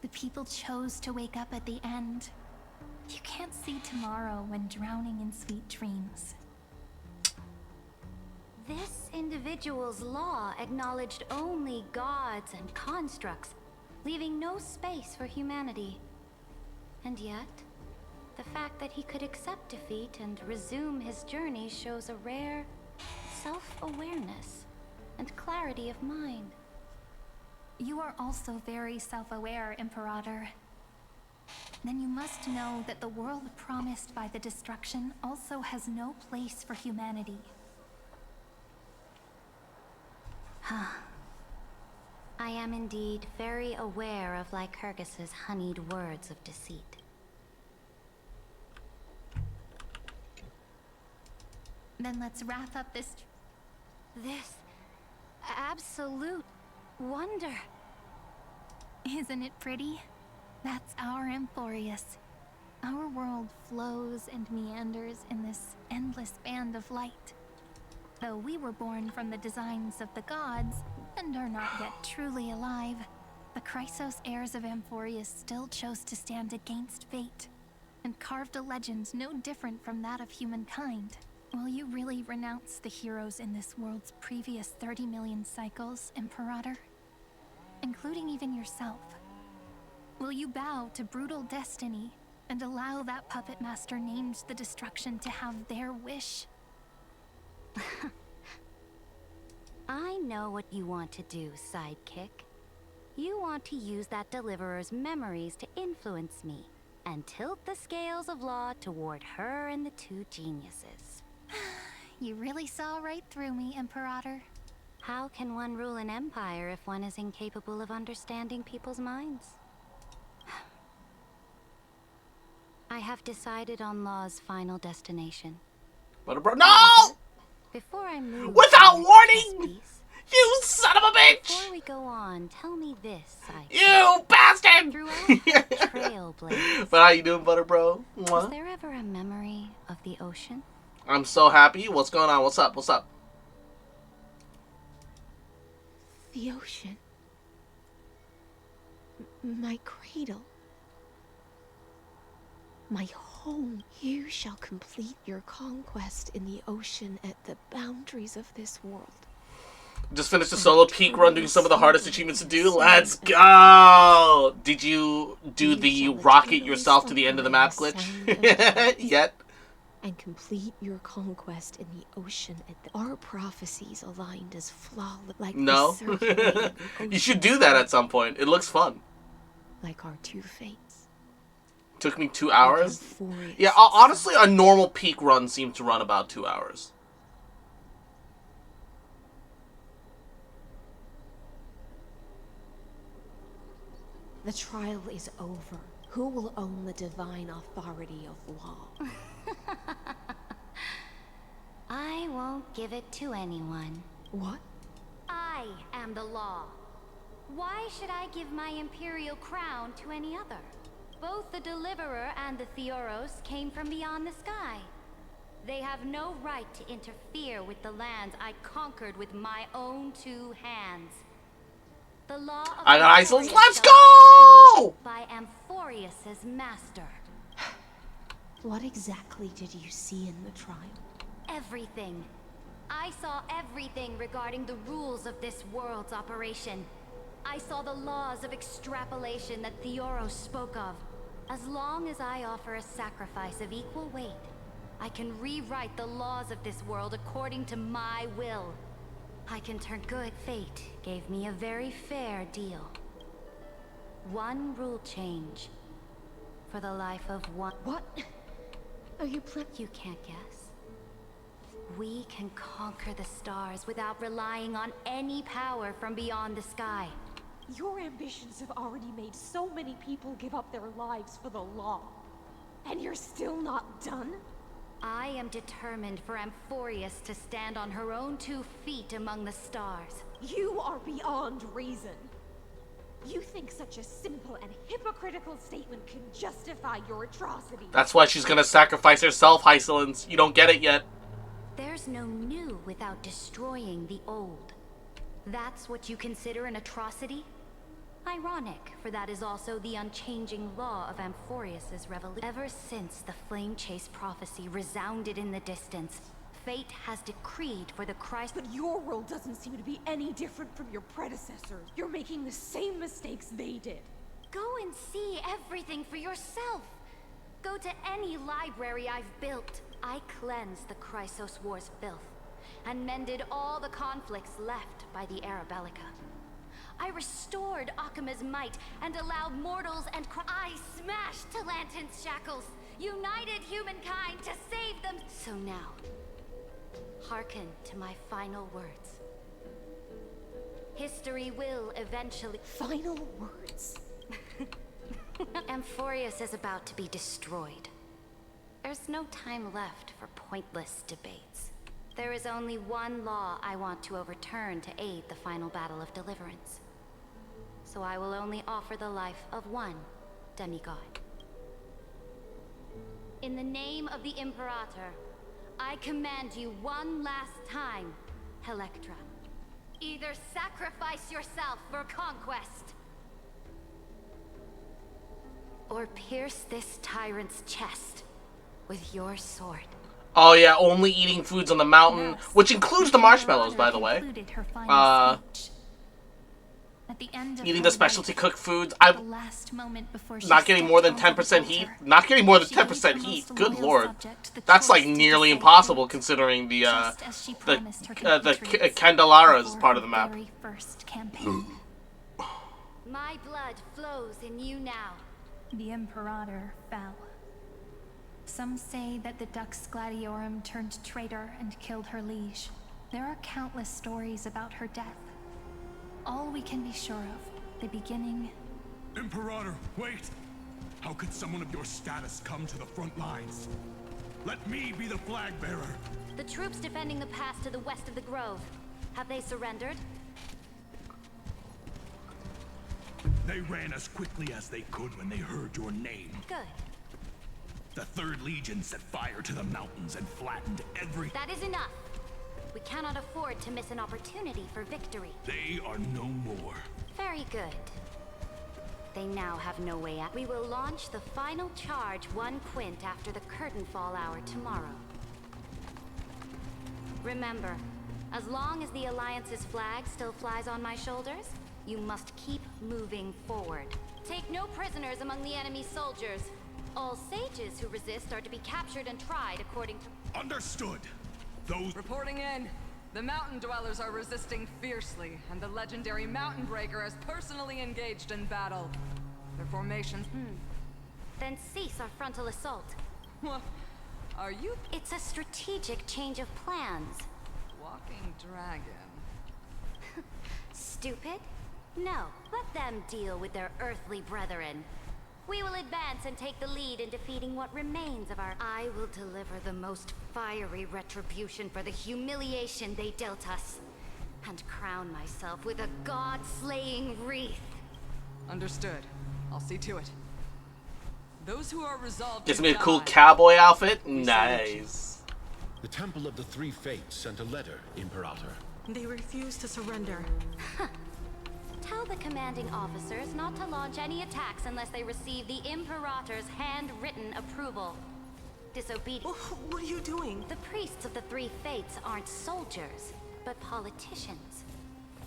The people chose to wake up at the end. You can't see tomorrow when drowning in sweet dreams. This individual's law acknowledged only gods and constructs, leaving no space for humanity. And yet, the fact that he could accept defeat and resume his journey shows a rare self-awareness and clarity of mind. You are also very self-aware, Imperator. Then you must know that the world promised by the destruction also has no place for humanity. I am indeed very aware of Lycurgus's honeyed words of deceit. Then let's wrap up this absolute wonder. Isn't it pretty? That's our Amphorius. Our world flows and meanders in this endless band of light. Though we were born from the designs of the gods, and are not yet truly alive, the Chrysos heirs of Amphorius still chose to stand against fate, and carved a legend no different from that of humankind. Will you really renounce the heroes in this world's previous 30 million cycles, Imperator? Including even yourself. Will you bow to brutal destiny and allow that puppet master named the destruction to have their wish? I know what you want to do, sidekick. You want to use that deliverer's memories to influence me and tilt the scales of law toward her and the two geniuses. You really saw right through me, Imperator. How can one rule an empire if one is incapable of understanding people's minds? I have decided on Law's final destination. But bro, no! Before I move without warning! You son of a bitch! Before we go on, tell me this, you bastard! Trailblaze. But how you doing, butter bro? Was there ever a memory of the ocean? I'm so happy. What's going on? What's up? What's up? The ocean. My cradle. My home. You shall complete your conquest in the ocean at the boundaries of this world. Just finished the solo peak run doing some of the hardest achievements to do. Let's go! Did you do the rocket yourself to the end of the map glitch? Yet? And complete your conquest in the ocean at our prophecies aligned as flawless like no. You should do that at some point. It looks fun. Like our two fates. Took me 2 hours. Yeah, honestly, a normal peak run seemed to run about 2 hours. The trial is over. Who will own the divine authority of law? I won't give it to anyone. What? I am the law. Why should I give my imperial crown to any other? Both the Deliverer and the Theoros came from beyond the sky. They have no right to interfere with the lands I conquered with my own 2 hands. The law of I got Iceland. Amphorius Let's shall go! be by Amphorius's master. What exactly did you see in the trial? Everything. I saw everything regarding the rules of this world's operation. I saw the laws of extrapolation that Theoros spoke of. As long as I offer a sacrifice of equal weight, I can rewrite the laws of this world according to my will. I can turn good. Fate gave me a very fair deal. 1 rule change for the life of 1. What are you You can't guess. We can conquer the stars without relying on any power from beyond the sky. Your ambitions have already made so many people give up their lives for the law. And you're still not done? I am determined for Amphorius to stand on her own 2 feet among the stars. You are beyond reason. You think such a simple and hypocritical statement can justify your atrocity. That's why she's gonna sacrifice herself, Hysolence. You don't get it yet. There's no new without destroying the old. That's what you consider an atrocity? Ironic, for that is also the unchanging law of Amphorius's revolution. Ever since the Flame Chase prophecy resounded in the distance, fate has decreed for the Christ. But your world doesn't seem to be any different from your predecessors. You're making the same mistakes they did. Go and see everything for yourself. Go to any library I've built. I cleansed the Chrysos War's filth, and mended all the conflicts left by the Arabellica. I restored Akima's might, and allowed mortals and I smashed Talantin's shackles, united humankind to save them. So now, hearken to my final words. History will eventually... Final words? Amphorius is about to be destroyed. There's no time left for pointless debates. There is only 1 law I want to overturn to aid the final battle of deliverance. So I will only offer the life of 1 demigod. In the name of the Imperator, I command you one last time, Electra. Either sacrifice yourself for conquest, or pierce this tyrant's chest with your sword. Oh yeah, only eating foods on the mountain, which includes the marshmallows, by the way. At the end of Eating her the specialty life, cooked foods. the I'm last moment before she not getting more than stepped over 10% the heat. altar, Not getting more than she gave 10% her heat. most Good loyal lord. subject the That's like choice to nearly decide impossible fate, considering the just as she promised her compatriots Candelara is before part of her the map. very first campaign. My blood flows in you now. The Imperator fell. Some say that the Dux Gladiorum turned traitor and killed her liege. There are countless stories about her death. All we can be sure of, the beginning... Imperator, wait! How could someone of your status come to the front lines? Let me be the flag bearer! The troops defending the pass to the west of the grove. Have they surrendered? They ran as quickly as they could when they heard your name. Good. The 3rd Legion set fire to the mountains and flattened every... That is enough. We cannot afford to miss an opportunity for victory. They are no more. Very good. They now have no way out. We will launch the final charge 1 quint after the curtain fall hour tomorrow. Remember, as long as the Alliance's flag still flies on my shoulders, you must keep moving forward. Take no prisoners among the enemy soldiers. All sages who resist are to be captured and tried according to... Understood! Those... Reporting in. The mountain dwellers are resisting fiercely, and the legendary Mountain Breaker has personally engaged in battle. Their formations... Then cease our frontal assault. What? Are you... It's a strategic change of plans. Walking dragon? Stupid? No, let them deal with their earthly brethren. We will advance and take the lead in defeating what remains of our... I will deliver the most fiery retribution for the humiliation they dealt us, and crown myself with a god-slaying wreath. Understood. I'll see to it. Those who are resolved Gives to me a cool die, cowboy outfit. Nice. The Temple of the Three Fates sent a letter, Imperator. They refuse to surrender. Tell the commanding officers not to launch any attacks unless they receive the Imperator's handwritten approval. Disobedience. What are you doing? The priests of the Three Fates aren't soldiers, but politicians.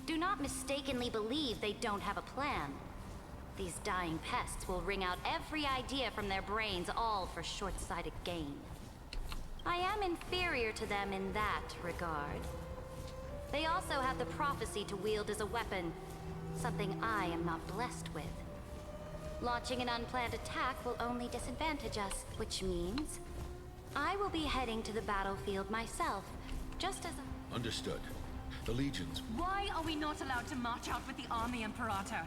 Do not mistakenly believe they don't have a plan. These dying pests will wring out every idea from their brains, all for short-sighted gain. I am inferior to them in that regard. They also have the prophecy to wield as a weapon, something I am not blessed with. Launching an unplanned attack will only disadvantage us, which means I will be heading to the battlefield myself, just as a... Understood. The legions... Why are we not allowed to march out with the army, Imperator?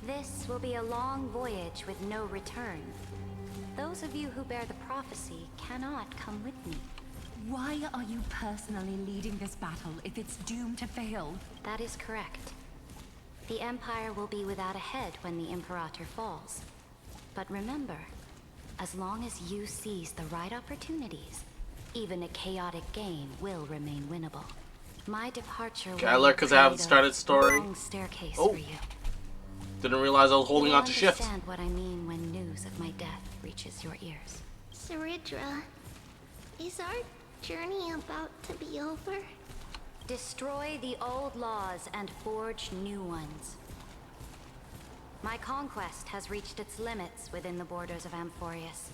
This will be a long voyage with no return. Those of you who bear the prophecy cannot come with me. Why are you personally leading this battle if it's doomed to fail? That is correct. The Empire will be without a head when the Imperator falls. But remember, as long as you seize the right opportunities, even a chaotic game will remain winnable. My departure Okay, I learned because I haven't started story. long staircase Oh. for you. Didn't realize I was holding on to shift. Understand what I mean when news of my death reaches your ears. Saridra, is our journey about to be over? Destroy the old laws and forge new ones. My conquest has reached its limits within the borders of Amphorius.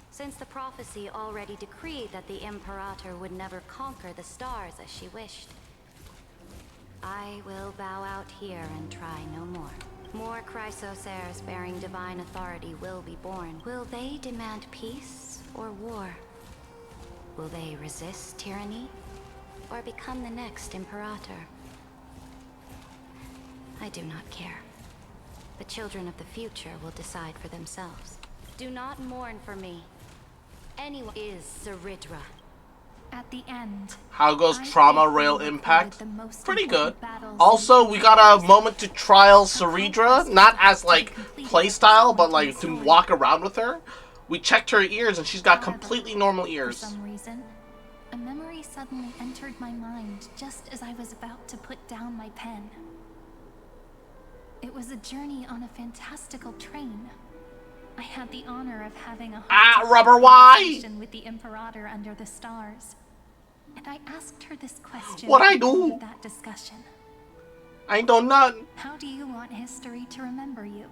Since the prophecy already decreed that the Imperator would never conquer the stars as she wished, I will bow out here and try no more. More Chrysosairs bearing divine authority will be born. Will they demand peace or war? Will they resist tyranny or become the next Imperator? I do not care. The children of the future will decide for themselves. Do not mourn for me. Anyone is Saridra. At the end, How goes trauma rail impact? the most Pretty good. important battles Also, we got a moment to trial Saridra, not as like playstyle, but like to walk around with her. We checked her ears and she's got completely normal For ears. some reason, a memory suddenly entered my mind just as I was about to put down my pen. It was a journey on a fantastical train. I had the honor of having a Rubber Y! conversation with the Imperator under the stars. And I asked her this question. What I at the end do? of that discussion. I ain't done nothing. How do you want history to remember you?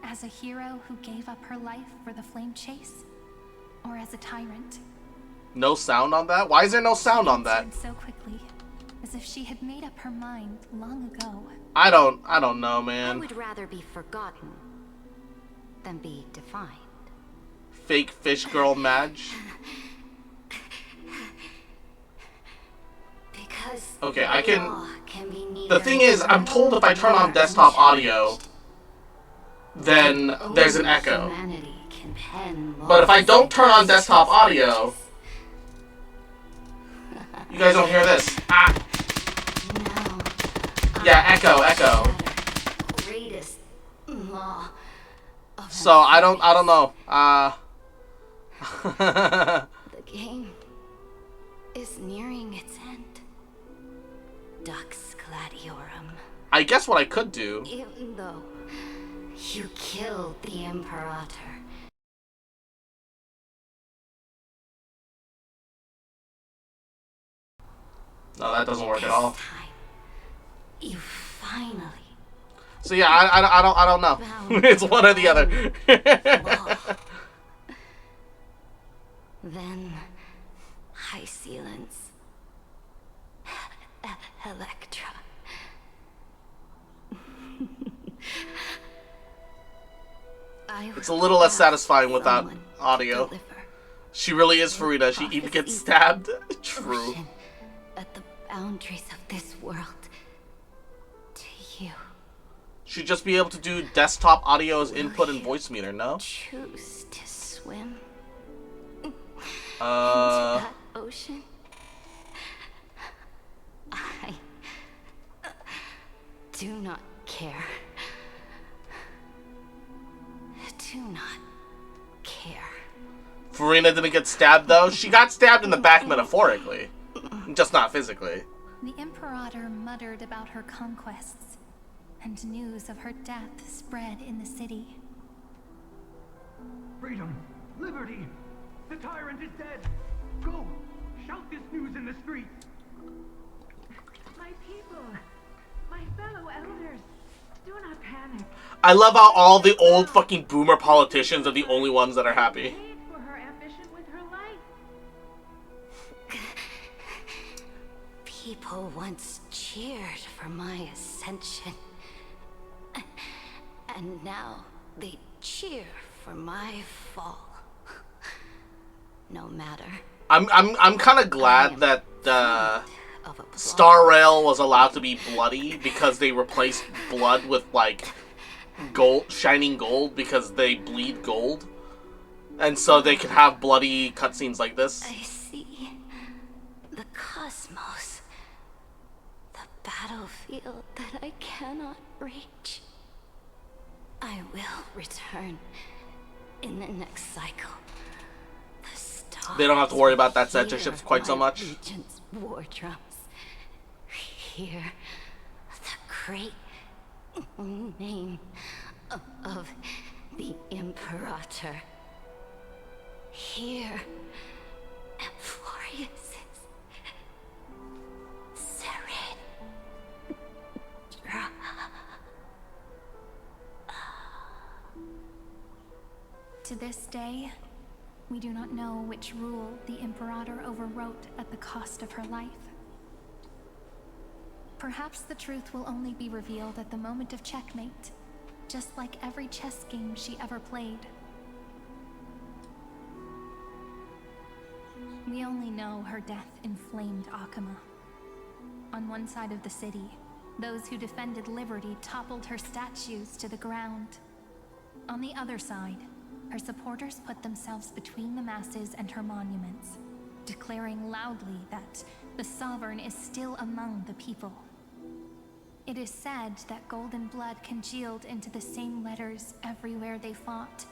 As a hero who gave up her life for the flame chase? Or as a tyrant? No sound on that? Why is there no sound on that? Answered so quickly, as if she had made up her mind long ago. I don't know, I man. would rather be forgotten than be defined. Fake fish girl Madge. Because Okay, I can... law can be The neither thing is, I'm told if I turn on desktop audio, then there's an echo. humanity can pen But if I laws don't turn on and desktop audio, you guys don't hear this. Ah! Yeah, echo. greatest law of So I don't know. the game is nearing its end. Dux Gladiorum. I guess what I could do. Even though you killed the Imperator. No, that doesn't work at all. You finally. So yeah, I don't know. It's one or the other. Then, High Sealants. Electra. It's a little less satisfying without audio. She really is Farida. She even gets stabbed. True. At the boundaries of this world. To you. Should just be able to do desktop audio as input and voice meter, no? Choose to swim into Uh. that ocean. I do not care. Do not care. Farina didn't get stabbed, though. She got stabbed in the back metaphorically, just not physically. The Imperator muttered about her conquests, and news of her death spread in the city. Freedom! Liberty! The tyrant is dead! Go! Shout this news in the streets! My people! My fellow elders! Do not panic. I love how all the old fucking boomer politicians are the only ones that are happy. For her ambition with her life. People once cheered for my ascension. And now they cheer for my fall. No matter. I'm kind of glad that Star Rail was allowed to be bloody because they replaced blood with like gold, shining gold, because they bleed gold, and so they could have bloody cutscenes like this. I see the cosmos, the battlefield that I cannot reach. I will return in the next cycle. The stars They don't have to worry about that censorship quite so much. Legion's war drums. Hear the great name of the Imperator. Hear Amphorius's serene. To this day, we do not know which rule the Imperator overwrote at the cost of her life. Perhaps the truth will only be revealed at the moment of checkmate, just like every chess game she ever played. We only know her death inflamed Akama. On one side of the city, those who defended liberty toppled her statues to the ground. On the other side, her supporters put themselves between the masses and her monuments, declaring loudly that the Sovereign is still among the people. It is said that golden blood congealed into the same letters everywhere they fought.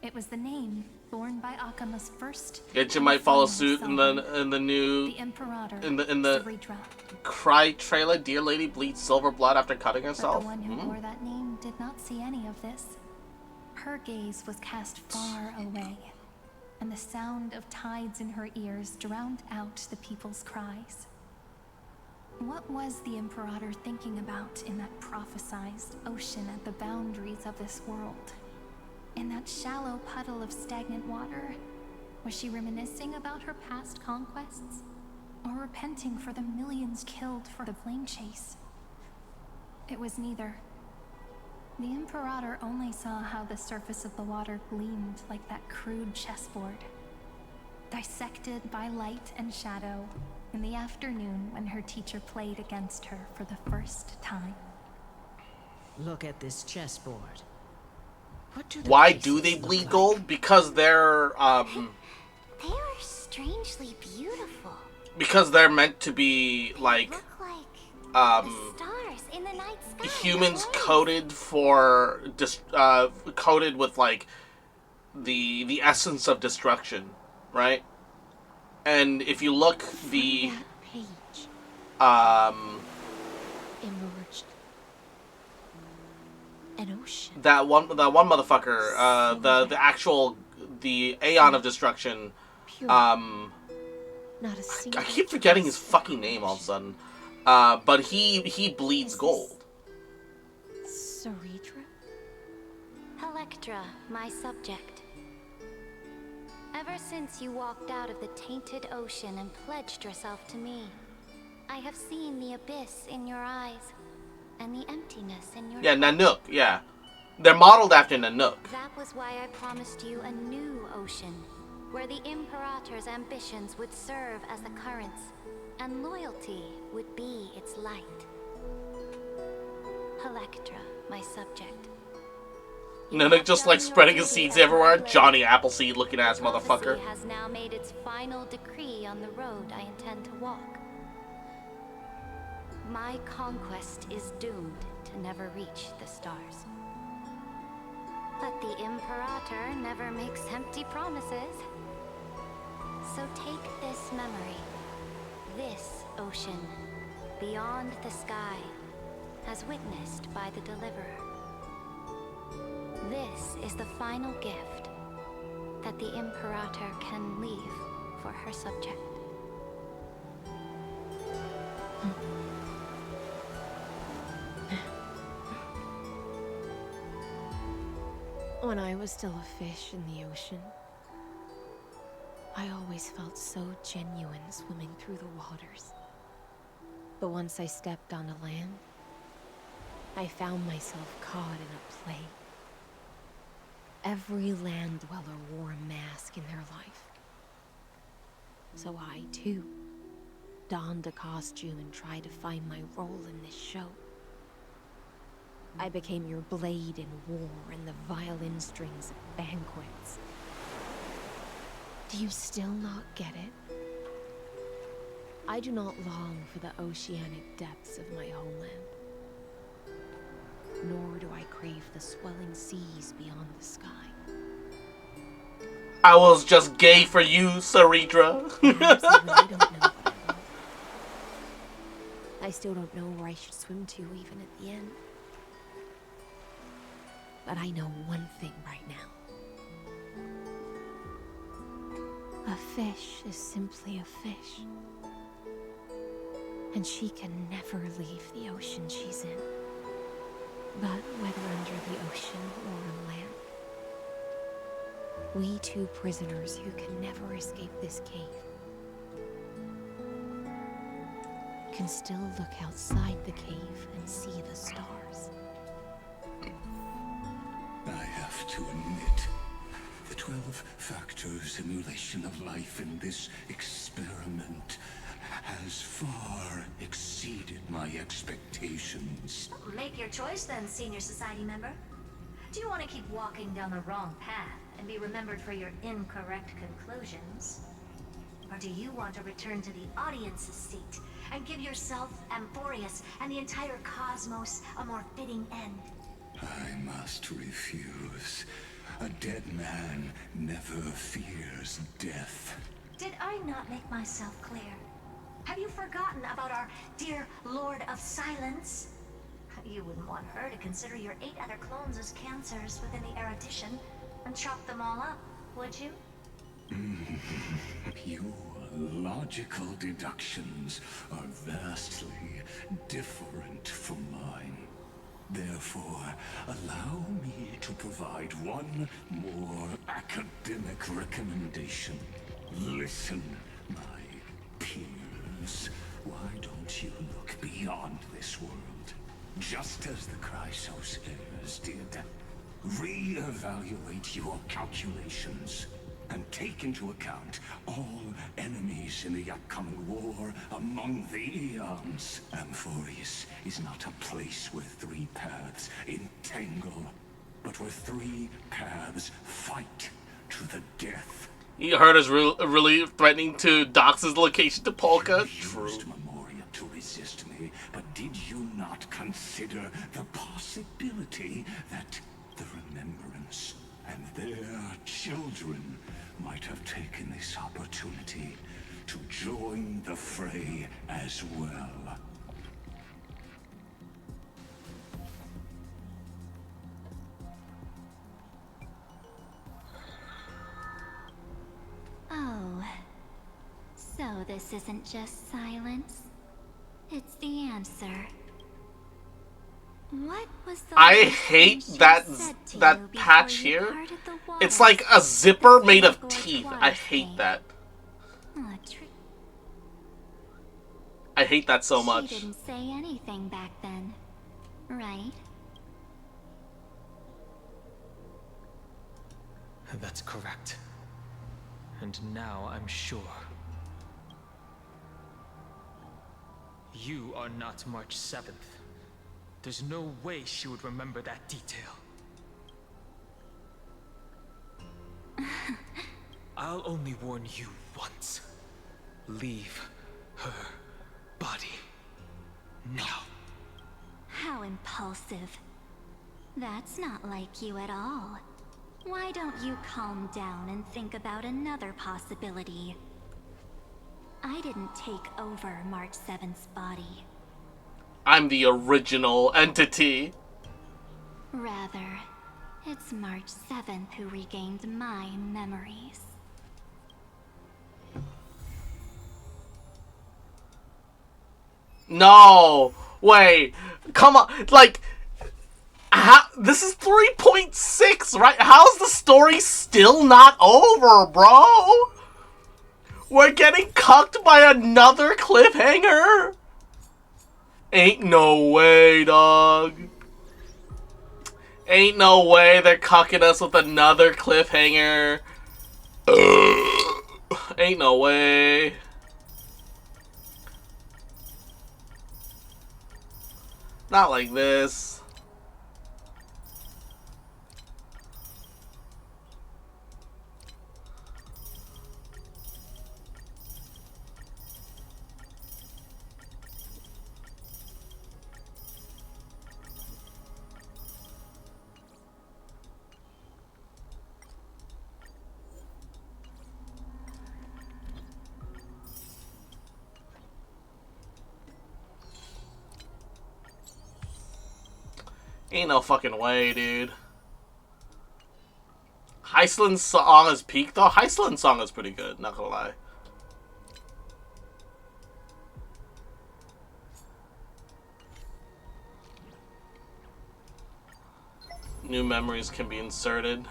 It was the name borne by Akama's first. Genshin might follow suit in the new in the Cry trailer. Dear Lady bleeds silver blood after cutting herself. But the one who bore that name did not see any of this. Her gaze was cast far away, and the sound of tides in her ears drowned out the people's cries. What was the Imperator thinking about in that prophesized ocean at the boundaries of this world? In that shallow puddle of stagnant water, was she reminiscing about her past conquests? Or repenting for the millions killed for the flame chase? It was neither. The Imperator only saw how the surface of the water gleamed like that crude chessboard, dissected by light and shadow in the afternoon when her teacher played against her for the first time. Look at this chessboard. Why do they bleed gold? Because they're They are strangely beautiful. because they're meant to be like Stars in the night sky. humans coded for coded with like the essence of destruction, right? And if you look, the page emerged an ocean. that one motherfucker, the Aeon of Destruction, Not a I keep forgetting his fucking name all of a sudden. But he bleeds gold. Ceredra? Electra, my subject. Ever since you walked out of the tainted ocean and pledged yourself to me, I have seen the abyss in your eyes and the emptiness in your heart. Nanook, yeah. They're modeled after Nanook. That was why I promised you a new ocean, where the Imperator's ambitions would serve as the currents, and loyalty would be its light. Electra, my subject. Nanook just like spreading his seeds everywhere. Johnny Appleseed looking ass motherfucker. Prophecy has now made its final decree on the road I intend to walk. My conquest is doomed to never reach the stars. But the Imperator never makes empty promises. So take this memory, this ocean, beyond the sky, as witnessed by the Deliverer. This is the final gift that the Imperator can leave for her subject. When I was still a fish in the ocean, I always felt so genuine swimming through the waters. But once I stepped onto land, I found myself caught in a play. Every land dweller wore a mask in their life. So I, too, donned a costume and tried to find my role in this show. I became your blade in war and the violin strings at banquets. Do you still not get it? I do not long for the oceanic depths of my homeland. Nor do I crave the swelling seas beyond the sky. I was just gay for you, Saridra. Perhaps even I don't know what I want. I still don't know where I should swim to even at the end. But I know one thing right now. A fish is simply a fish. And she can never leave the ocean she's in. But whether under the ocean or on land, we two prisoners who can never escape this cave can still look outside the cave and see the stars. I have to admit, the 12-factor simulation of life in this experiment has far exceeded my expectations. Make your choice then, Senior Society member. Do you want to keep walking down the wrong path and be remembered for your incorrect conclusions? Or do you want to return to the audience's seat and give yourself, Amphorius, and the entire cosmos a more fitting end? I must refuse. A dead man never fears death. Did I not make myself clear? Have you forgotten about our dear Lord of Silence? You wouldn't want her to consider your 8 other clones as cancers within the erudition and chop them all up, would you? Your logical deductions are vastly different from mine. Therefore, allow me to provide one more academic recommendation. Listen, my peers. Why don't you look beyond this world? Just as the Chrysoslayers did. Re-evaluate your calculations and take into account all enemies in the upcoming war among the eons. Amphorius is not a place where 3 paths entangle, but where 3 paths fight to the death. You heard us really threatening to dox his location to Polka. True. Memoria to resist me, but did you not consider the possibility that the remembrance and their children might have taken this opportunity to join the fray as well? Oh, so this isn't just silence. It's the answer. What was the I hate that patch here. It's like a zipper made of teeth. I hate that. I hate that so much. She didn't say anything back then, right? That's correct. And now I'm sure. You are not March 7th. There's no way she would remember that detail. I'll only warn you once. Leave her body now. How impulsive. That's not like you at all. Why don't you calm down and think about another possibility? I didn't take over March 7th's body. I'm the original entity. Rather, it's March 7th who regained my memories. No! Wait. Come on. Like, how, this is 3.6, right? How's the story still not over, bro? We're getting cucked by another cliffhanger? Ain't no way, dog. Ain't no way they're cucking us with another cliffhanger. Ain't no way. Not like this. Ain't no fucking way, dude. Heislin's song is peak, though. Heislin's song is pretty good, not gonna lie. New memories can be inserted.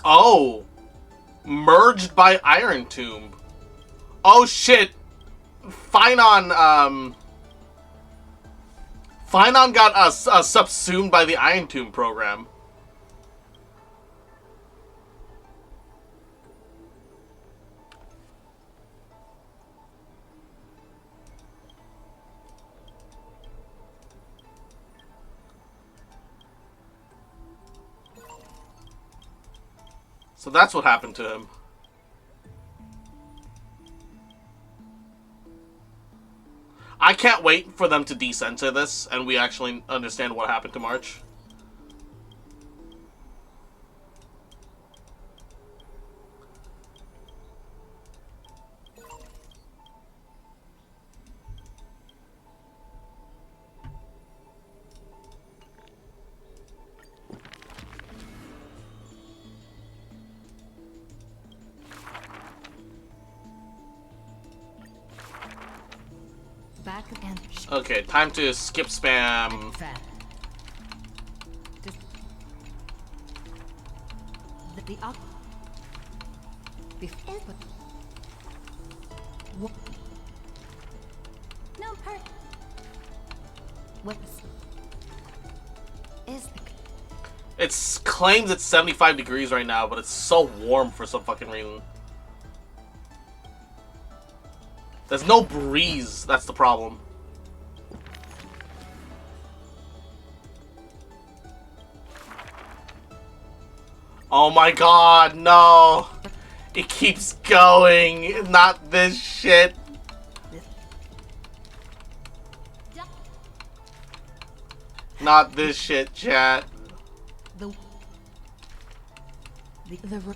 Oh! Merged by Iron Tomb. Oh shit! Finon got subsumed by the Iron Tomb program. So that's what happened to him. I can't wait for them to decensor this and we actually understand what happened to March. Back again. Okay, time to skip spam. The up. Before. What? No part. What is the? It claims it's 75 degrees right now, but it's so warm for some fucking reason. There's no breeze, that's the problem. Oh my god, no! It keeps going, not this shit. Not this shit, chat. The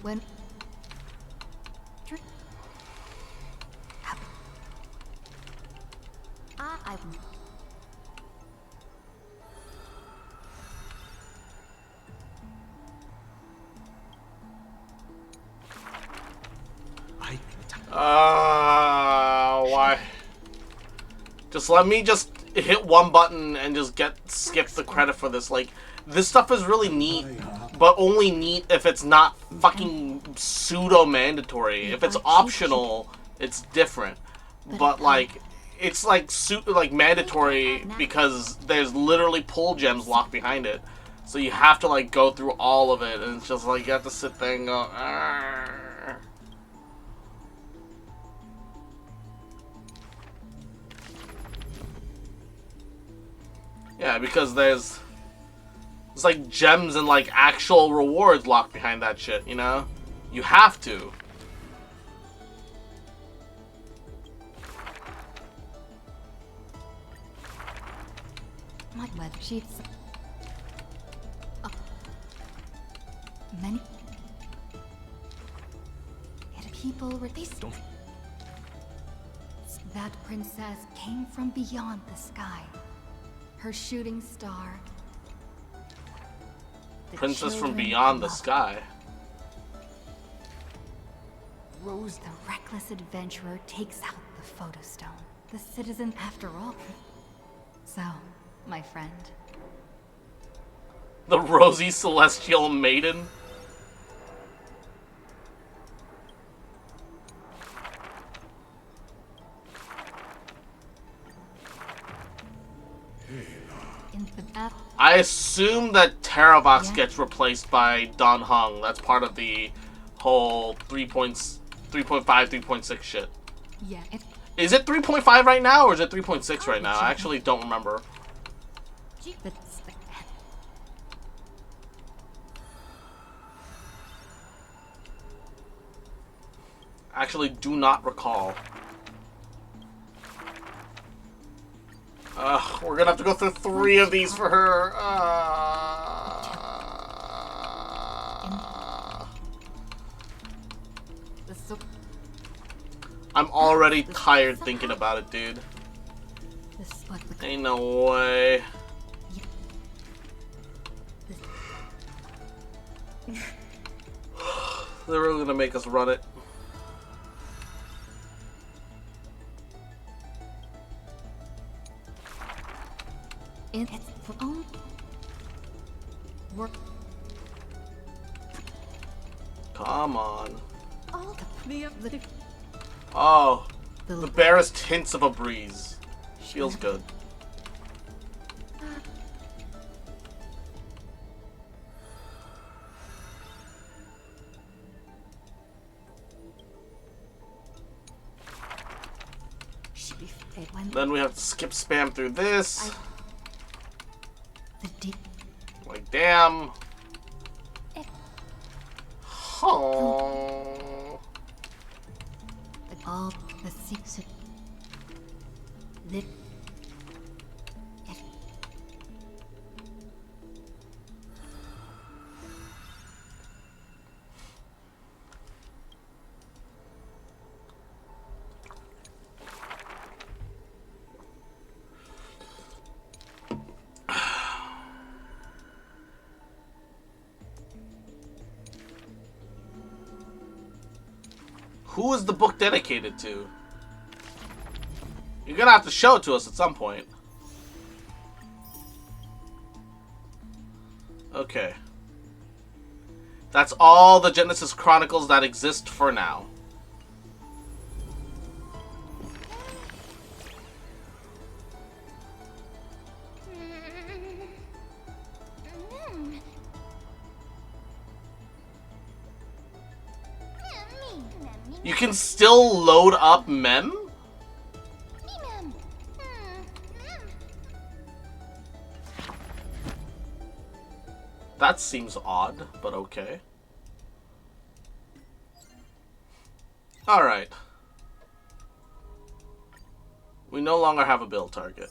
when why? Just let me just hit one button and just skip the credit for this. Like, this stuff is really neat, but only neat if it's not fucking pseudo-mandatory. If it's optional, it's different. But, like, it's like mandatory because there's literally pull gems locked behind it. So you have to, like, go through all of it, and it's just like you have to sit there and go, argh. Yeah, because there's like gems and like actual rewards locked behind that shit, you know? You have to. My web sheets. Many people were these. That princess came from beyond the sky. Her shooting star. Princess from beyond the sky. Rose, the reckless adventurer, takes out the photo stone. The citizen, after all. So, my friend. The rosy celestial maiden. I assume that Terravox gets replaced by Don Hung. That's part of the whole 3.5, 3.6 shit. Yeah. Is it 3.5 right now, or is it 3.6 right now? I actually don't remember. Actually, do not recall. We're gonna have to go through 3 of these for her. I'm already tired thinking about it, dude. Ain't no way. They're really gonna make us run it. It's for own work. Come on. The Oh, the barest hints of a breeze. Feels good. Then we have to skip spam through this. Like, damn. Oh. All the secret. Who is the book dedicated to? You're gonna have to show it to us at some point. Okay. That's all the Genesis Chronicles that exist for now. You can still load up Mem? That seems odd, but okay. Alright. We no longer have a build target.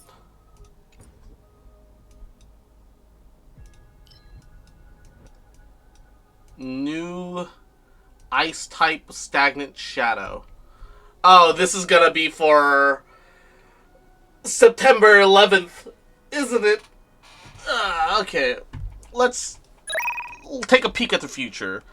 New ice type stagnant shadow. Oh, this is gonna be for September 11th, isn't it? Okay. Let's take a peek at the future.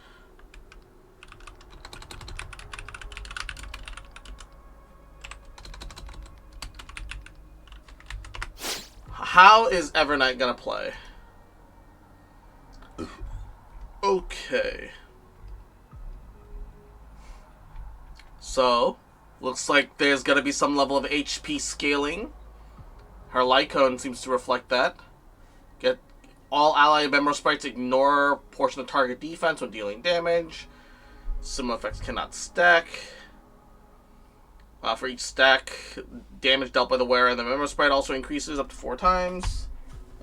how is Evernight gonna play? Okay. So, looks like there's gonna be some level of HP scaling. Her light cone seems to reflect that. Get all ally member sprites ignore portion of target defense when dealing damage. Similar effects cannot stack. For each stack, damage dealt by the wearer and the member sprite also increases up to 4 times.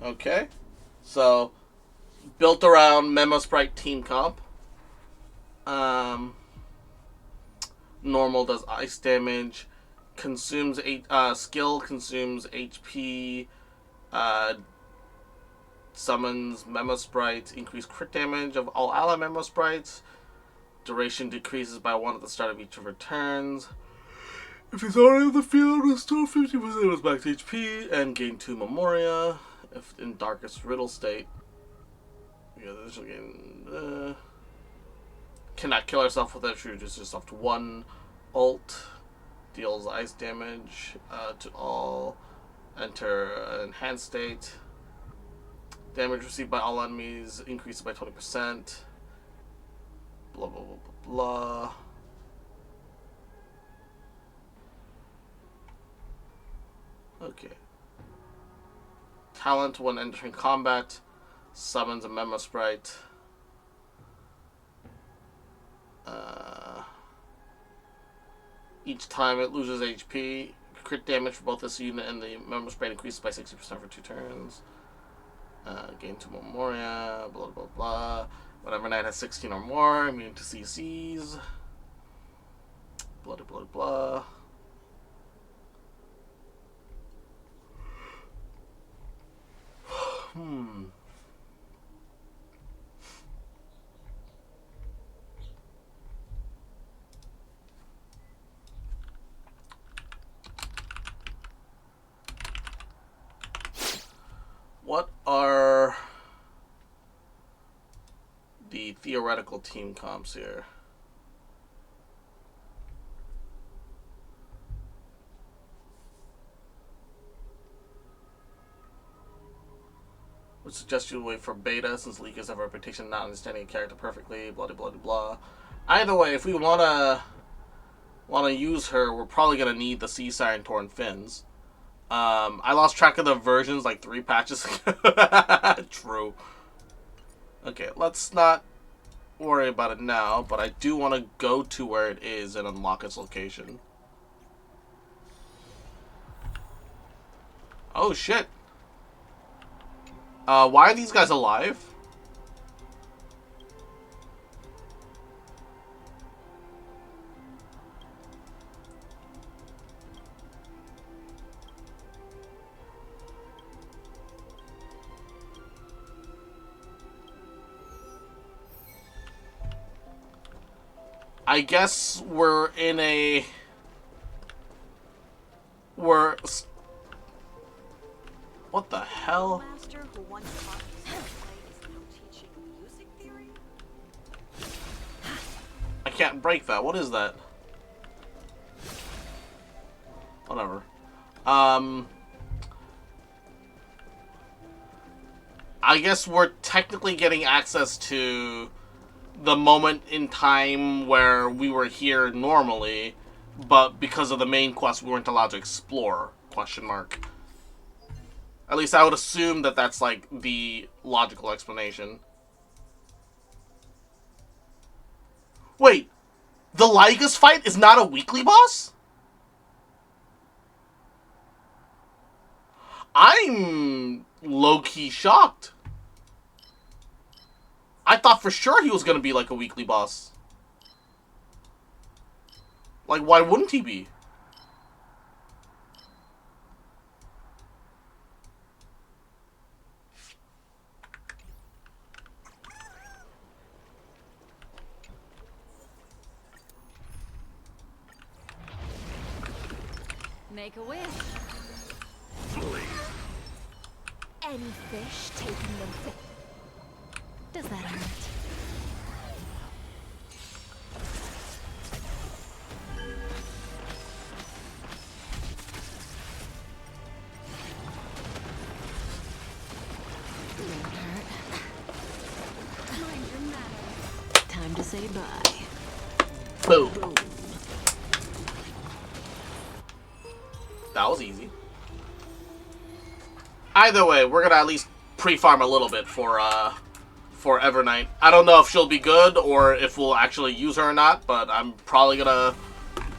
Okay. So, built around Memo Sprite team comp. Normal does ice damage. Consumes skill consumes HP. Summons Memo Sprites. Increase crit damage of all ally Memo Sprites. Duration decreases by 1 at the start of each of her turns. If he's already in the field, restore 50% of his max HP and gain 2 Memoria. If in Darkest Riddle state. Yeah, this will gain. Cannot kill herself without reduces herself to 1 ult. Deals ice damage to all. Enter enhanced state. Damage received by all enemies increases by 20%. Blah blah blah blah blah. Okay. Talent when entering combat. Summons a Memo Sprite. Each time it loses HP, crit damage for both this unit and the Memo Sprite increases by 60% for 2 turns. Gain 2 Memoria, blah blah blah. Whenever Knight has 16 or more, immune to CCs. Blah blah blah. What are the theoretical team comps here? Would suggest you wait for beta since Lygus have a reputation of not understanding a character perfectly, blah blah blah blah. Either way, if we wanna use her, we're probably gonna need the Sea Siren Torn Fins. I lost track of the versions like 3 patches ago. True. Okay, let's not worry about it now, but I do want to go to where it is and unlock its location. Oh shit. Why are these guys alive? I guess we're in a... What the hell? I can't break that. What is that? Whatever. I guess we're technically getting access to the moment in time where we were here normally, but because of the main quest we weren't allowed to explore, question mark. At least I would assume that that's like the logical explanation. Wait, the Lygus fight is not a weekly boss? I'm low-key shocked. I thought for sure he was going to be like a weekly boss. Like, why wouldn't he be? Make a wish. Any fish taking them fit. Does that hurt? to say bye. Boom. That was easy. Either way, we're gonna at least pre-farm a little bit for Evernight. I don't know if she'll be good or if we'll actually use her or not, but I'm probably gonna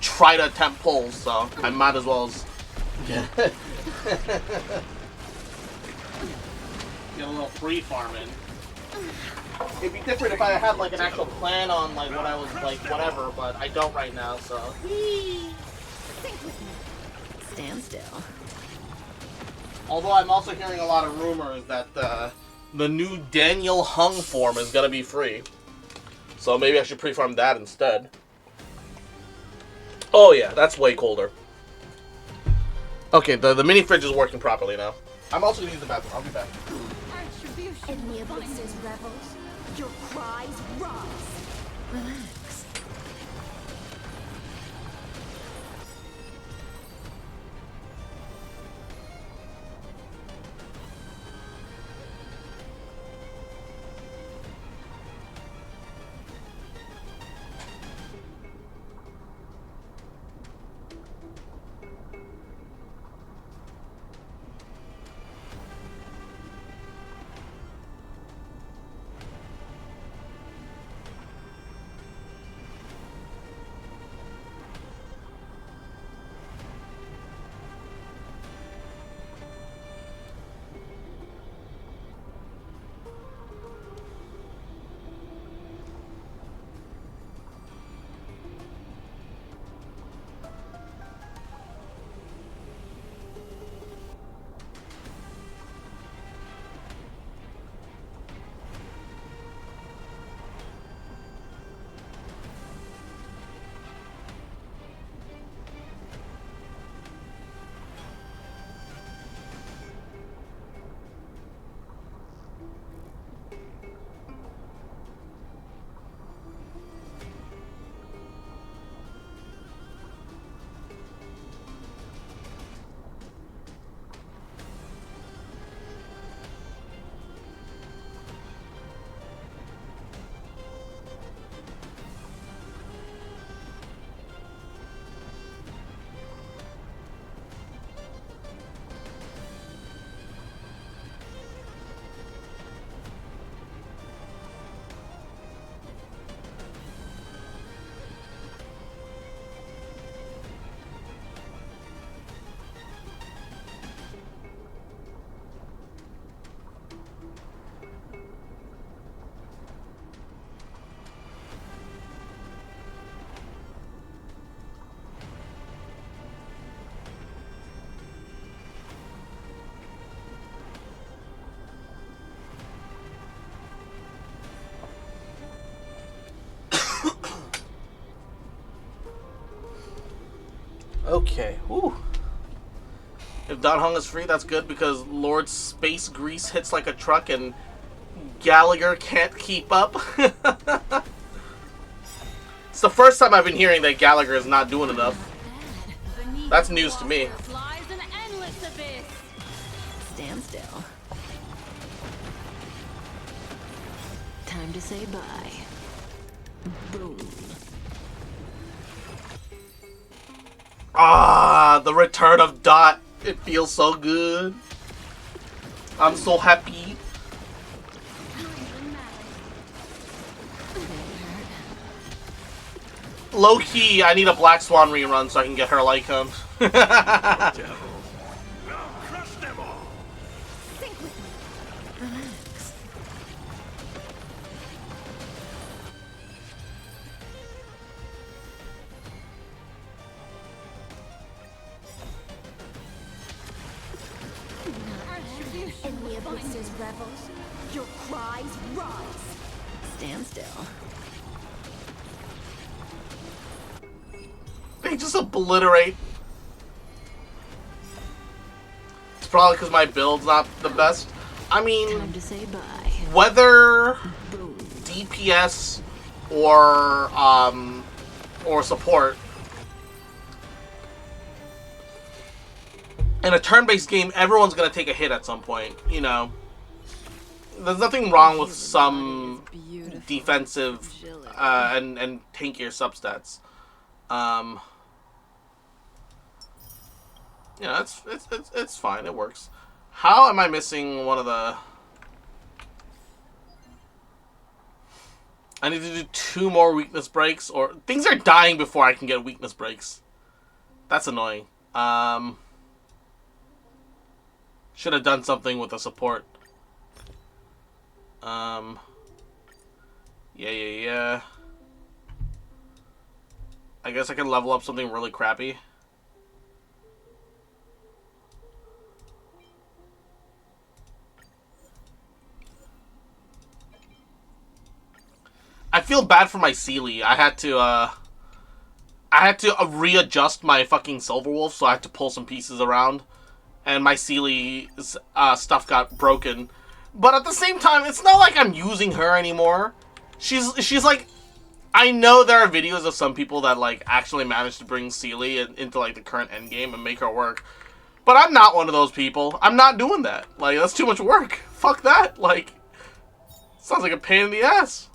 try to attempt pulls, so I might as well get a little pre-farm in. It'd be different if I had like an actual plan on like what I was like whatever, but I don't right now, so. Stand still. Although I'm also hearing a lot of rumors that the new Daniel Hung form is gonna be free, so maybe I should pre-farm that instead. Oh yeah, that's way colder. Okay, the mini fridge is working properly now. I'm also gonna use the bathroom. I'll be back. In the abysses revels, your cries rise. Relax. Okay, whew. If Don Hung is free, that's good because Lord Space Grease hits like a truck and Gallagher can't keep up. It's the first time I've been hearing that Gallagher is not doing enough. That's news to me. Stand still. Time to say bye. Boom. Ah, the return of Dot. It feels so good. I'm so happy. Low key, I need a Black Swan rerun so I can get her like him. Relax. In the abysses revels, your cries rise. Stand still. They just obliterate. It's probably because my build's not the best. I mean, Time to say bye. whether DPS or support, in a turn-based game, everyone's gonna take a hit at some point. You know, there's nothing wrong with some defensive and tankier substats. Yeah, it's fine. It works. How am I missing one of the? I need to do 2 more weakness breaks, or things are dying before I can get weakness breaks. That's annoying. Should have done something with the support. Yeah. I guess I can level up something really crappy. I feel bad for my Sealy. I had to readjust my fucking Silver Wolf, so I had to pull some pieces around, and my Sealy stuff got broken. But at the same time, it's not like I'm using her anymore. She's like, I know there are videos of some people that like actually managed to bring Sealy into like the current endgame and make her work. But I'm not one of those people. I'm not doing that. Like, that's too much work. Fuck that. Like, sounds like a pain in the ass.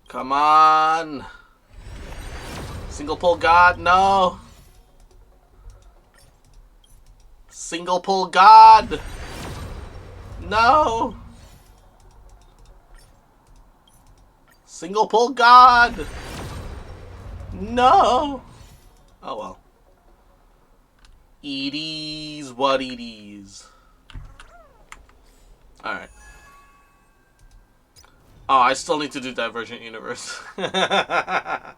Come on. Single pull God, no. Single pull God. No. Single pull God. No. Oh well. It is what it is. Alright. Oh, I still need to do Divergent Universe. Fuck.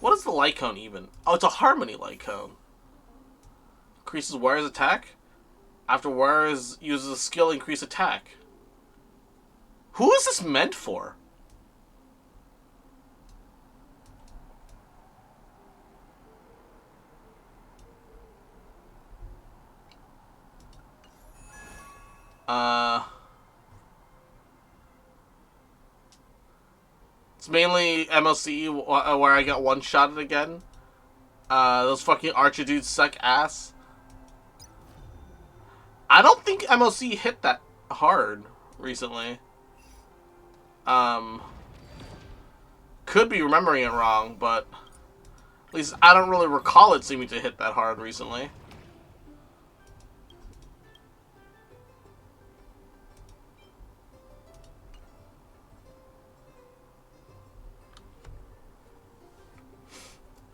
What is the light cone even? Oh, it's a harmony light cone. Increases Wire's attack. After Wire uses a skill, increase attack. Who is this meant for? It's mainly MLC where I got one-shotted again. Those fucking Archer dudes suck ass. I don't think MLC hit that hard recently. Could be remembering it wrong, but at least I don't really recall it seeming to hit that hard recently.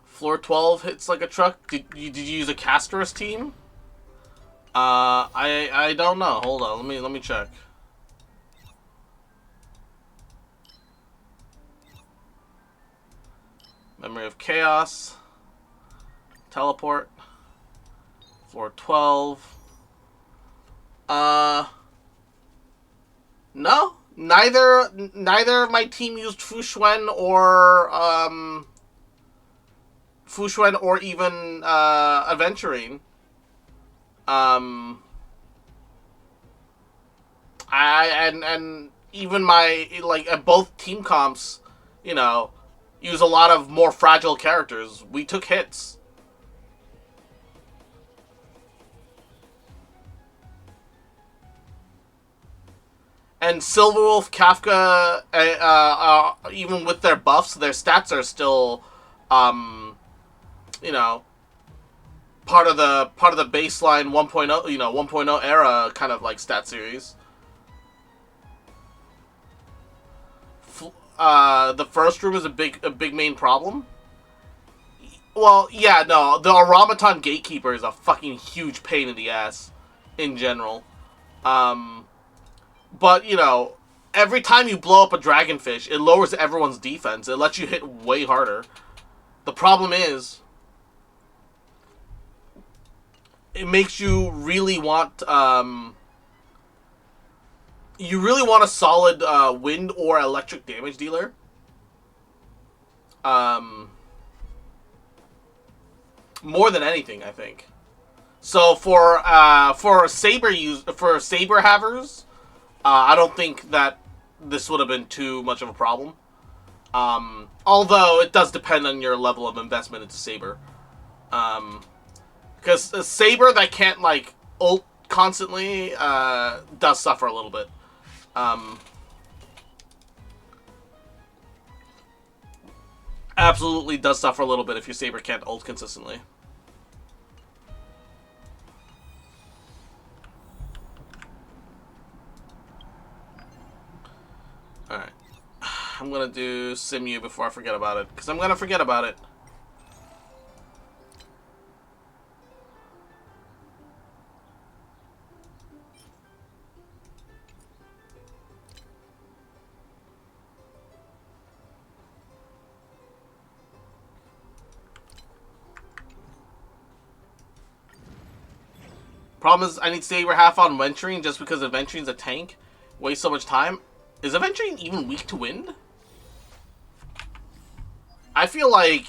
Floor 12 hits like a truck. Did you use a Castorus team? I don't know. Hold on. Let me check. Memory of Chaos. Teleport. Floor 12. No. Neither of my team used Fushuen or even Aventurine. And even my both team comps, you know, use a lot of more fragile characters. We took hits. And Silverwolf, Kafka, even with their buffs, their stats are still, you know, part of the baseline 1.0, you know, 1.0 era kind of like stat series. The first room is a big main problem. Well, yeah, no, the Automaton Gatekeeper is a fucking huge pain in the ass in general. But, you know, every time you blow up a Dragonfish, it lowers everyone's defense. It lets you hit way harder. The problem is, it makes you really want, you really want a solid wind or electric damage dealer. More than anything, I think. So for Saber havers, I don't think that this would have been too much of a problem. Although it does depend on your level of investment into Saber. Because a Saber that can't, like, ult constantly does suffer a little bit. Absolutely does suffer a little bit if your Saber can't ult consistently. Alright. I'm gonna do Simu before I forget about it. Because I'm gonna forget about it. Problem is, I need Saber half on Venturing just because Venturing's a tank. Waste so much time. Is Venturing even weak to wind? I feel like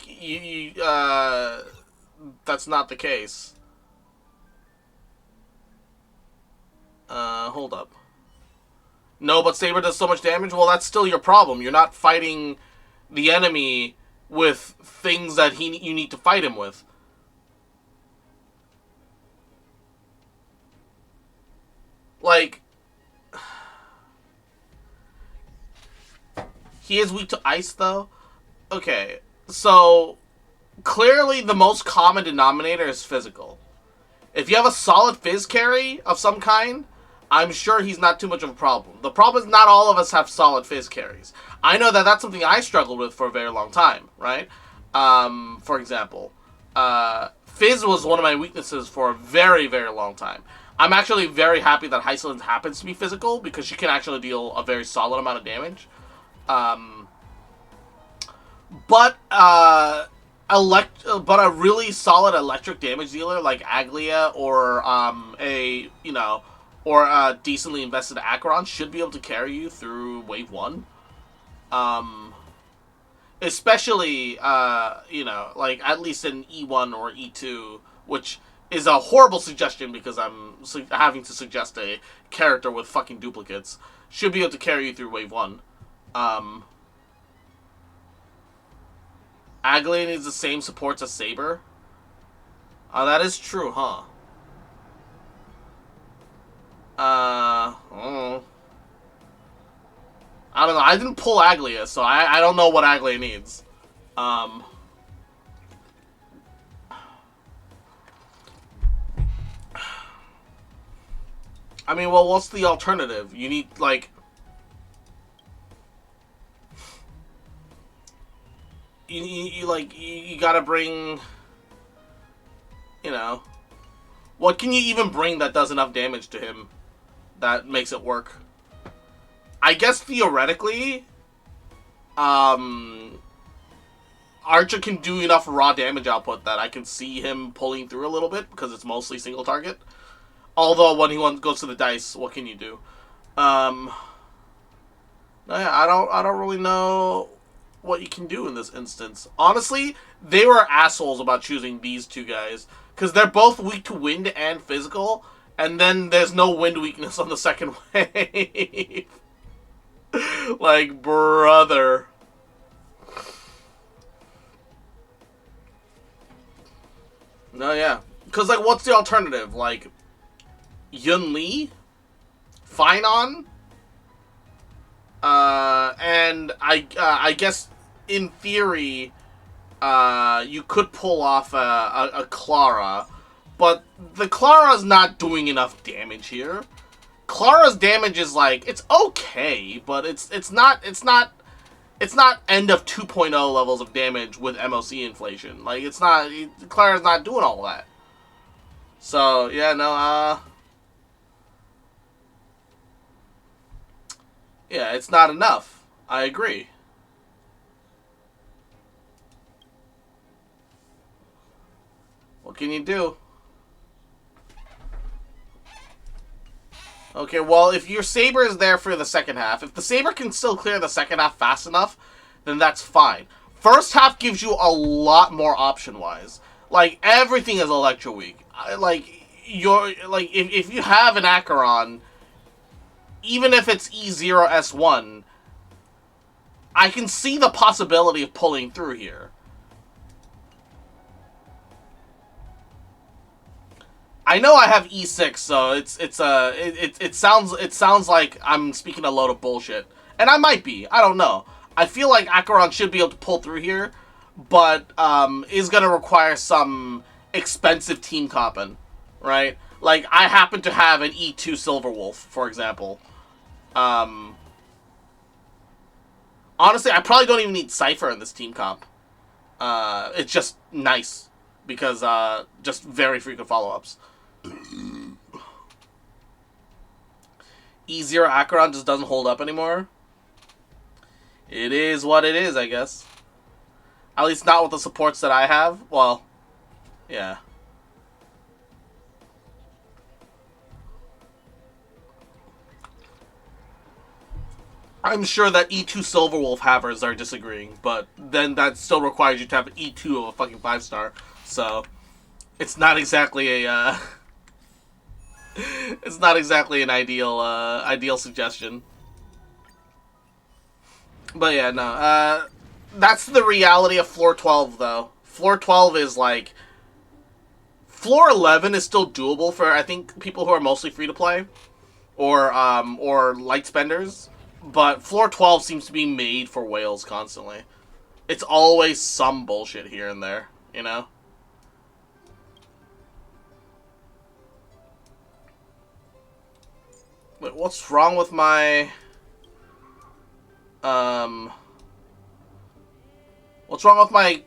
that's not the case. Hold up. No, but Saber does so much damage? Well, that's still your problem. You're not fighting the enemy with things that you need to fight him with. Like, he is weak to ice, though. Okay, so clearly the most common denominator is physical. If you have a solid phys carry of some kind, I'm sure he's not too much of a problem. The problem is not all of us have solid phys carries. I know that that's something I struggled with for a very long time, right? For example, phys was one of my weaknesses for a very, very long time. I'm actually very happy that Hyceland happens to be physical because she can actually deal a very solid amount of damage. But a really solid electric damage dealer like Aglia or a decently invested Acheron should be able to carry you through wave 1. Especially like at least in E1 or E2, which is a horrible suggestion because I'm having to suggest a character with fucking duplicates, should be able to carry you through wave 1. Aglia needs the same supports as Saber. That is true, huh? I don't know. I didn't pull Aglia, so I don't know what Aglia needs. I mean, well, what's the alternative? You need, like... You gotta bring... You know... What can you even bring that does enough damage to him that makes it work? I guess theoretically... Archer can do enough raw damage output that I can see him pulling through a little bit because it's mostly single target. Although when he goes to the dice, what can you do? I don't really know what you can do in this instance. Honestly, they were assholes about choosing these two guys because they're both weak to wind and physical, and then there's no wind weakness on the second wave. Like, brother. No, yeah. Because, like, what's the alternative? Like, Yun Li? Finon? And I guess, in theory, you could pull off a Clara, but the Clara's not doing enough damage here. Clara's damage is, like, it's okay, but it's not end of 2.0 levels of damage with MOC inflation. Like, Clara's not doing all that. So, yeah, no, yeah, it's not enough. I agree. What can you do? Okay, well, if your Saber is there for the second half, if the Saber can still clear the second half fast enough, then that's fine. First half gives you a lot more option-wise. Like, everything is Electro weak. If you have an Acheron, even if it's E0 S1, I can see the possibility of pulling through here. I know I have E6, so it sounds like I'm speaking a load of bullshit, and I might be. I don't know. I feel like Acheron should be able to pull through here, but is gonna require some expensive team comping, right? Like I happen to have an E2 Silverwolf, for example. Honestly, I probably don't even need Cypher in this team comp. It's just nice because just very frequent follow-ups. E0 Acheron just doesn't hold up anymore. It is what it is, I guess. At least not with the supports that I have. Well, yeah. I'm sure that E2 Silverwolf havers are disagreeing, but then that still requires you to have an E2 of a fucking 5-star. So, it's not exactly a, it's not exactly an ideal suggestion. But yeah, no, that's the reality of floor 12, though. Floor 12 is like, floor 11 is still doable for, I think, people who are mostly free-to-play, or light spenders, but floor 12 seems to be made for whales constantly. It's always some bullshit here and there, you know? Wait, what's wrong with my... What's wrong with my,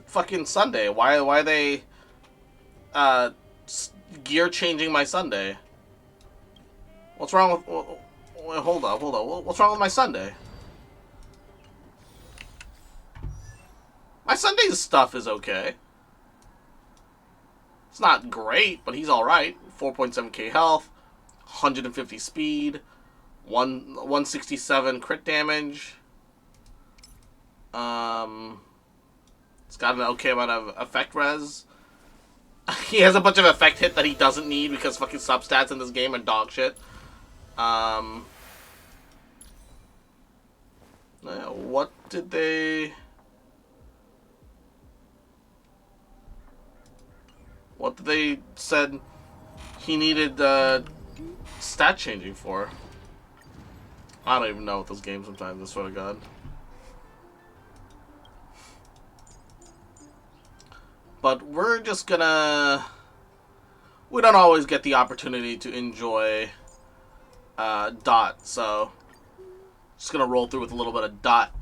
fucking Sunday? Why are they, gear changing my Sunday? What's wrong with... Wait, hold on. What's wrong with my Sunday? My Sunday's stuff is okay. It's not great, but he's alright. 4.7k health, 150 speed, 167 crit damage. It's got an okay amount of effect res. He has a bunch of effect hit that he doesn't need because fucking substats in this game are dog shit. What did they... What did they said he needed stat changing for? I don't even know with this game sometimes, I swear to God. But we're just gonna... We don't always get the opportunity to enjoy Dot, so... Just gonna roll through with a little bit of Dot.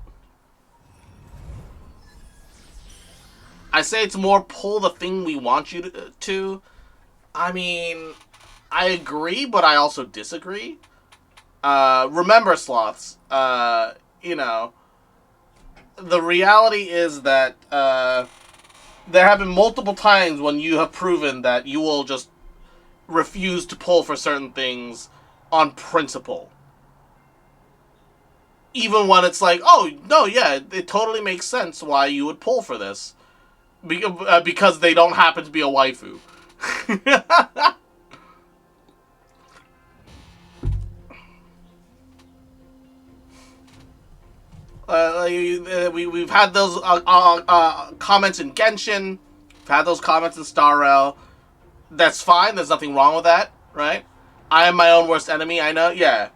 I say it's more pull the thing we want you to. I mean, I agree, but I also disagree. Remember, sloths, you know, the reality is that there have been multiple times when you have proven that you will just refuse to pull for certain things on principle. Even when it's like, oh, no, yeah, it totally makes sense why you would pull for this. Because they don't happen to be a waifu. We've had those comments in Genshin. We've had those comments in Star Rail. That's fine. There's nothing wrong with that, right? I am my own worst enemy. I know, yeah.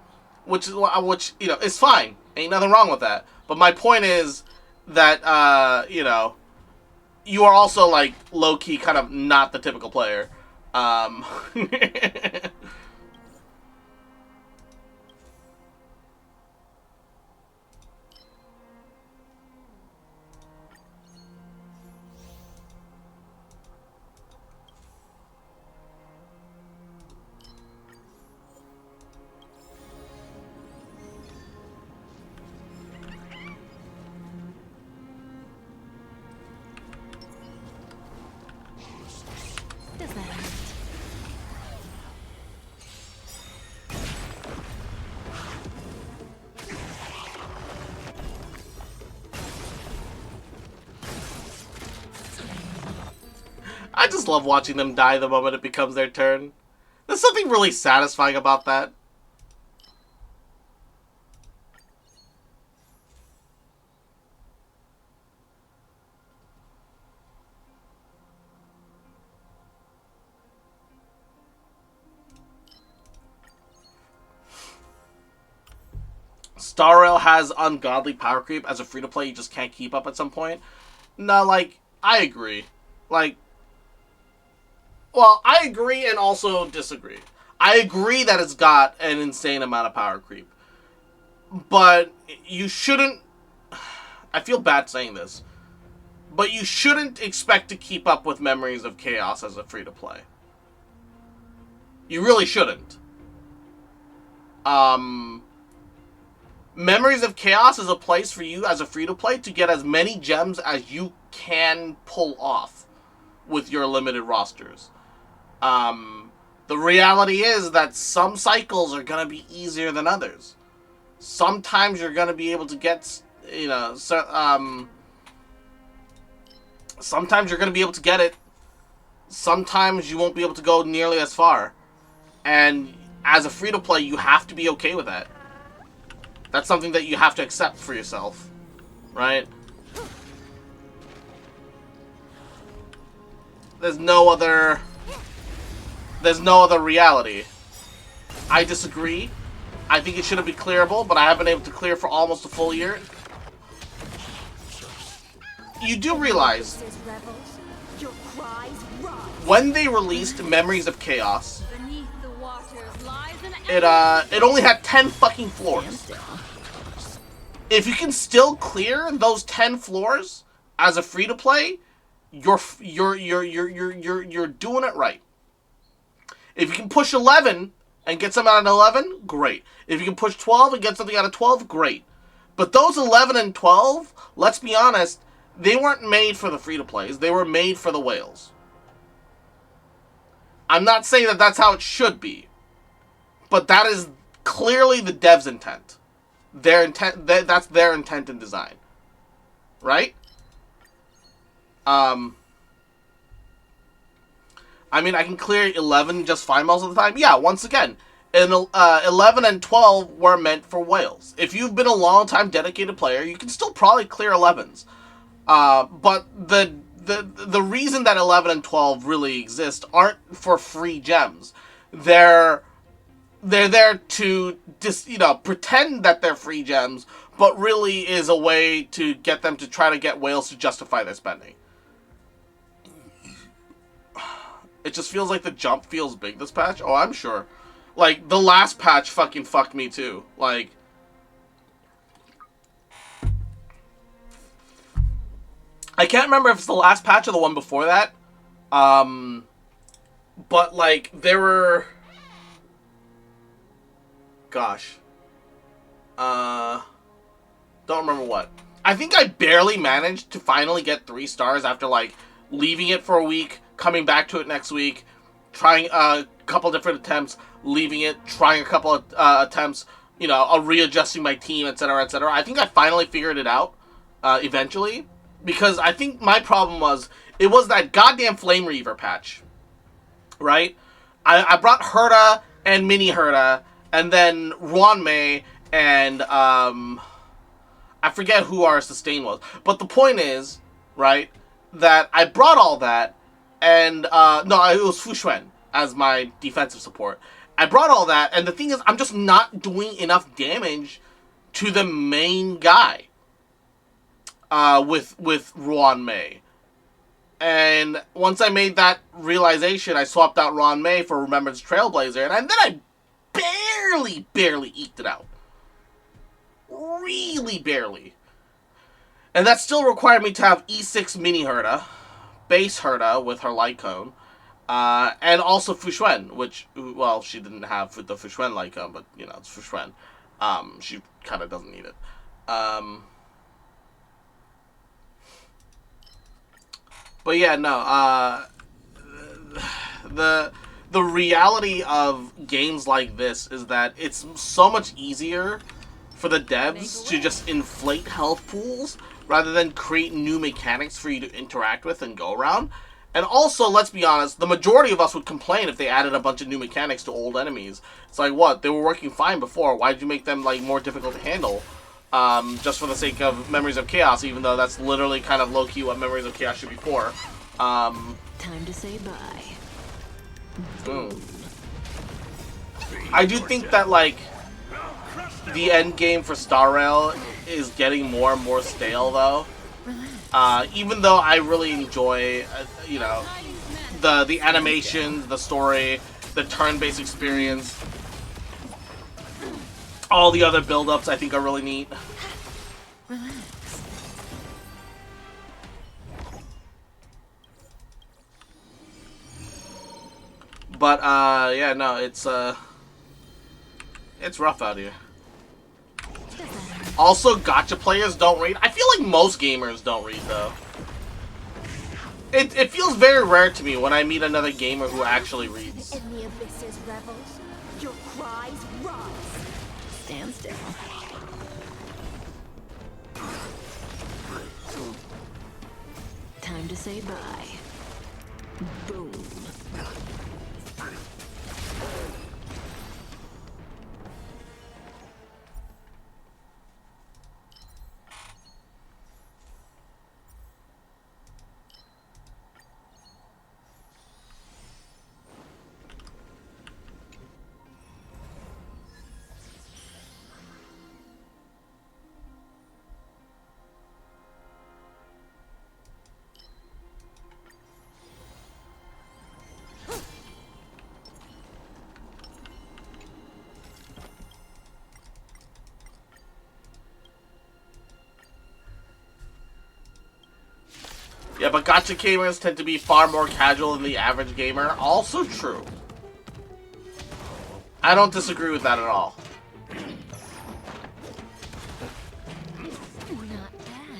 Which you know, is fine. Ain't nothing wrong with that. But my point is that you know, you are also like low key kind of not the typical player. Does that hurt? I just love watching them die the moment it becomes their turn. There's something really satisfying about that. Star Rail has ungodly power creep. As a free-to-play, you just can't keep up at some point. No, like, I agree. Like, well, I agree and also disagree. I agree that it's got an insane amount of power creep. But you shouldn't... I feel bad saying this. But you shouldn't expect to keep up with Memories of Chaos as a free-to-play. You really shouldn't. Memories of Chaos is a place for you as a free-to-play to get as many gems as you can pull off with your limited rosters. The reality is that some cycles are going to be easier than others. Sometimes you're going to be able to get, you know, sometimes you're going to be able to get it. Sometimes you won't be able to go nearly as far. And as a free-to-play, you have to be okay with that. That's something that you have to accept for yourself. Right? There's no other reality. I disagree. I think it should have been clearable, but I haven't been able to clear for almost a full year. You do realize when they released Memories of Chaos, it only had 10 fucking floors. If you can still clear those 10 floors as a free to play, you're doing it right. If you can push 11 and get something out of 11, great. If you can push 12 and get something out of 12, great. But those 11 and 12, let's be honest, they weren't made for the free-to-plays. They were made for the whales. I'm not saying that that's how it should be. But that is clearly the dev's intent. Their intent, that's their intent and design. Right? I mean, I can clear 11 just fine most of the time. Yeah, once again, 11 and 12 were meant for whales. If you've been a long-time dedicated player, you can still probably clear 11s. But the reason that 11 and 12 really exist aren't for free gems. They're there to just, you know, pretend that they're free gems, but really is a way to get them to try to get whales to justify their spending. It just feels like the jump feels big this patch. Oh, I'm sure. Like, the last patch fucking fucked me too. Like, I can't remember if it's the last patch or the one before that. But, like, there were... Gosh. Don't remember what. I think I barely managed to finally get 3 stars after, like, leaving it for a week, coming back to it next week, trying a couple different attempts, leaving it, trying a couple of attempts, you know, readjusting my team, etc., etc. I think I finally figured it out, eventually, because I think my problem was, it was that goddamn Flame Reaver patch, right? I brought Herta and Mini Herta, and then Ruanmei, and, I forget who our sustain was, but the point is, right, that I brought all that, and, no, it was Fuxuan as my defensive support. I brought all that, and the thing is, I'm just not doing enough damage to the main guy, with Ruanmei. And once I made that realization, I swapped out Ruanmei for Remembrance Trailblazer, and then I barely eked it out. Really barely. And that still required me to have E6 Mini Herta, base Herta with her Light Cone, and also Fuxuan, which, well, she didn't have the Fuxuan Light Cone, but, you know, it's Fuxuan. She kind of doesn't need it. But yeah, no, the reality of games like this is that it's so much easier for the devs to just inflate health pools rather than create new mechanics for you to interact with and go around. And also, let's be honest, the majority of us would complain if they added a bunch of new mechanics to old enemies. It's like, what? They were working fine before. Why did you make them, like, more difficult to handle? Just for the sake of Memories of Chaos, even though that's literally kind of low-key what Memories of Chaos should be for. Time to say bye. I do think that, like, the end game for Star Rail is getting more and more stale, though. Even though I really enjoy, you know, the animations, the story, the turn-based experience, all the other build-ups I think are really neat. But yeah, no, it's rough out here. Also, gacha players don't read. I feel like most gamers don't read, though. It feels very rare to me when I meet another gamer who actually reads. In the abyss's revels, your cries rise. Stand still. Time to say bye. Boom. Yeah, but gacha gamers tend to be far more casual than the average gamer. Also true. I don't disagree with that at all. Not bad.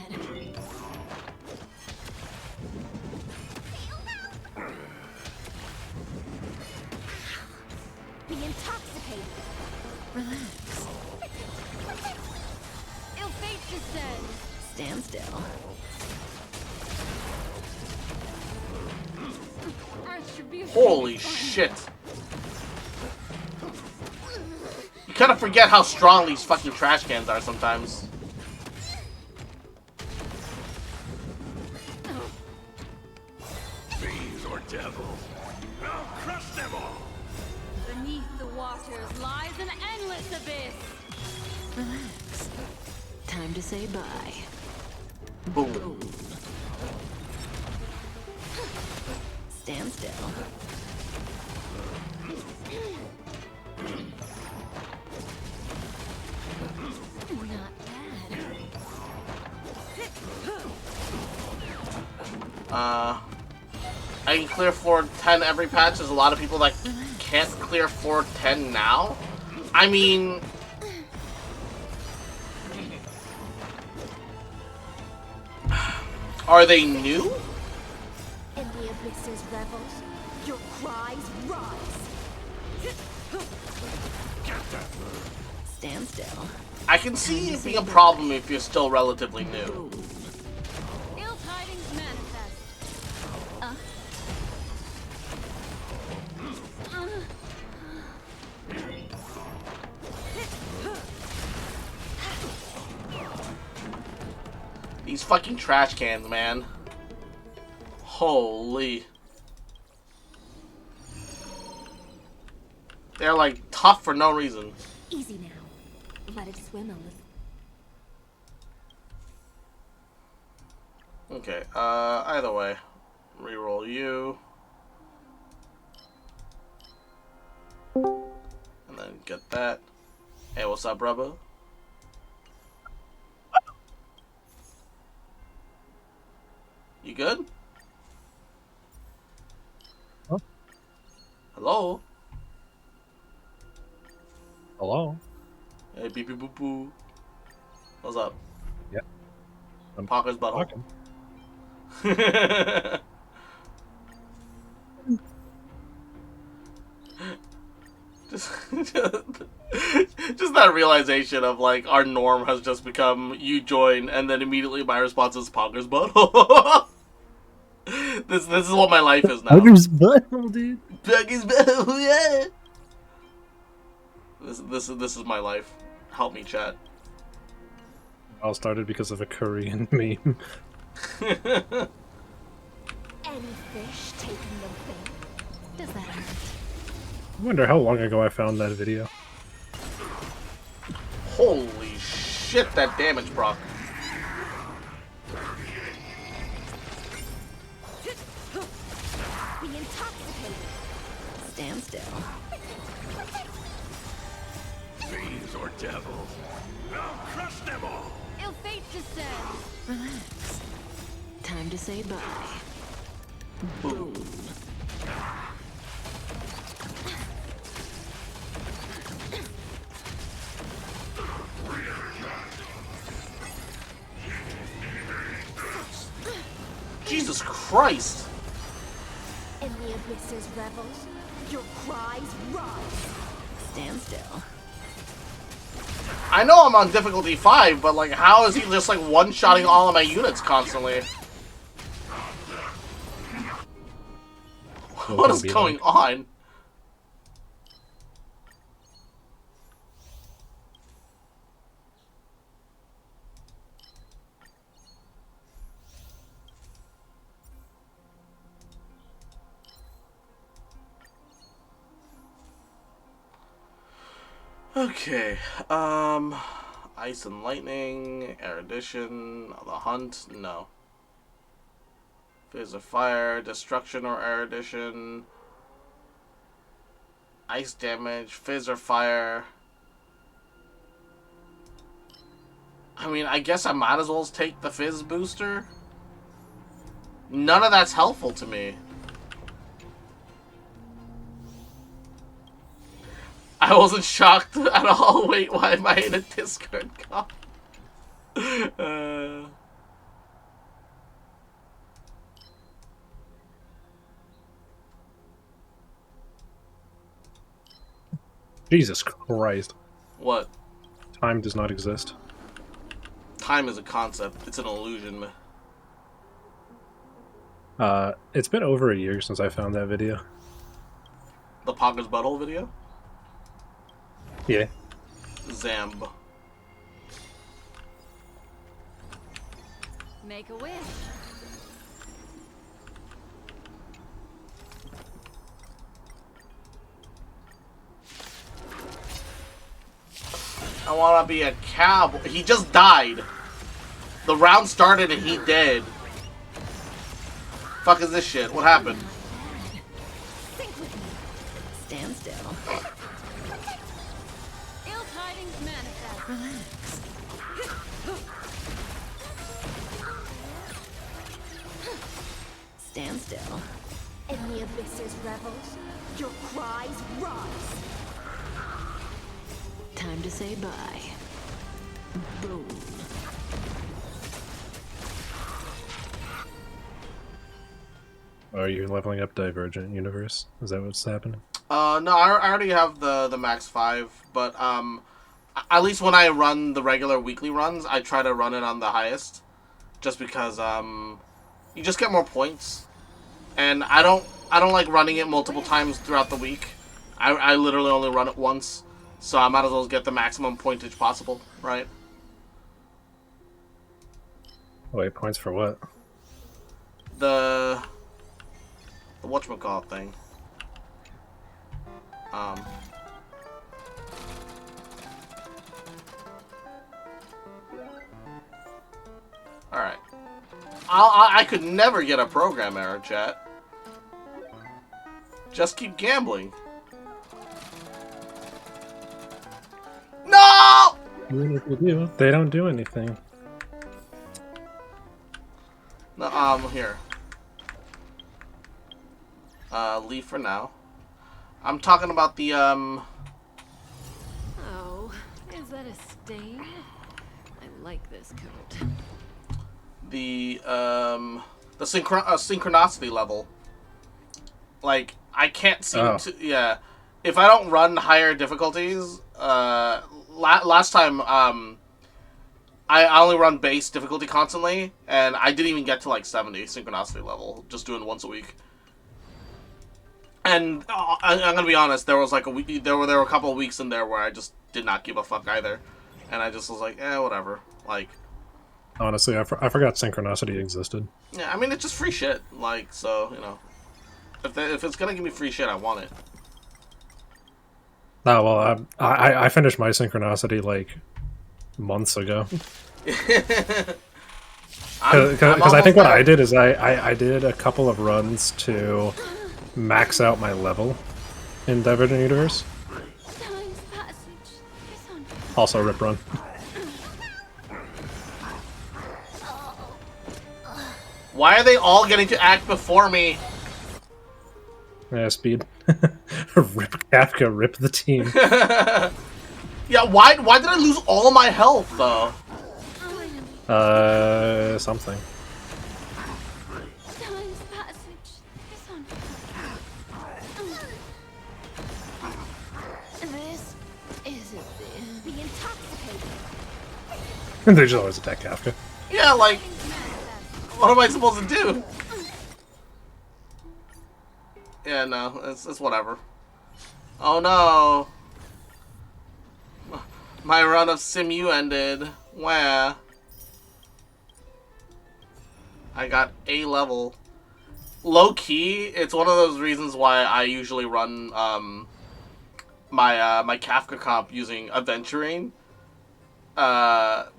Be intoxicated. Relax. Ill fate descends. Stand still. Holy shit. You kind of forget how strong these fucking trash cans are sometimes. Fiends or devils, I'll crush them all. Beneath the waters lies an endless abyss. Relax. Time to say bye. Boom. Boom. Stand still. Not bad. I can clear floor 10 every patch. There's a lot of people that can't clear floor 10 now. I mean... Are they new? In the abyss's revels, your cries rise. Stand still. I can see it being a problem if you're still relatively new. Ill tidings manifest. These fucking trash cans, man. Holy. They're like tough for no reason. Easy now. Let it swim a little. Okay, either way. Reroll you. And then get that. Hey, what's up, brother? You good? Huh? Hello? Hello? Hey, beep beep boop boo. What's up? Yeah. I'm Parker's butthole. just that realization of like our norm has just become you join and then immediately my response is Parker's butthole. This is what my life is now. Parker's butthole, dude. Parker's butthole, yeah. This is my life. Help me, chat. All started because of a Korean meme. Any fish taking the bait? Does that hurt? I wonder how long ago I found that video. Holy shit, that damage proc. Be intoxicated. Stand still. Fiends or devils, I'll crush them all. Ill fate descends. Relax. Time to say bye. Boom. Jesus Christ! In the abyss's revels, your cries rise. Stand still. I know I'm on difficulty 5, but like, how is he just like one-shotting all of my units constantly? What is going on? Okay, Ice and Lightning, Erudition, the Hunt, no. Fizz of Fire, Destruction or Erudition, Ice Damage, Fizz or Fire. I mean, I guess I might as well take the Fizz booster. None of that's helpful to me. I wasn't shocked at all. Wait, why am I in a Discord call? Jesus Christ. What? Time does not exist. Time is a concept. It's an illusion. It's been over a year since I found that video. The Pogger's Butthole video? Yeah. Zamb. Make a wish. I wanna be a cowboy. He just died. The round started and he dead. Fuck is this shit? What happened? Stand still. Ill tidings manifest. Relax. Stand still. In the abyss's revels, your cries rise. Time to say bye. Boom. Are you leveling up Divergent Universe? Is that what's happening? No, I already have the max 5, but at least when I run the regular weekly runs, I try to run it on the highest, just because you just get more points, and I don't like running it multiple times throughout the week. I literally only run it once, so I might as well get the maximum pointage possible, right? Wait, points for what? The whatchamacallit thing. Alright. I could never get a program error, chat. Just keep gambling. No! Even if they do, they don't do anything. No, here. Leave for now. I'm talking about the, Oh, is that a stain? I like this coat. the synchronicity level. Like, I can't seem to, yeah. If I don't run higher difficulties, last time, I only run base difficulty constantly, and I didn't even get to like 70 synchronicity level, just doing once a week. And I'm gonna be honest, there was like a week, there were a couple of weeks in there where I just did not give a fuck either, and I just was like, whatever. Like, honestly, I forgot synchronicity existed. yeah, I mean, it's just free shit. Like, so you know, if it's gonna give me free shit, I want it. Oh well, I finished my synchronicity like months ago. I'm Because I think almost what there. I did is I did a couple of runs to max out my level in Divergent Universe. Time's passage is on. Also rip run. Why are they all getting to act before me? Yeah, speed. Rip Kafka, rip the team. Yeah, why did I lose all my health though? Something. Time's passage is on. This isn't the intoxicating. They just always attack Kafka. Yeah, like, what am I supposed to do? Yeah, no, it's whatever. Oh no! My run of Simu ended. Where? I got A level. Low key, it's one of those reasons why I usually run my Kafka comp using Aventurine.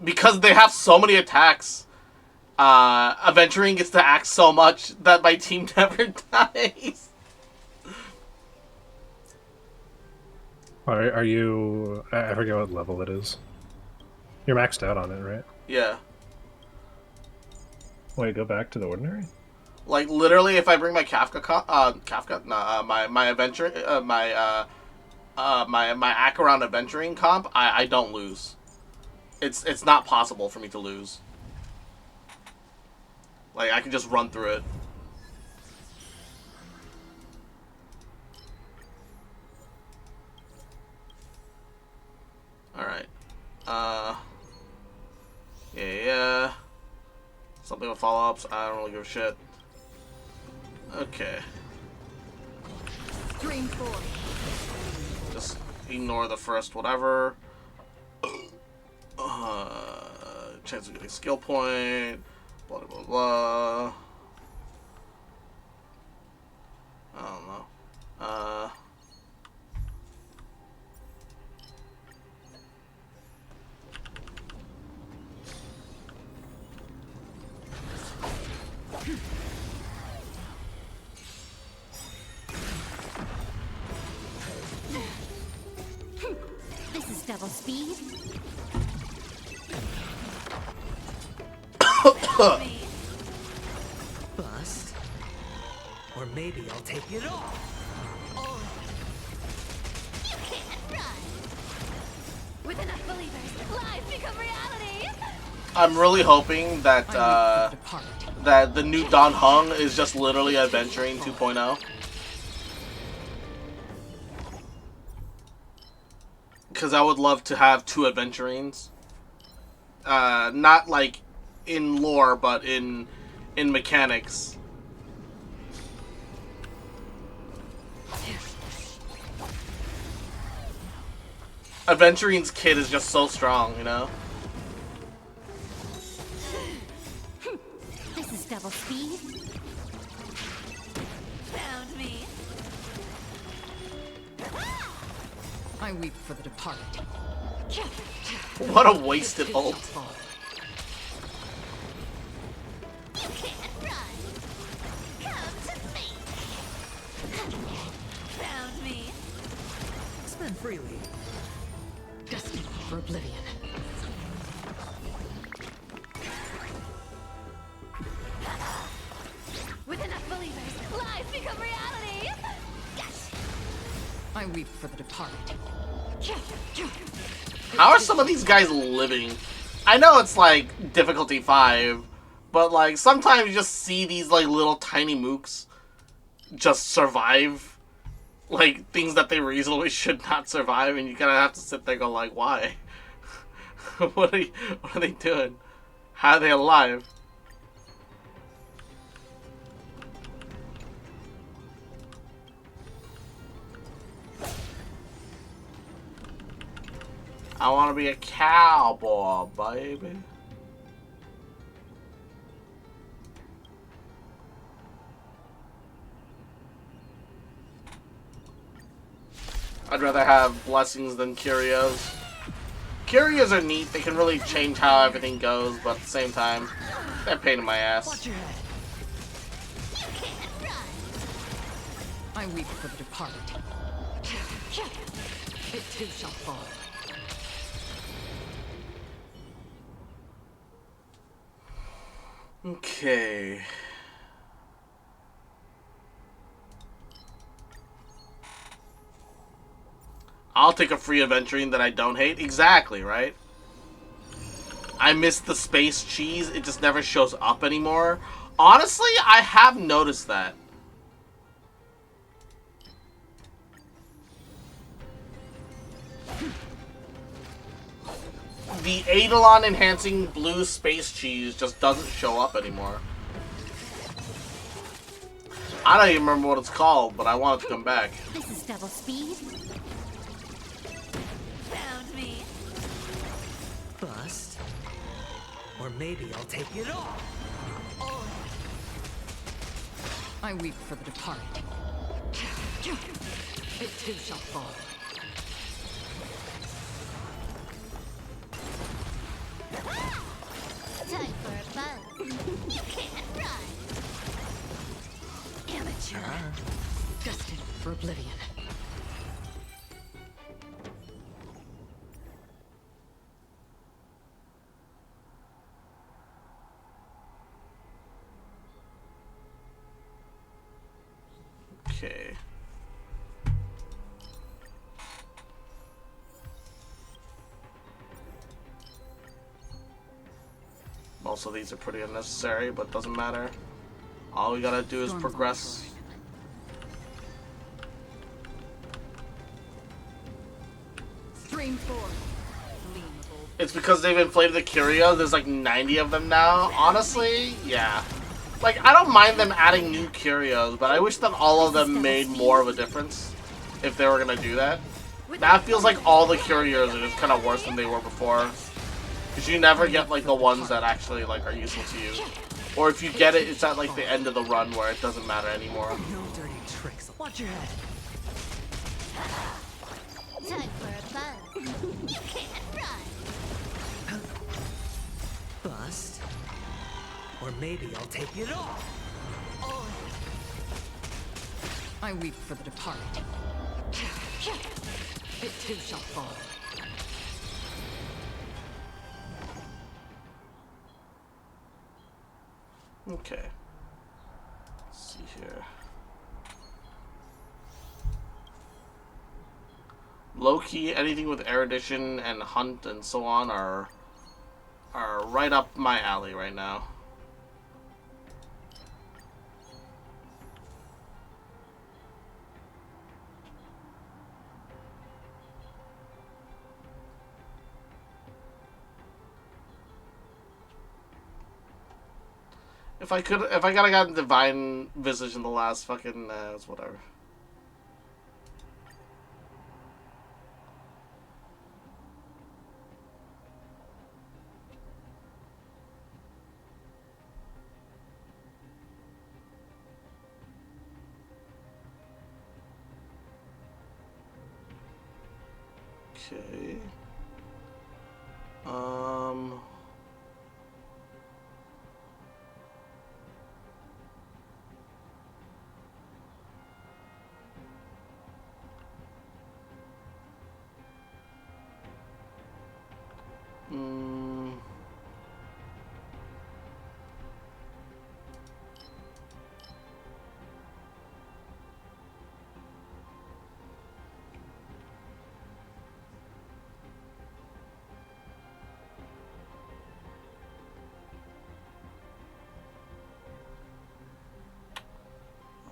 Because they have so many attacks. Aventurine gets to act so much that my team never dies. Are you... I forget what level it is. You're maxed out on it, right? Yeah. Wait, go back to the ordinary? Like, literally, if I bring my my adventure, my Acheron adventuring comp, I don't lose. It's not possible for me to lose. Like, I can just run through it. Alright. Yeah. Something with follow-ups, I don't really give a shit. Okay. Stream 4. Just ignore the first whatever. Chance of getting skill point. Blah blah blah. I don't know. This is double speed. Bust? Or maybe I'll take it all. You can't run. With enough believers, lies become reality. I'm really hoping that that the new Don Hung is just literally Adventuring 2.0. Because I would love to have two Adventurines. Not like in lore, but in mechanics. Adventurine's kid is just so strong, you know? This is double speed. Found me. I weep for the departed. What a wasted ult. You can't run. Come to me. Found me. Spend freely. Destined for oblivion. With enough believers, lies become reality. Yes. I weep for the departed. How are some of these guys living? I know it's like difficulty 5, but like sometimes you just see these like little tiny mooks just survive like things that they reasonably should not survive, and you kind of have to sit there and go like, why? What are they doing? How are they alive? I want to be a cowboy, baby. I'd rather have blessings than curios. Curios are neat. They can really change how everything goes, but at the same time, they're a pain in my ass. Watch your head. I weep for the departed. It too shall fall. Okay. I'll take a free adventuring that I don't hate. Exactly, right? I miss the space cheese. It just never shows up anymore. Honestly, I have noticed that. The Eidolon enhancing blue space cheese just doesn't show up anymore. I don't even remember what it's called, but I want it to come back. This is double speed. Found me. Bust. Or maybe I'll take it off. I weep for the departed. It too shall fall. Time for a buzz. You can't run. Amateur. Destined for oblivion. Okay. Most of these are pretty unnecessary, but doesn't matter. All we gotta do is progress. Stream 4. It's because they've inflated the curio. There's like 90 of them now. Honestly, yeah. Like, I don't mind them adding new curios, but I wish that all of them made more of a difference if they were gonna do that. Now it feels like all the curios are just kind of worse than they were before. Because you never get like the ones that actually like are useful to you. Or if you get it, it's at like the end of the run where it doesn't matter anymore. No dirty tricks. Watch your head. Time for a buzz. You can't run. Bust. Or maybe I'll take it off. I weep for the departed. It too shall fall. Okay. Let's see here. Low-key, anything with erudition and hunt and so on are right up my alley right now. If I gotta gotten Divine Visage in the last fucking, it's whatever. Okay.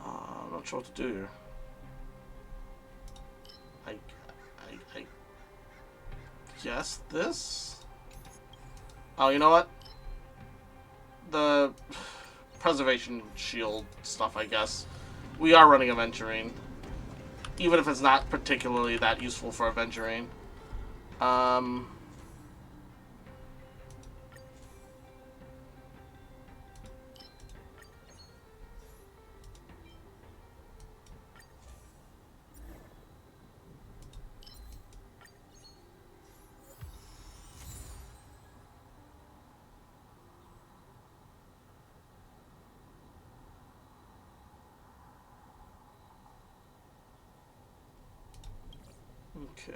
I'm not sure what to do here. I guess this? Oh, you know what? The preservation shield stuff, I guess. We are running Aventurine. Even if it's not particularly that useful for Aventurine. Okay.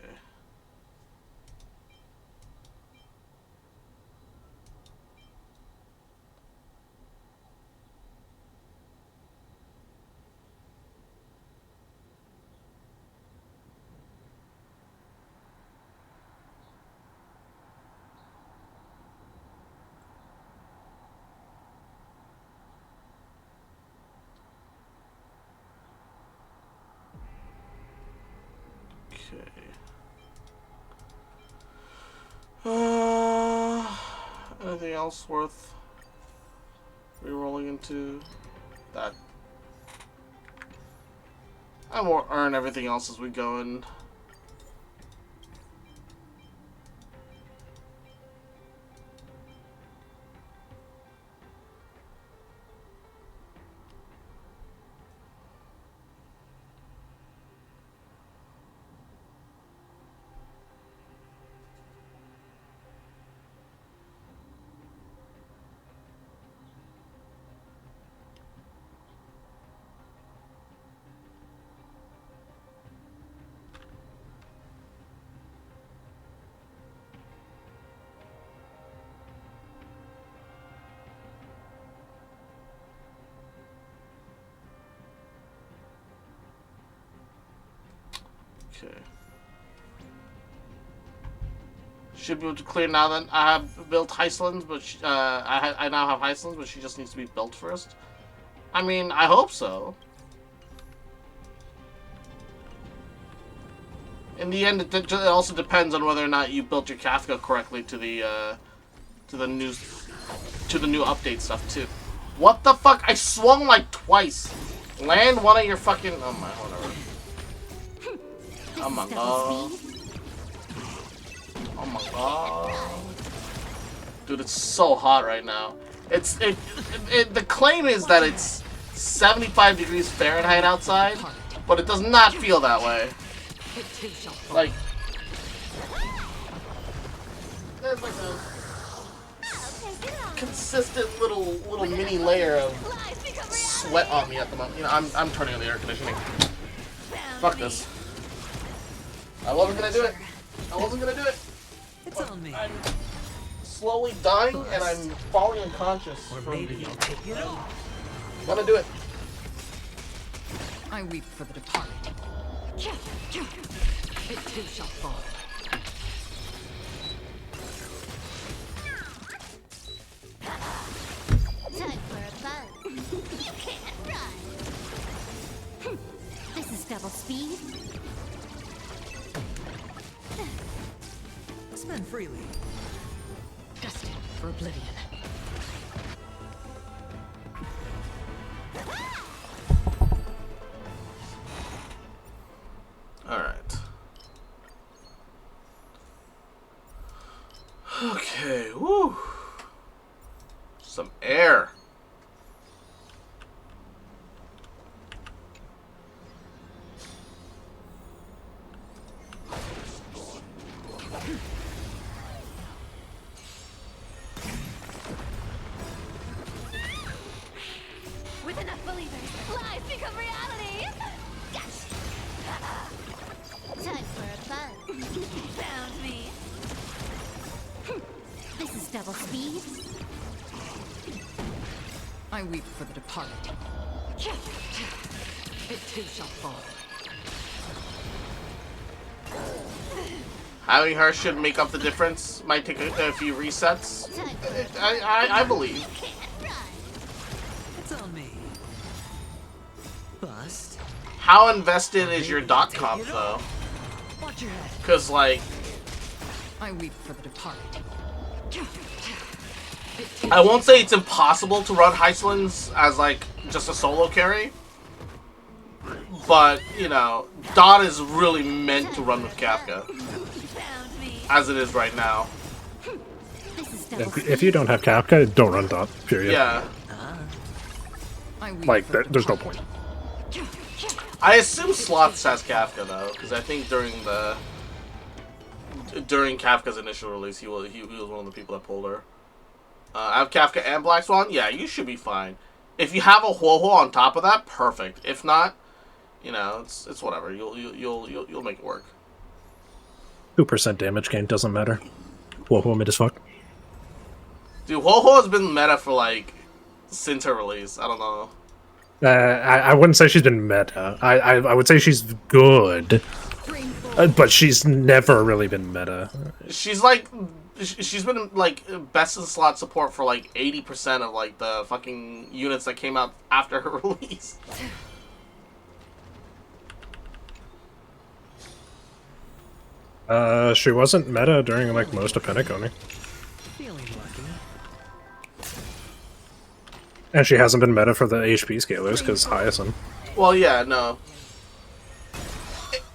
Anything else worth re-rolling into? That I will earn everything else as we go in. Okay. Should be able to clear now that I have built Heislands, but I now have Heislands, but she just needs to be built first. I mean, I hope so. In the end, it also depends on whether or not you built your Kafka correctly to the new update stuff too. What the fuck? I swung like twice. Land one of your fucking. Oh my, whatever. Oh my god. Oh my god. Dude, it's so hot right now. The claim is that it's 75 degrees Fahrenheit outside, but it does not feel that way. Like, there's like a consistent little mini layer of sweat on me at the moment. You know, I'm turning on the air conditioning. Fuck this. I wasn't gonna do it. I wasn't gonna do it. It's on me. I'm slowly dying and I'm falling unconscious from the heat. Gonna do it. I weep for the departed. It too shall fall. Time for a fun. You can't run. This is double speed. Spend freely. Destined for oblivion. Alright. Okay, woo. Some air. With enough believers, lies become reality! Time for a fun. Found me. This is double speed. I weep for the departed. It too shall fall. Having her should make up the difference. Might take a few resets. I believe. It's on me. Bust. How invested is your dot comp though? Watch your head. Cause like, I weep for the departed. I won't say it's impossible to run Heislands as like just a solo carry, but you know, Dot is really meant to run with Kafka, as it is right now. If you don't have Kafka, don't run Dot, period. Yeah. Like, there's no point. I assume Sloths has Kafka though, because I think during Kafka's initial release, he was one of the people that pulled her. I have Kafka and Black Swan. Yeah, you should be fine. If you have a Huohuo on top of that, perfect. If not, you know, it's whatever. You'll make it work. 2% damage gain doesn't matter. Whoa, mid as fuck. Dude, Ho-Ho has been meta for, like, since her release. I don't know. I wouldn't say she's been meta. I would say she's good. But she's never really been meta. She's, like... She's been, like, best in slot support for, like, 80% of, like, the fucking units that came out after her release. She wasn't meta during, like, most of Pentaconi. Feeling lucky. And she hasn't been meta for the HP scalers, because Hyacinth. Well, yeah, no.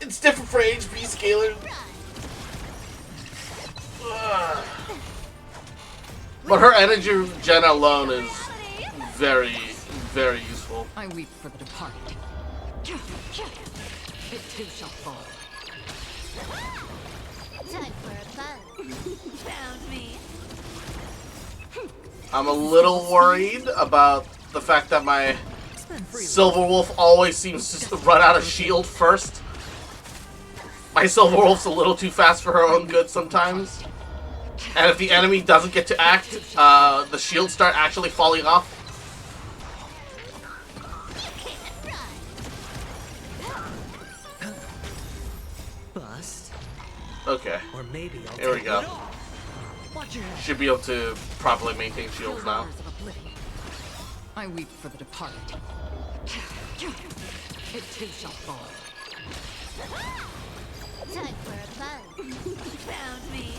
It's different for HP scalers. But her energy gen alone is very, very useful. I weep for the departed. It too shall fall. Time for a fun. Found me. I'm a little worried about the fact that my Silver Wolf always seems to run out of shield first. My Silver Wolf's a little too fast for her own good sometimes. And if the enemy doesn't get to act, the shields start actually falling off. Bust. Okay. Or maybe I'll Here we take go. it off. Watch your head. Should be able to properly maintain shields now. I weep for the departed. It too shall fall. Time for a fun. Found me.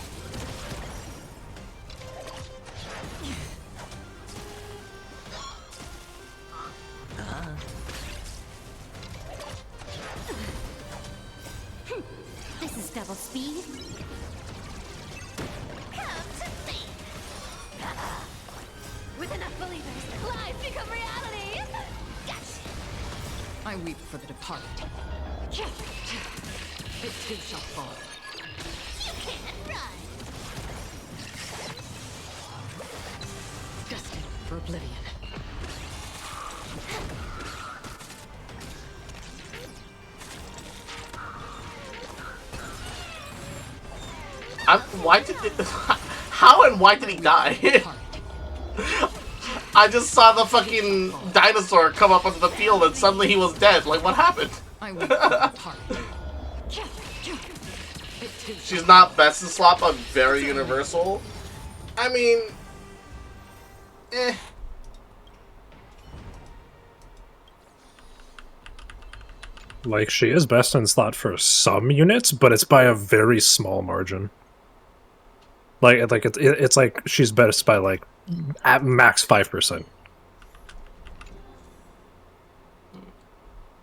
This is double speed. Come to me. With enough believers, lies become reality. Gotcha. I weep for the departed. It too shall fall. You can't run. Destined for oblivion. Why did it, how and why did he die? I just saw the fucking dinosaur come up onto the field and suddenly he was dead. Like, what happened? She's not best in slot, but very universal. I mean, eh. Like, she is best in slot for some units, but it's by a very small margin. It's like she's best by, like, at max 5%.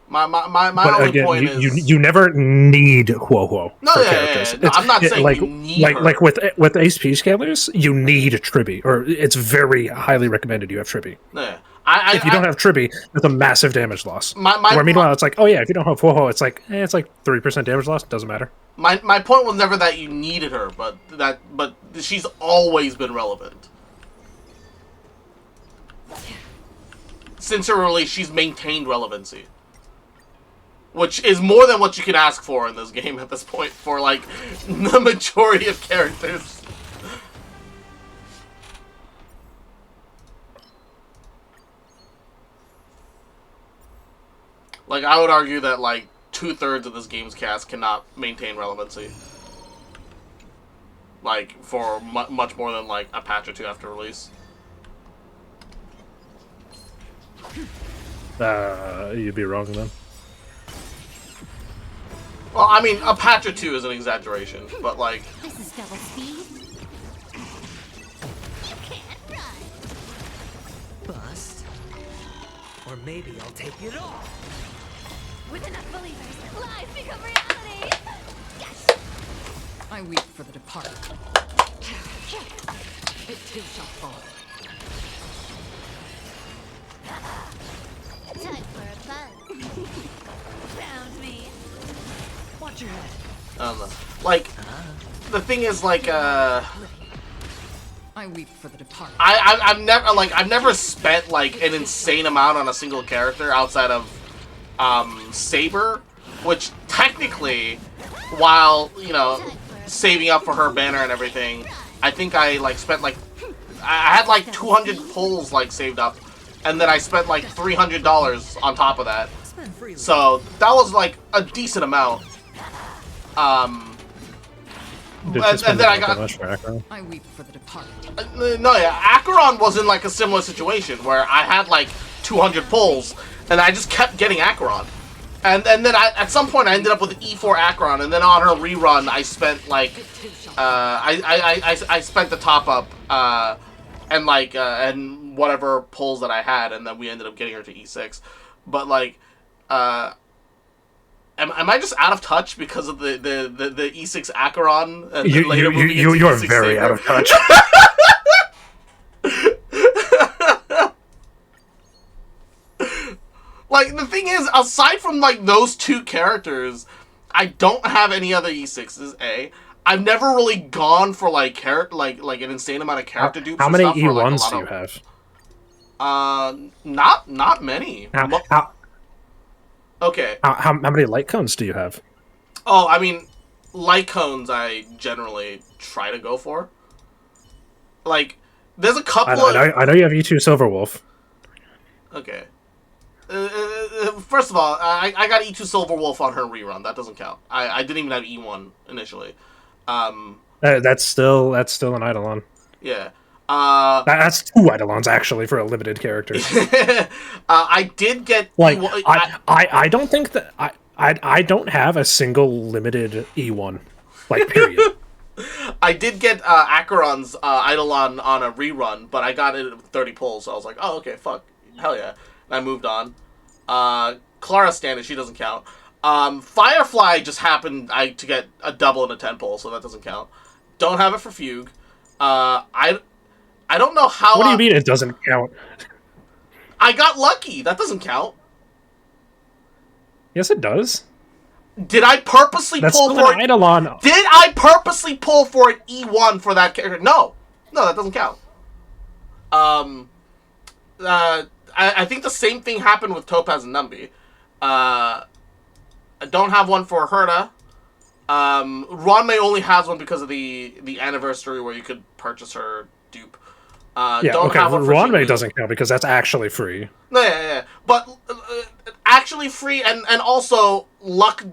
My only again, point is you never need Huo no, for yeah, characters. Yeah. No, I'm not saying like, you need her. like with HP scalers, you need Tribby, or it's very highly recommended you have Tribby. Yeah. If you don't have Tribby, that's a massive damage loss. Where meanwhile, it's like, oh yeah, if you don't have Huo, it's like 3% damage loss. Doesn't matter. My point was never that you needed her, but she's always been relevant. Since her release, she's maintained relevancy. Which is more than what you can ask for in this game at this point for, like, the majority of characters. Like, I would argue that, like, 2/3 of this game's cast cannot maintain relevancy. Like, for much more than, like, a patch or two after release. You'd be wrong then. Well, I mean, a patch or two is an exaggeration, but, like... This is double speed. You can't run. Bust. Or maybe I'll take it off. With enough believers, lies become reality. Yes. I weep for the departed. It too shall fall. Time for a fun. Found me. Watch your head. I don't know. Like, the thing is, like, I weep for the departed. I've never spent, like, an insane amount on a single character outside of, Saber, which technically, while, you know, saving up for her banner and everything, I think I like spent like I had like 200 pulls like saved up, and then I spent like $300 on top of that. So that was like a decent amount. And then I got. I weep for the departed. No, yeah, Acheron was in like a similar situation where I had like 200 pulls, and I just kept getting Acheron. And then at some point I ended up with E4 Acheron, and then on her rerun I spent like I spent the top up and like and whatever pulls that I had, and then we ended up getting her to E6. But like am I just out of touch because of the E6 Acheron and then later moving into you're E6 very Saber? out of touch. Like, the thing is, aside from, like, those two characters, I don't have any other E6s, A. I've never really gone for, like, like an insane amount of character dupes. How many stuff for, like, E1s do you have? Not many. Okay. How many light cones do you have? Oh, I mean, light cones I generally try to go for. Like, there's a couple I know you have E2 Silverwolf. Okay. First of all, I got E2 Silverwolf on her rerun. That doesn't count. I didn't even have E1 initially. That's still an Eidolon. Yeah. That's two Eidolons actually for a limited character. I did get like E1, I don't think that I don't have a single limited E1 like period. I did get Acheron's Eidolon on a rerun, but I got it at 30 pulls, so I was like, oh, okay, fuck. Hell yeah. And I moved on. Clara standard, she doesn't count. Firefly just happened to get a double and a 10 pull, so that doesn't count. Don't have it for Fugue. I don't know how... What do you mean it doesn't count? I got lucky. That doesn't count. Yes, it does. Did I purposely pull for an Eidolon. Did I purposely pull for an E1 for that character? No. No, that doesn't count. I think the same thing happened with Topaz and Numby. I don't have one for Herta. Ronmei only has one because of the anniversary where you could purchase her dupe. Ronmei doesn't count because that's actually free. No, yeah. But actually free and also luck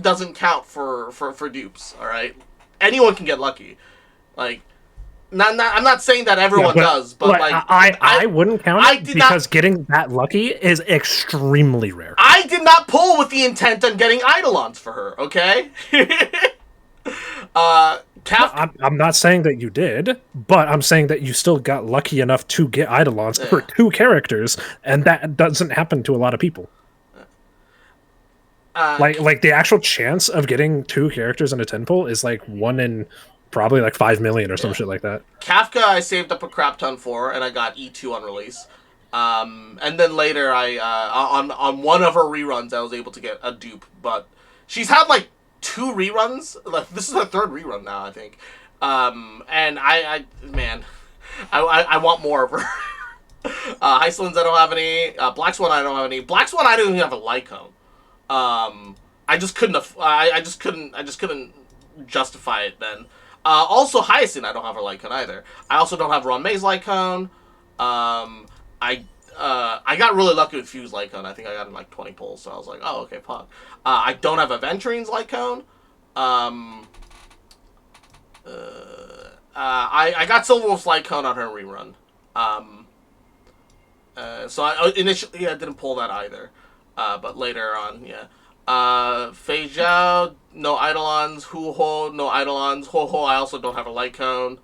doesn't count for dupes, alright? Anyone can get lucky. Like, I'm not saying that everyone does, but like I wouldn't count it because getting that lucky is extremely rare. I did not pull with the intent on getting Eidolons for her, okay? I'm not saying that you did, but I'm saying that you still got lucky enough to get Eidolons for two characters, and that doesn't happen to a lot of people. Like the actual chance of getting two characters in a 10 pull is like 1 in probably like 5 million or some shit like that. Kafka I saved up a crap ton for, and I got E2 on release. And then later I on one of her reruns I was able to get a dupe, but she's had like 2 reruns. Like, this is her 3rd rerun now, I think. And I want more of her. Icelands I don't have any. Black Swan I don't have any. Black Swan I don't even have a Lycone. I just couldn't justify it then. Also Hyacinth I don't have her Lycone either. I also don't have Ron May's Lycone. I got really lucky with Fuse Lycone. I think I got in like 20 pulls, so I was like, oh, okay, fuck. I don't have Aventurine's Lycone. I got Silverwolf's Lycone on her rerun. So I initially I didn't pull that either. But later on, yeah. Fei Zhao, no Eidolons. Hu Ho, no Eidolons. Ho Ho, I also don't have a Lycone.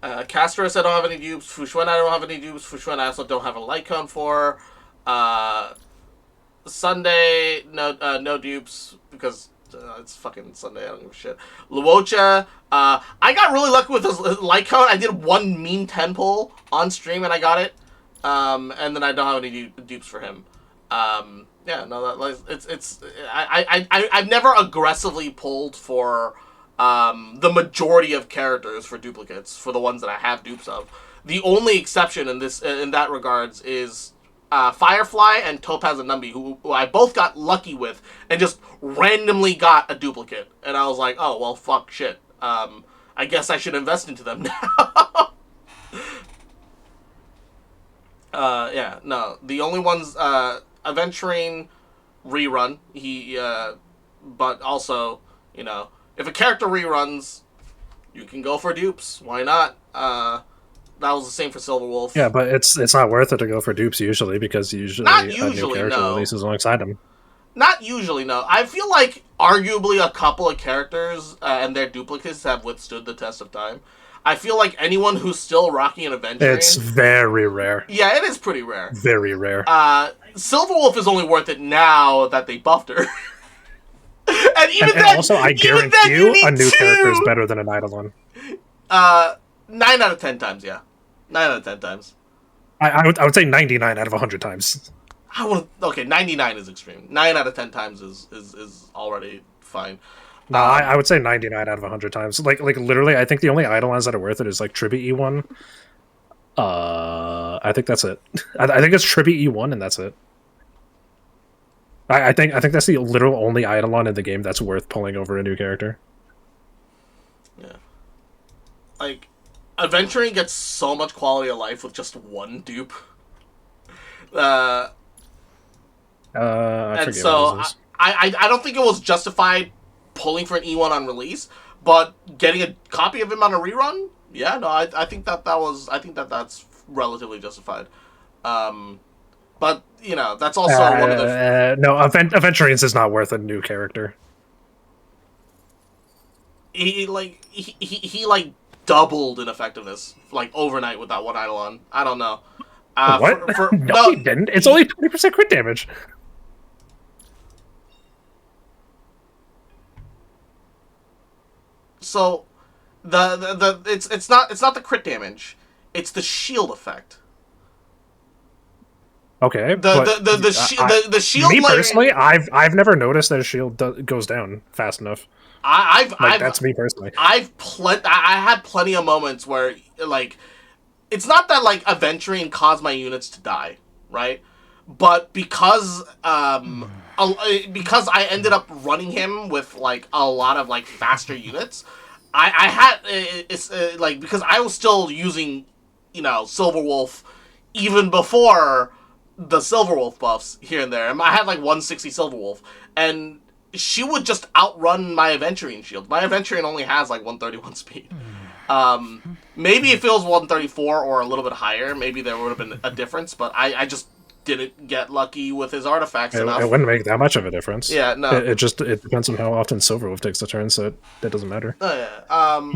Castris, I don't have any dupes. Fushuen, I don't have any dupes. Fushuen, I also don't have a Lycone for. Sunday, no dupes, because it's fucking Sunday, I don't give a shit. Luocha, I got really lucky with this Lycone. I did 1 mean 10 pull on stream and I got it. And then I don't have any dupes for him. Yeah, no, I've never aggressively pulled for the majority of characters for duplicates for the ones that I have dupes of. The only exception in that regards is Firefly and Topaz and Numby, who I both got lucky with, and just randomly got a duplicate. And I was like, oh, well, fuck, shit. I guess I should invest into them now. Yeah, no. The only ones, Aventurine rerun, but also, you know, if a character reruns, you can go for dupes. Why not? That was the same for Silverwolf. Yeah, but it's not worth it to go for dupes usually, because usually a new character releases alongside them. Not usually, no. I feel like arguably a couple of characters and their duplicates have withstood the test of time. I feel like anyone who's still rocking an Aventurine... It's very rare. Yeah, it is pretty rare. Very rare. Silverwolf is only worth it now that they buffed her. and even and then, also, I guarantee you a new character is better than an Eidolon. 9 out of 10 times, yeah. 9 out of 10 times. I would say 99 out of 100 times. Okay, 99 is extreme. 9 out of 10 times is already fine. No, I would say 99 out of 100 times. Like literally, I think the only Eidolons that are worth it is like Tribute E1. I think that's it. I think it's Tribute E1 and that's it. I think that's the literal only Eidolon in the game that's worth pulling over a new character. Yeah. Like, Aventurine gets so much quality of life with just one dupe. I and forget so what it is. I don't think it was justified pulling for an E1 on release, but getting a copy of him on a rerun, yeah, no, I think that's relatively justified. But you know, that's also one of the no, Aventurines is not worth a new character. He doubled in effectiveness like overnight with that one Eidolon. I don't know. What? No, he didn't. It's only 20% crit damage. So, it's not the crit damage, it's the shield effect. Okay, the shield. Me personally, I've never noticed that a shield goes down fast enough. That's me personally. I had plenty of moments where like, it's not that like Aventurine caused my units to die, right? But because I ended up running him with like a lot of like faster units, I had like, because I was still using, you know, Silverwolf even before the Silverwolf buffs here and there. I had like 160 Silverwolf, and she would just outrun my Aventurine shield. My Aventurine only has like 131 speed. Maybe if it was 134 or a little bit higher, maybe there would have been a difference, but I just didn't get lucky with his artifacts enough. It wouldn't make that much of a difference. Yeah, no. It depends on how often Silverwolf takes the turn, so that doesn't matter. Oh, yeah.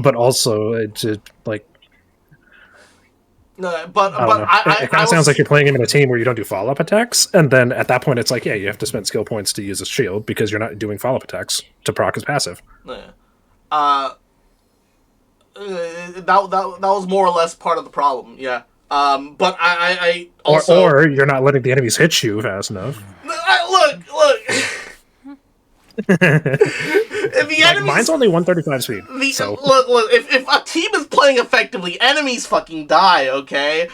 But also, it like... No, but it kind of sounds like you're playing him in a team where you don't do follow-up attacks, and then at that point it's like, yeah, you have to spend skill points to use a shield because you're not doing follow-up attacks to proc his passive. Yeah. That was more or less part of the problem, yeah. But I also... Or you're not letting the enemies hit you fast enough. Look! If the enemies, mine's only 135 speed. So. Look, if a team is playing effectively, enemies fucking die, okay?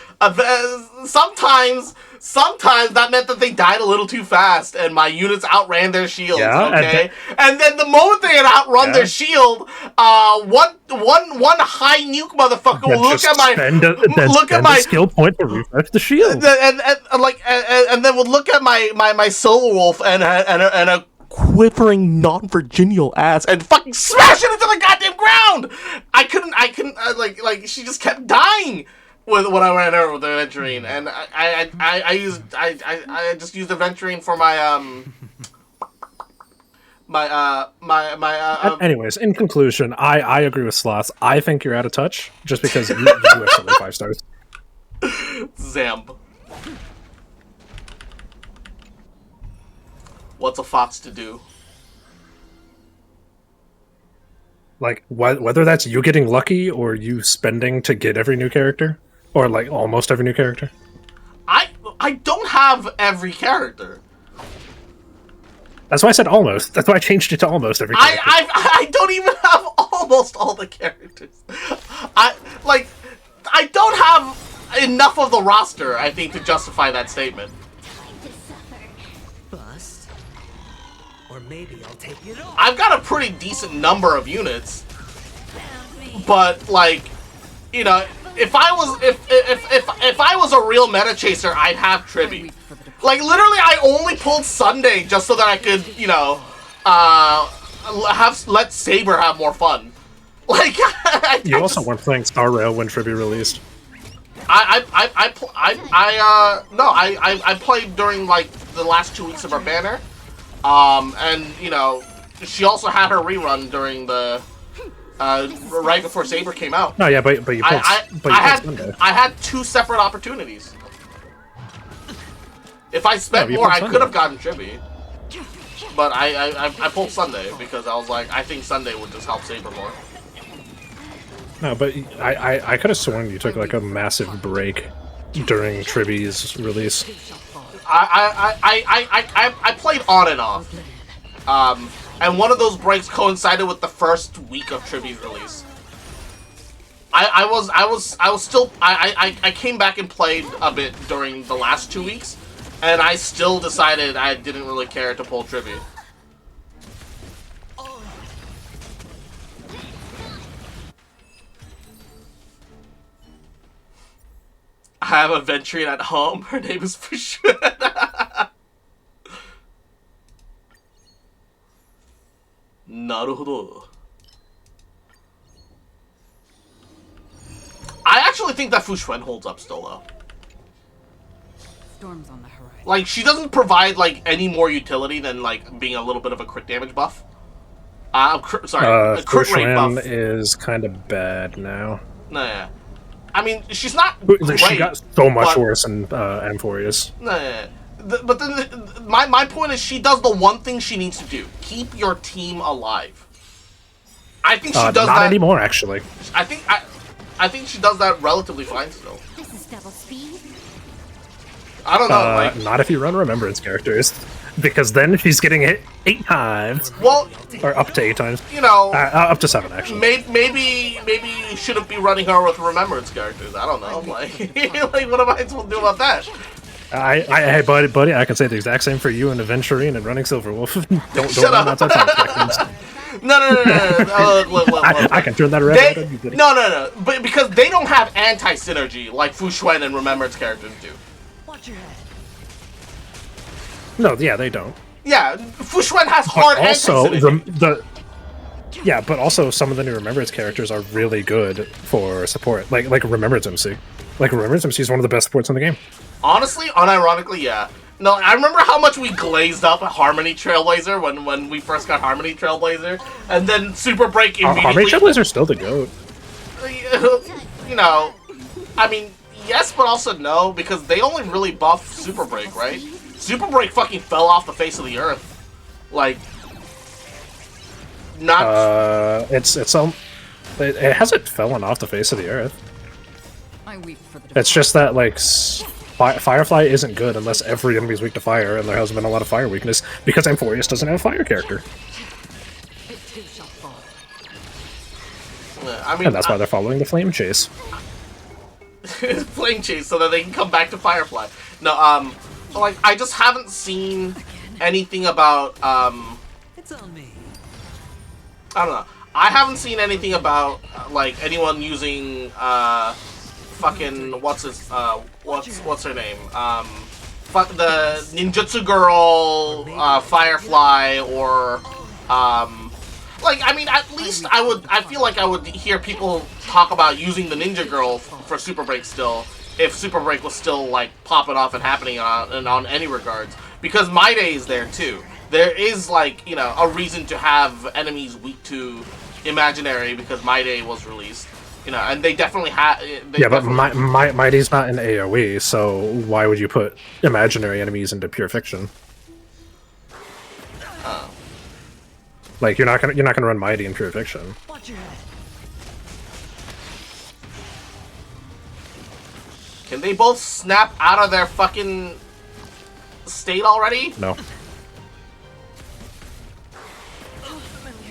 Sometimes that meant that they died a little too fast, and my units outran their shields, okay? And then the moment they had outrun their shield, one high nuke motherfucker will look at my skill point to refresh the shield, and then would look at my Silverwolf and a quivering non-virginal ass and fucking smash it into the goddamn ground. I couldn't like she just kept dying when I ran her with the Aventurine, and I just used Aventurine for my Anyways, in conclusion, I agree with Sloth. I think you're out of touch just because you do actually 5 stars. Zamb. What's a fox to do? Like, whether that's you getting lucky or you spending to get every new character, or like almost every new character. I don't have every character. That's why I said almost. That's why I changed it to almost every character. I don't even have almost all the characters. I don't have enough of the roster, I think, to justify that statement. Or maybe I'll take it off. I've got a pretty decent number of units, but like, you know, if I was a real meta chaser, I'd have Tribby. Like literally, I only pulled Sunday just so that I could, you know, let Saber have more fun. Like you also weren't playing Star Rail when Tribby released. I played during like the last 2 weeks of her banner, and you know, she also had her rerun during the right before Saber came out. No, yeah, but you pulled, I had 2 separate opportunities. If I spent more, I could have gotten Tribby. But I pulled Sunday because I was like, I think Sunday would just help Saber more. No, but I could have sworn you took like a massive break during Tribby's release. I played on and off, and one of those breaks coincided with the first week of Tribby's release. I came back and played a bit during the last 2 weeks, and I still decided I didn't really care to pull Tribby. I have a Ventrian at home. Her name is Fushun. Naruhodo. I actually think that Fushun holds up still, though. Storms on the horizon. Like, she doesn't provide, like, any more utility than, like, being a little bit of a crit damage buff. A crit rate buff. Is kind of bad now. No, yeah. I mean, she's not great, she got so much worse in Amphorius. No, but then my point is, she does the one thing she needs to do: keep your team alive. I think she does that. Not anymore, actually. I think she does that relatively fine still. This is double speed. I don't know. Like, not if you run Remembrance characters, because then she's getting hit 8 times. Well, or up to 8 times. You know, up to 7 actually. Maybe you shouldn't be running her with Remembrance characters. I don't know. Like, like what am I supposed to do about that? Hey, buddy, I can say the exact same for you and Aventurine and running Silverwolf. don't Shut run up. outside spectrums. No. Look. I can turn that around. No. But because they don't have anti-synergy like Fushun and Remembrance characters do. Watch your head. No, yeah, they don't. Yeah, Fushun has hard anti-synergy. Yeah, but also some of the new Remembrance characters are really good for support. Like Remembrance MC. Like Remembrance MC is one of the best supports in the game. Honestly, unironically, yeah. No, I remember how much we glazed up Harmony Trailblazer when we first got Harmony Trailblazer, and then Super Break immediately... Harmony Trailblazer's still the GOAT. You know, I mean, yes, but also no, because they only really buff Super Break, right? Super Break fucking fell off the face of the earth. Like, not... It hasn't fallen off the face of the earth. I weep for the It's just that, like, Firefly isn't good unless every enemy's weak to fire, and there hasn't been a lot of fire weakness, because Amphorius doesn't have a fire character. I mean, And that's why they're following the Flame Chase. Flame Chase, so that they can come back to Firefly. No, like, I just haven't seen anything about, It's on me. I don't know. I haven't seen anything about, like, anyone using, fucking, what's her name? Fuck the Ninjutsu Girl, Firefly, or, like, I mean, at least I feel like I would hear people talk about using the Ninja Girl for Super Break still, if Super Break was still, like, popping off and happening on any regards. Because My Day is there, too. There is, like, you know, a reason to have enemies weak to Imaginary because My Day was released. You know, and they definitely have... Yeah, but My Day's not in AoE, so why would you put imaginary enemies into pure fiction? Like, you're not gonna run Mighty in pure fiction. Watch your head. Can they both snap out of their fucking state already? No.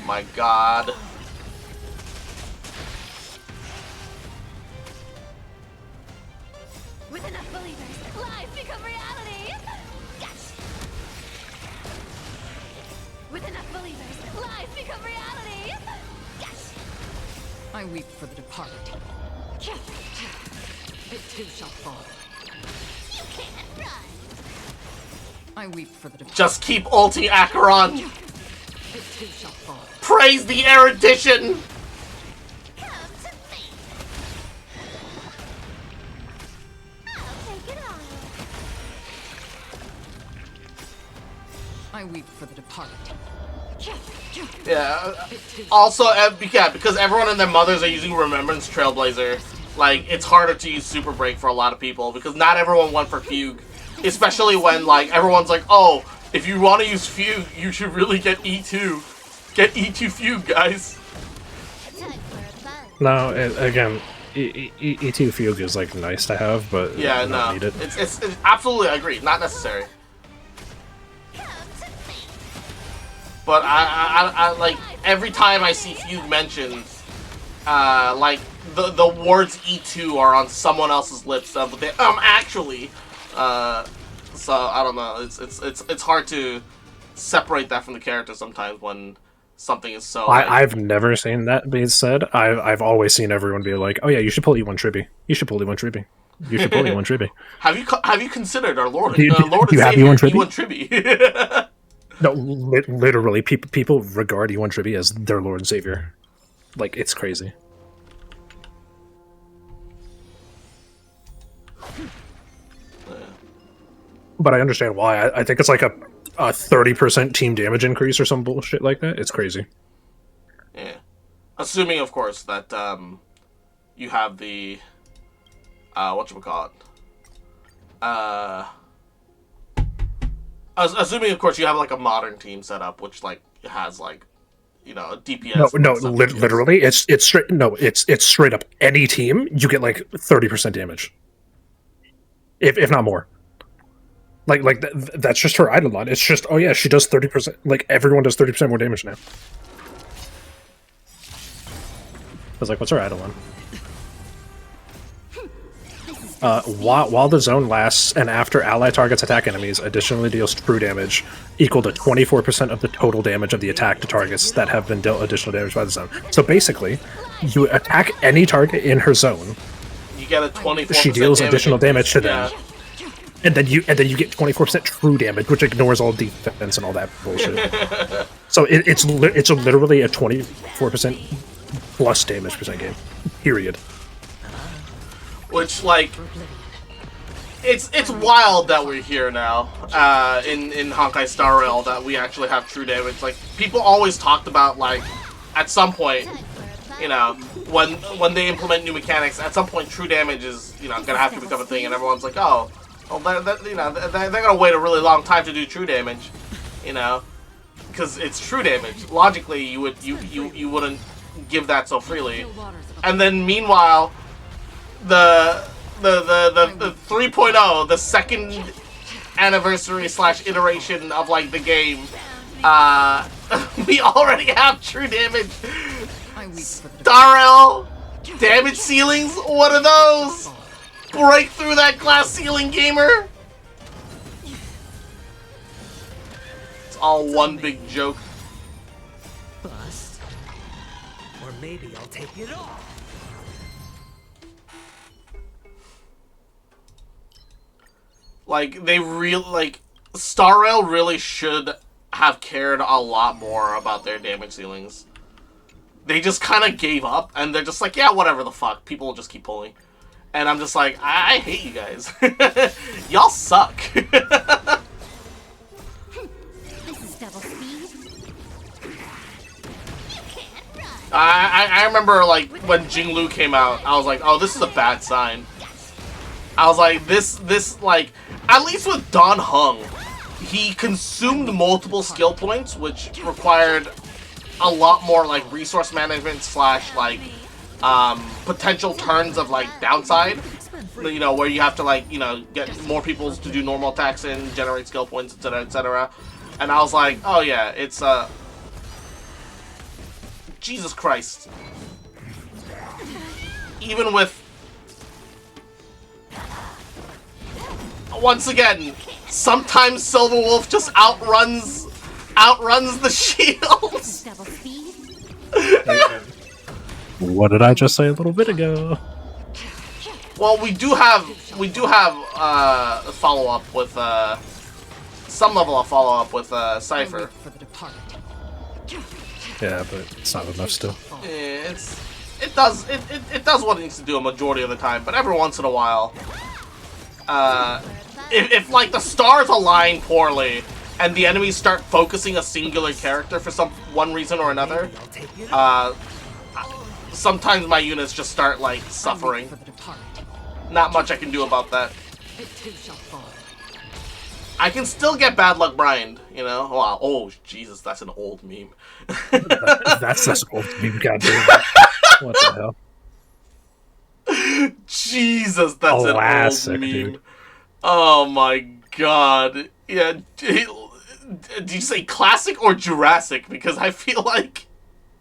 My god. With enough believers, lies become reality. Yes. With I weep for the departed. It too shall fall. You can't run. I weep for the departed. Just keep ulting Acheron. It too shall fall. Praise the erudition. Come to me. I'll take it on. I weep for the departed. Yeah. Also, yeah, because everyone and their mothers are using Remembrance Trailblazer, like, it's harder to use Super Break for a lot of people, because not everyone went for Fugue. Especially when, like, everyone's like, oh, if you want to use Fugue, you should really get E2. Get E2 Fugue, guys. No, again, E2 Fugue is, like, nice to have, but Yeah, not no. needed. It's absolutely, I agree, not necessary. But I like, every time I see Fugue mentioned, like, the words E2 are on someone else's lips, but they, actually, so, I don't know, it's hard to separate that from the character sometimes when something is so, like... I've never seen that being said. I've always seen everyone be like, oh yeah, you should pull E1 Tribby. You should pull E1 Tribby. You should pull E1 Tribby. Have you considered our Lord, Do you Lord and have Savior, E1 Tribby? E1 Tribby? No, literally, people regard E1 Tribby as their Lord and Savior. Like, it's crazy. But I understand why. I think it's like a 30% team damage increase or some bullshit like that. It's crazy. Yeah. Assuming, of course, that you have the... whatchamacallit? Assuming, of course, you have, like, a modern team set up, which, like, has, like, you know, a DPS... No, literally, it's straight... No, it's straight up any team, you get, like, 30% damage. If not more. Like that's just her Eidolon. It's just, oh yeah, she does 30%. Like, everyone does 30% more damage now. I was like, what's her Eidolon? While the zone lasts and after ally targets attack enemies, additionally deals true damage equal to 24% of the total damage of the attack to targets that have been dealt additional damage by the zone. So basically, you attack any target in her zone. You get a 24%. She deals additional damage to them. And then you get 24% true damage, which ignores all defense and all that bullshit. So it's literally a 24% plus damage percent game. Period. Which, like, it's wild that we're here now in Honkai Star Rail that we actually have true damage. Like, people always talked about, like, at some point, you know, when they implement new mechanics, at some point true damage is, you know, gonna have to become a thing, and everyone's like, oh, well, you know, they're gonna wait a really long time to do true damage, you know, because it's true damage. Logically, you wouldn't give that so freely. And then meanwhile, the 3.0, the second anniversary / iteration of, like, the game, we already have true damage. Star Rail damage ceilings. What are those? Break through that glass ceiling, gamer! It's all one big joke. Bust. Or maybe I'll take it off. Like, Star Rail really should have cared a lot more about their damage ceilings. They just kind of gave up, and they're just like, yeah, whatever the fuck, people will just keep pulling. And I'm just like, I hate you guys. Y'all suck. This is double speed. You can't run. I remember, like, when Jinglu came out, I was like, oh, this is a bad sign. I was like, this, like, at least with Don Hung, he consumed multiple skill points, which required a lot more, like, resource management / like, potential turns of, like, downside, you know, where you have to, like, you know, get more people to do normal attacks and generate skill points, etc., etc. And I was like, oh yeah, it's, Jesus Christ. Even with, once again, sometimes Silver Wolf just outruns the shields. What did I just say a little bit ago? Well, we do have a follow up with some level of follow up with Cypher. Yeah, but it's not enough still. Yeah, it does what it needs to do a majority of the time, but every once in a while, if like the stars align poorly and the enemies start focusing a singular character for one reason or another, sometimes my units just start like suffering. Not much I can do about that. I can still get bad luck Brian, you know? Wow. Oh, Jesus, that's an old meme. That's an old meme, goddamn. What the hell? Jesus, that's Classic, an old meme. dude. Oh my god. Yeah. Did you say classic or Jurassic? Because I feel like...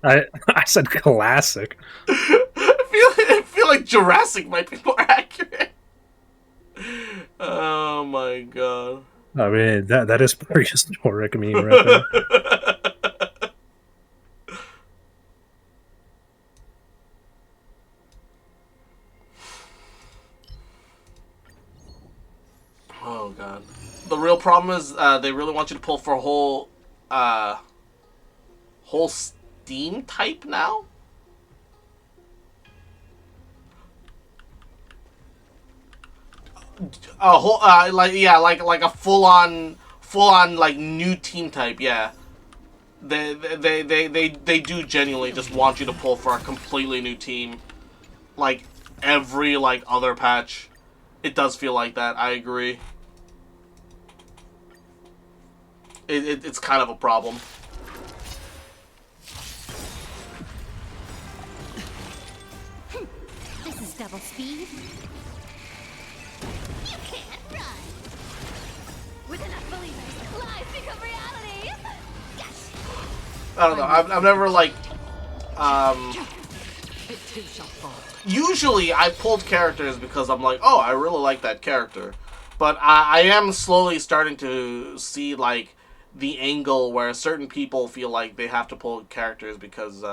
I said classic. I feel like Jurassic might be more accurate. Oh my god. I mean, that is prehistoric meme right there. Oh god. The real problem is they really want you to pull for a whole Steam type now? A whole like a full on like new team type, yeah. They do genuinely just want you to pull for a completely new team. Like every like other patch. It does feel like that, I agree. It's kind of a problem. This is double speed. You can't run. With enough believers, lies become reality. Yes. I don't know. I've never like usually I pulled characters because I'm like, oh, I really like that character. But I am slowly starting to see like the angle where certain people feel like they have to pull characters because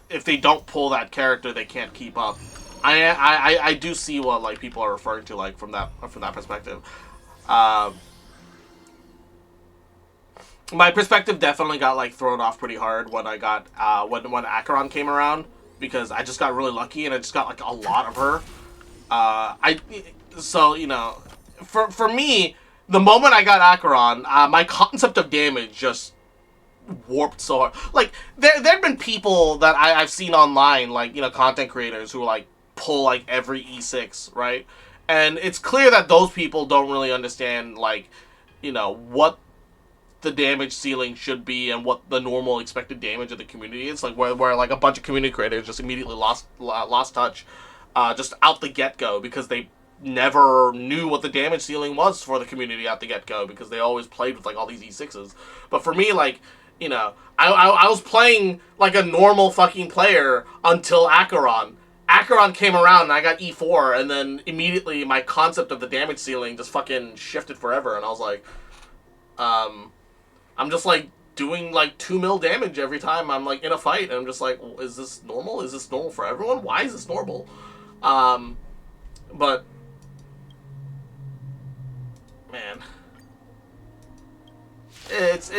if they don't pull that character, they can't keep up. I do see what like people are referring to like from that perspective. My perspective definitely got like thrown off pretty hard when I got when Acheron came around, because I just got really lucky and I just got like a lot of her. So you know, for me, the moment I got Acheron, my concept of damage just warped so hard. Like there've been people that I've seen online, like, you know, content creators who like pull like every E6, right? And it's clear that those people don't really understand, like, you know, what the damage ceiling should be and what the normal expected damage of the community is. Like where like a bunch of community creators just immediately lost touch just out the get-go, because they never knew what the damage ceiling was for the community at the get-go, because they always played with like all these E6s. But for me, like, you know, I was playing like a normal fucking player until Acheron. Acheron came around and I got E4, and then immediately my concept of the damage ceiling just fucking shifted forever, and I was like, I'm just like doing like 2 mil damage every time I'm like in a fight, and I'm just like, well, is this normal? Is this normal for everyone? Why is this normal? But man, it's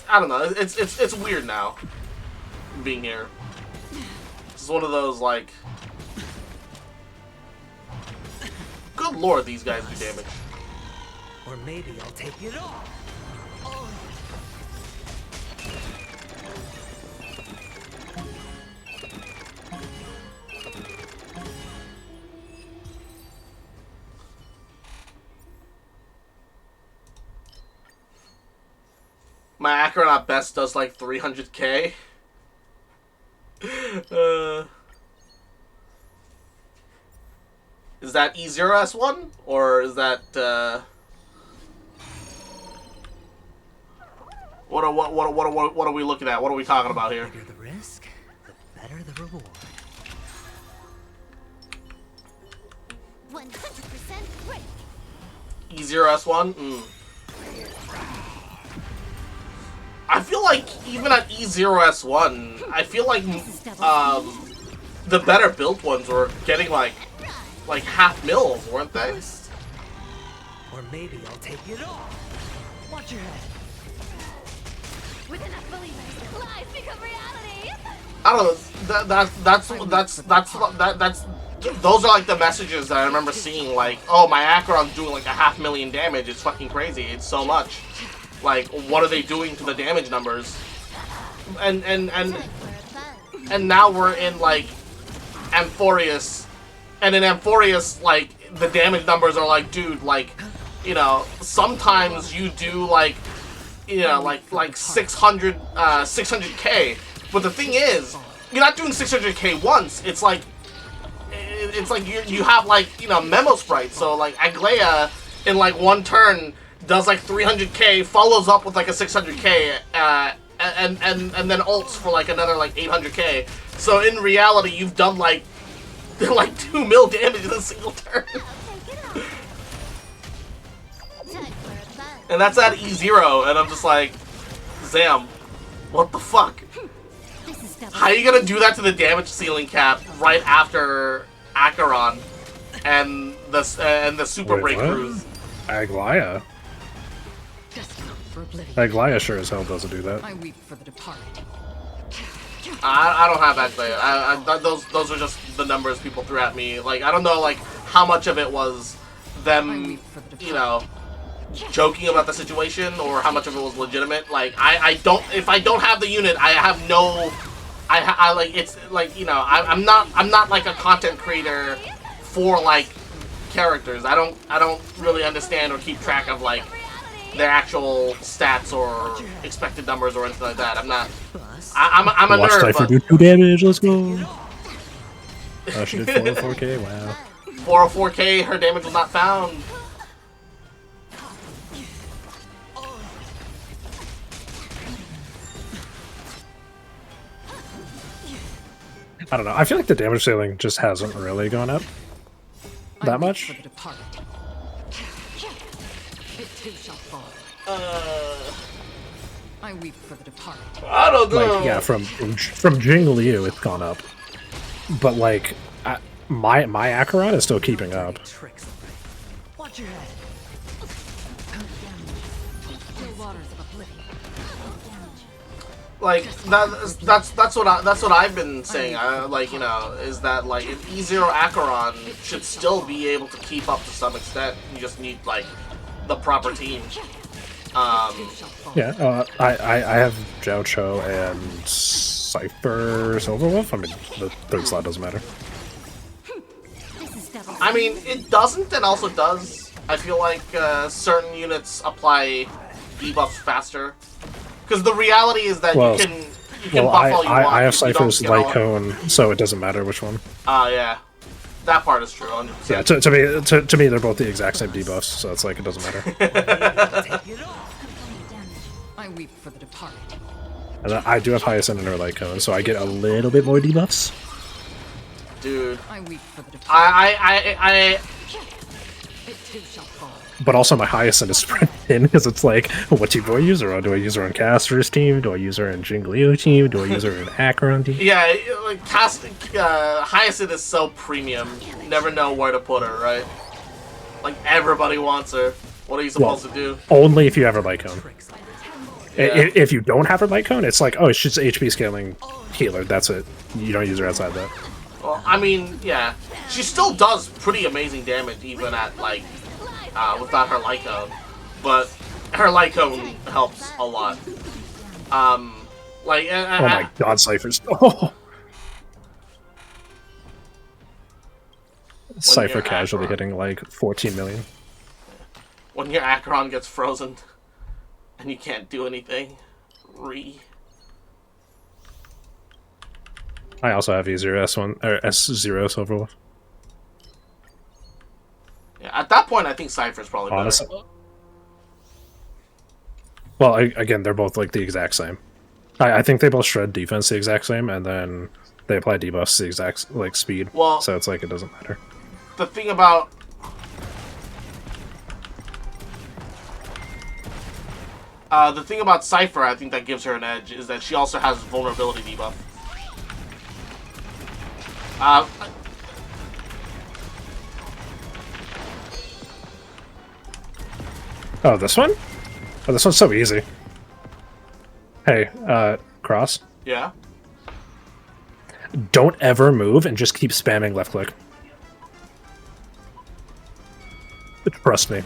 I don't know. It's weird now being here. It's one of those like, good lord, these guys do damage. Or maybe I'll take it all. My Acheron at best does like 300k. Is that E0S1? Or is that, what are we looking at? What are we talking about here? The bigger the risk, the better the reward. 100% break. E0S1? I feel like even at E0S1, I feel like the better built ones were getting like half mils, weren't they? Or maybe I'll take it all. Watch your head. With enough believers, lies become reality. I don't know. That's those are like the messages that I remember seeing. Like, oh, my Acheron's doing like 500,000 damage. It's fucking crazy. It's so much. Like, what are they doing to the damage numbers? And now we're in like Amphorius, and in Amphorius, like the damage numbers are like, dude, like, you know, sometimes you do like, you know, like 600k, but the thing is, you're not doing 600k once. It's like you have like, you know, memo sprites. So like Aglaia in like one turn does like 300k, follows up with like a 600k, and then ults for like another like 800k. So in reality, you've done like 2 mil damage in a single turn. And that's at E0, and I'm just like, Zam, what the fuck? How are you gonna do that to the damage ceiling cap right after Acheron and the super breakthroughs? Aglaia? Aglaia sure as hell doesn't do that. I weep for the departed. I don't have Aglaia. Those are just the numbers people threw at me. Like, I don't know like how much of it was them, you know, joking about the situation, or how much of it was legitimate. Like, I don't, if I don't have the unit, I have no, I like, it's like, you know, I'm not like a content creator for like characters. I don't really understand or keep track of like their actual stats or expected numbers or anything like that. I'm not. I'm a Watch nerd. Cypher do 2 damage. Let's go. She did 404k. Wow. 404k. Her damage was not found. I don't know. I feel like the damage ceiling just hasn't really gone up that much. It too shall fall. I weep for the departed. I don't know. Like, yeah, from Jing Liu, it's gone up, but like my Acheron is still keeping up. Watch your head. Like that's what I've been saying. Like, you know, is that like if E0 Acheron should still be able to keep up to some extent. You just need like the proper team. Yeah, I have Zhao Cho and Cypher Silverwolf. I mean, the third slot doesn't matter. I mean, it doesn't and also does. I feel like certain units apply debuffs faster. Because the reality is that you can buff all you want. I have Cypher's light cone, so it doesn't matter which one. Yeah. That part is true, 100%. Yeah, to me, they're both the exact same debuffs, so it's like, it doesn't matter. I weep for the departed. And I do have Hyacinth in her light cone, so I get a little bit more debuffs. Dude. I weep for the departed. It too shall fall. But also my Hyacinth is spread thin, because it's like, what team do I use her on? Do I use her on Caster's team? Do I use her in Jing Liu team? Do I use her in Acheron team? Yeah, like Hyacinth is so premium. You never know where to put her, right? Like, everybody wants her. What are you supposed to do? Only if you have her light cone. Yeah. If you don't have her light cone, it's like, oh, she's HP scaling healer. That's it. You don't use her outside that. Well, I mean, yeah. She still does pretty amazing damage, even at, like, without her light cone. But her light cone helps a lot. Like, oh my god, Cypher's. Oh! Cypher casually hitting like 14 million. When your Acheron gets frozen and you can't do anything. I also have E0 S1 or S0 Silverwolf. Yeah, at that point I think Cypher's probably better. Honestly. Well, again, they're both like the exact same. I think they both shred defense the exact same, and then they apply debuffs the exact like speed. Well, so it's like it doesn't matter. The thing about The thing about Cypher, I think that gives her an edge, is that she also has vulnerability debuff. Oh, this one? Oh, this one's so easy. Hey, Cross. Yeah? Don't ever move and just keep spamming left click. Trust me.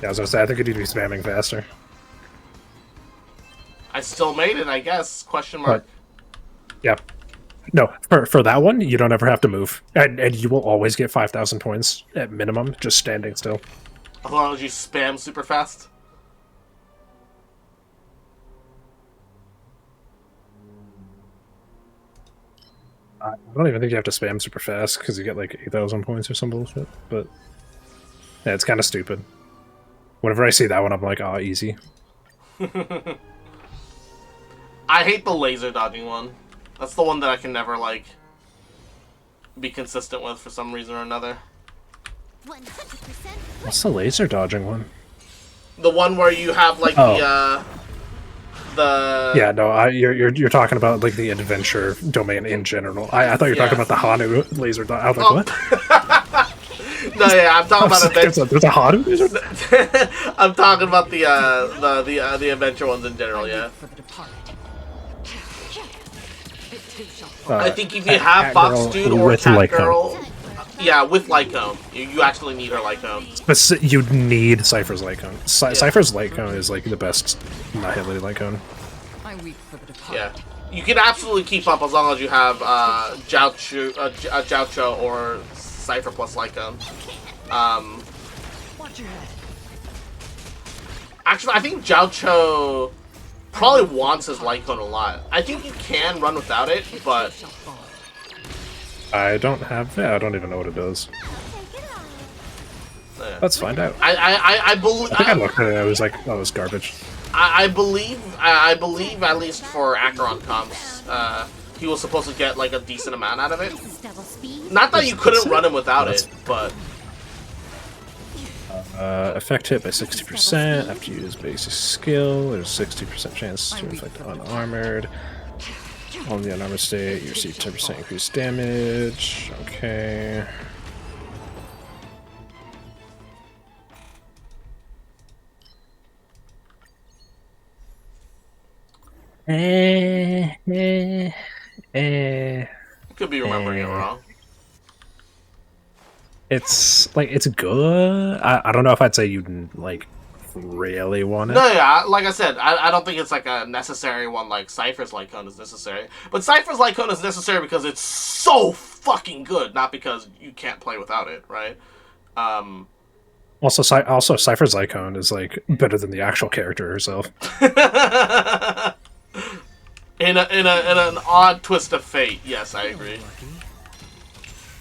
Yeah, I was gonna say, I think you need to be spamming faster. I still made it, I guess. Question mark. Yeah. No, for that one, you don't ever have to move. And you will always get 5,000 points at minimum, just standing still. As long as you spam super fast. I don't even think you have to spam super fast, because you get like 8,000 points or some bullshit. But yeah, it's kind of stupid. Whenever I see that one, I'm like, oh, easy. I hate the laser dodging one. That's the one that I can never, like, be consistent with for some reason or another. 100%. What's the laser dodging one? The one where you have, like, the... Yeah, no, you're talking about, like, the adventure domain in general. I thought you were talking about the Hanu laser dodge. I was like, what? No, yeah, I'm talking about adventure. There's a Hanu laser? I'm talking about the adventure ones in general, yeah. I think if you have Fox Dude or Cat Girl... Yeah, with Lycone. You actually need her Lycone. But you need Cypher's Lycone. Cypher's Lycone is like the best Nihility Lycone. Yeah. You can absolutely keep up as long as you have Jiaocho or Cypher plus Lycone. Actually, I think Jiaocho probably wants his Lycone a lot. I think you can run without it, but... I don't have that. I don't even know what it does. Yeah. Let's find out. I believe. I think I looked at it. I was like, oh, it's garbage. I believe at least for Acheron comps, he was supposed to get like a decent amount out of it. Not that you couldn't run him without it, but. Effect hit by 60% after you use basic skill. There's 60% chance to inflict unarmored. On the unarmored state, you receive 10% increased damage. Okay. Could be remembering it wrong. It's like, it's good. I don't know if I'd say you'd like really want it. No, yeah, like I said, I don't think it's like a necessary one like Cypher's Lycone is necessary. But Cypher's Lycone is necessary because it's so fucking good, not because you can't play without it, right? Also, Cypher's Lycone is like better than the actual character herself. in an odd twist of fate, yes, I agree.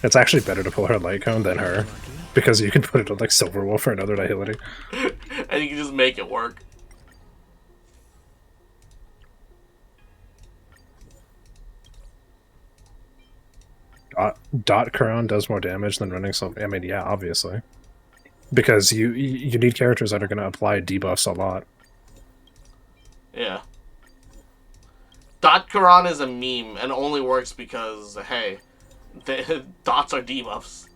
It's actually better to pull her Lycone than her, because you can put it on like Silverwolf or another Nihility. And you can just make it work. Dot Charon does more damage than running something. I mean, yeah, obviously. Because you need characters that are going to apply debuffs a lot. Yeah. Dot Charon is a meme and only works because, hey, dots are debuffs.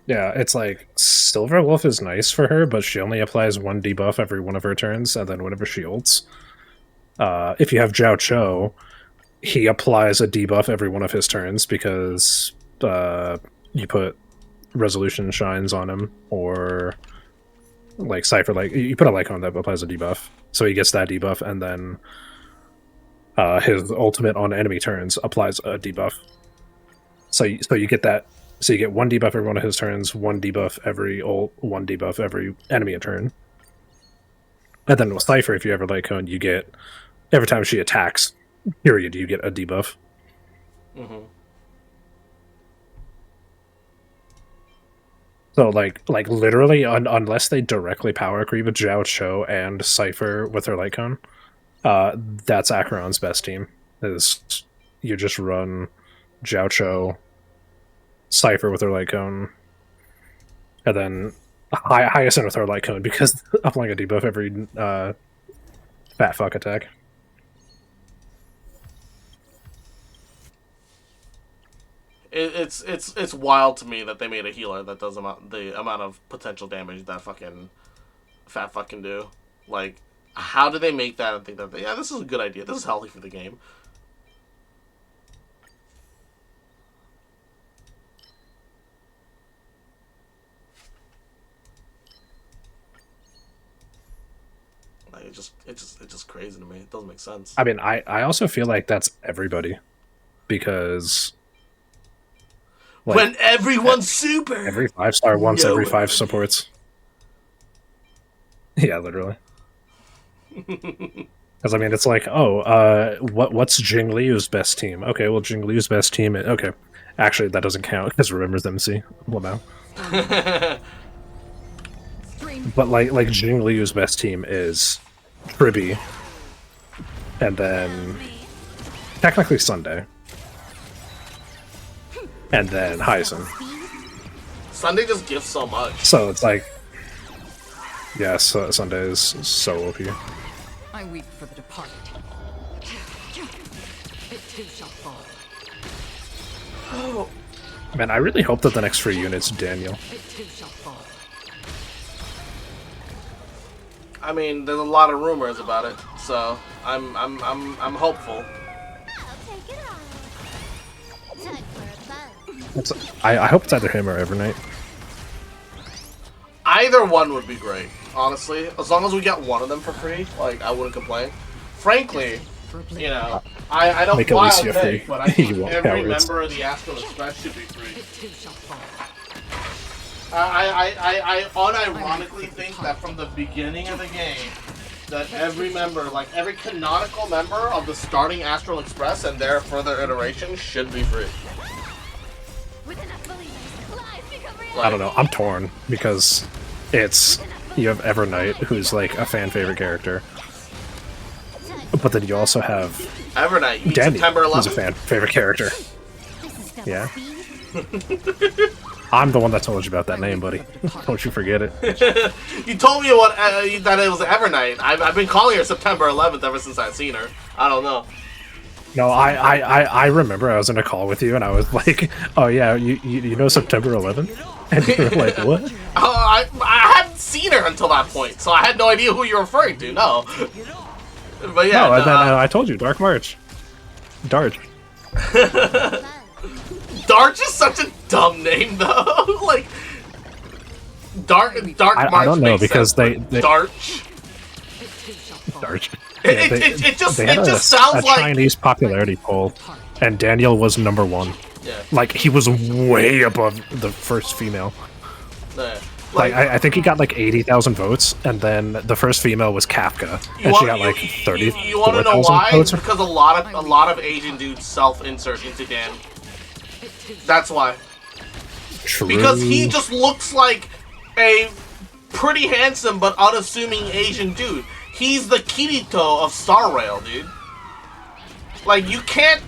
Yeah, it's like, Silverwolf is nice for her, but she only applies one debuff every one of her turns, and then whenever she ults. If you have Jiao Cho, he applies a debuff every one of his turns, because you put Resolution Shines on him, or like Cypher, like you put a Lycone that applies a debuff, so he gets that debuff, and then his ultimate on enemy turns applies a debuff. So you get that. So you get one debuff every one of his turns, one debuff every ult, one debuff every enemy turn. And then with Cypher, if you ever Lycone, you get every time she attacks, period, you get a debuff. Mm-hmm. So like literally, unless they directly power creep Zhao Cho and Cypher with her light cone, that's Acheron's best team. Is you just run Zhao Cho, Cypher with her light cone, and then Hyacinth with her light cone because applying a debuff every fat fuck attack. It's wild to me that they made a healer that does the amount of potential damage that fucking fat fuck can do. Like, how did they make that and think that yeah, this is a good idea. This is healthy for the game. Like, it's just crazy to me. It doesn't make sense. I mean, I also feel like that's everybody because. Like, when everyone's super! Every 5-star once every 5 supports. Yeah, literally. Because, I mean, it's like, oh, what's Jing Liu's best team? Okay, well, Jing Liu's best team... Okay, actually, that doesn't count, because Remember's MC. Well, no. But, like Jing Liu's best team is Tribby, and then technically Sunday. And then Hyacinth. Sunday just gives so much. So it's like, yeah, so Sunday is so OP. I weep for the departed. It too shall fall. Oh. Man, I really hope that the next free unit's Daniel. It too shall fall. I mean, there's a lot of rumors about it, so I'm hopeful. I hope it's either him or Evernight. Either one would be great, honestly. As long as we get one of them for free, like, I wouldn't complain. Frankly, you know, I don't fly on free, but I think every member of the Astral Express should be free. I unironically think that from the beginning of the game, that every member, like every canonical member of the starting Astral Express and their further iterations should be free. I don't know, I'm torn, because you have Evernight, who's like a fan favorite character, but then you also have Evernight, you mean Daniel, September 11th? who's a fan favorite character. Yeah. I'm the one that told you about that name, buddy. Don't you forget it. You told me that it was Evernight. I've been calling her September 11th ever since I've seen her. I don't know. No, I remember I was in a call with you and I was like, oh yeah, you know September 11th? And you were like, what? I hadn't seen her until that point, so I had no idea who you're referring to, no. But yeah, no, and then I told you, Dark March. Darch. Darch is such a dumb name, though. Like, Dark March I don't know, makes because sense, they Darch. Darch. Yeah, it just a sounds like Chinese popularity poll, and Daniel was #1. Yeah. Like, he was way above the first female. Yeah. Like, I think he got like 80,000 votes, and then the first female was Kafka, and she got like 30,000 votes. You want to know why? It's because a lot of Asian dudes self-insert into Dan. That's why. True. Because he just looks like a pretty handsome but unassuming Asian dude. He's the Kirito of Star Rail, dude. Like, you can't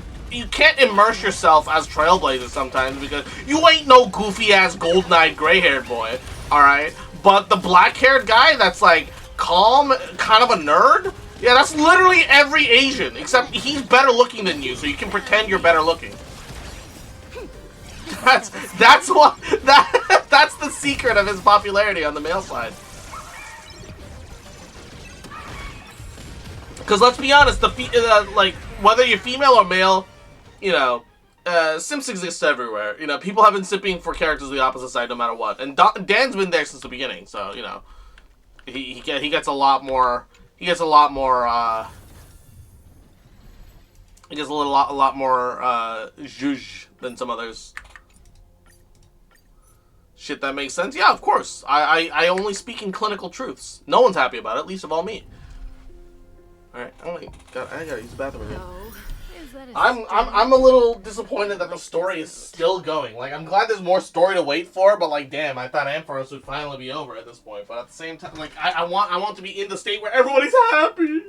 immerse yourself as Trailblazer sometimes because you ain't no goofy-ass golden-eyed gray-haired boy, alright? But the black-haired guy that's, like, calm, kind of a nerd, yeah, that's literally every Asian, except he's better looking than you, so you can pretend you're better looking. That's the secret of his popularity on the male side. Because let's be honest, like, whether you're female or male, you know, simps exist everywhere. You know, people have been simping for characters of the opposite side no matter what. And Dan's been there since the beginning, so, you know, he gets a lot more, he gets a lot more zhuzh than some others. Shit, that makes sense? Yeah, of course. I only speak in clinical truths. No one's happy about it, least of all me. Alright, I gotta use the bathroom again. So, is I'm a little disappointed that the story is still going. Like, I'm glad there's more story to wait for, but like, damn, I thought Ampharos would finally be over at this point. But at the same time, like, I want to be in the state where everybody's happy.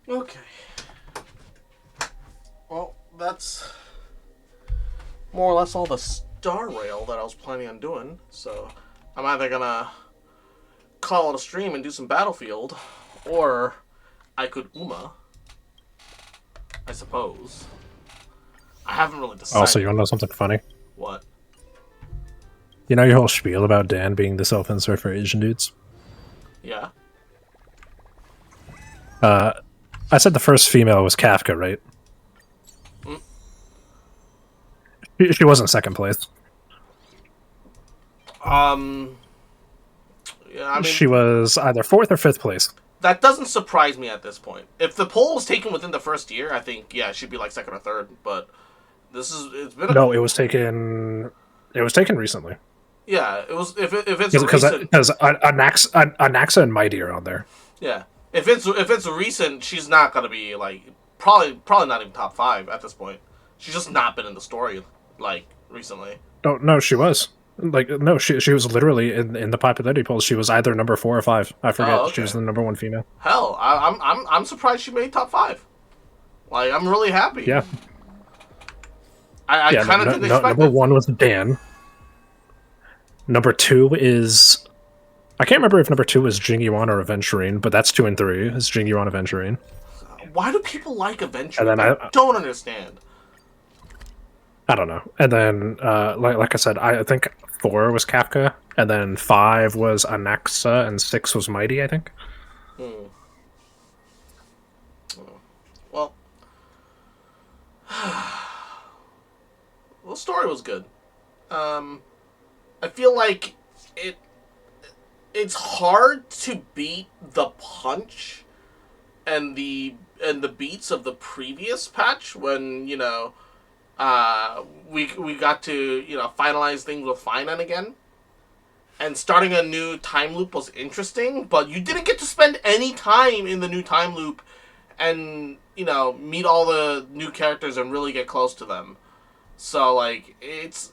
Okay. Well, that's more or less all the Star Rail that I was planning on doing. So I'm either gonna call it a stream and do some Battlefield, or I could I suppose. I haven't really decided. Also, you want to know something funny? What? You know your whole spiel about Dan being the self-insert for Asian dudes? Yeah. I said the first female was Kafka, right? Mm. She wasn't second place. Yeah, I mean, she was either fourth or fifth place. That doesn't surprise me at this point. If the poll was taken within the first year, I think, yeah, she'd be like second or third. But it's been No, it was taken recently. Yeah, it was. If it's because recent, Anaxa and Mighty are on there. Yeah, if it's recent, she's not gonna be like probably not even top 5 at this point. She's just not been in the story like recently. No, she was. Like no, she was literally in the popularity polls. She was either number 4 or 5. I forget. Oh, okay. She was the number 1 female. Hell, I'm surprised she made top 5. Like I'm really happy. Yeah. I kind of didn't expect number 1 was Dan. Number 2 is I can't remember if number 2 is Jing Yuan or Aventurine, but that's 2 and 3. It's Jing Yuan Aventurine. Why do people like Aventurine? And then I don't understand. I don't know. And then, like I said, I think 4 was Kafka, and then 5 was Anaxa, and 6 was Mighty, I think. Well, the story was good. I feel like it's hard to beat the punch and the beats of the previous patch when, you know, we got to, you know, finalize things with Finan again. And starting a new time loop was interesting, but you didn't get to spend any time in the new time loop and, you know, meet all the new characters and really get close to them. So, like, it's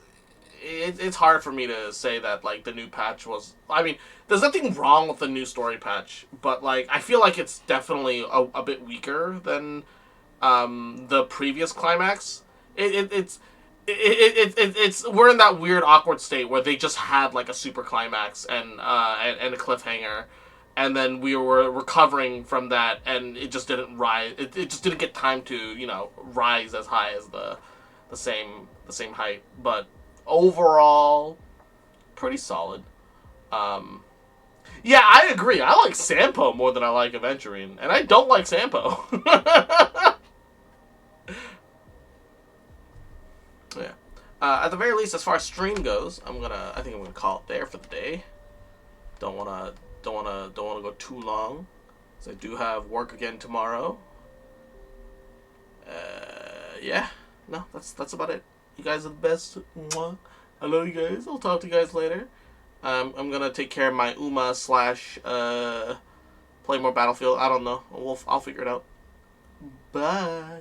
hard for me to say that, like, the new patch was... I mean, there's nothing wrong with the new story patch, but, like, I feel like it's definitely a bit weaker than the previous climax. It's we're in that weird awkward state where they just had like a super climax and a cliffhanger, and then we were recovering from that, and it just didn't rise. It just didn't get time to, you know, rise as high as the same height. But overall, pretty solid. Yeah, I agree. I like Sampo more than I like Aventurine, and I don't like Sampo. Yeah. At the very least, as far as stream goes, I think I'm gonna call it there for the day. Don't wanna go too long, because I do have work again tomorrow. Yeah. No, that's about it. You guys are the best. Mwah. I love you guys. I'll talk to you guys later. I'm gonna take care of my Uma / play more Battlefield. I don't know. I'll figure it out. Bye.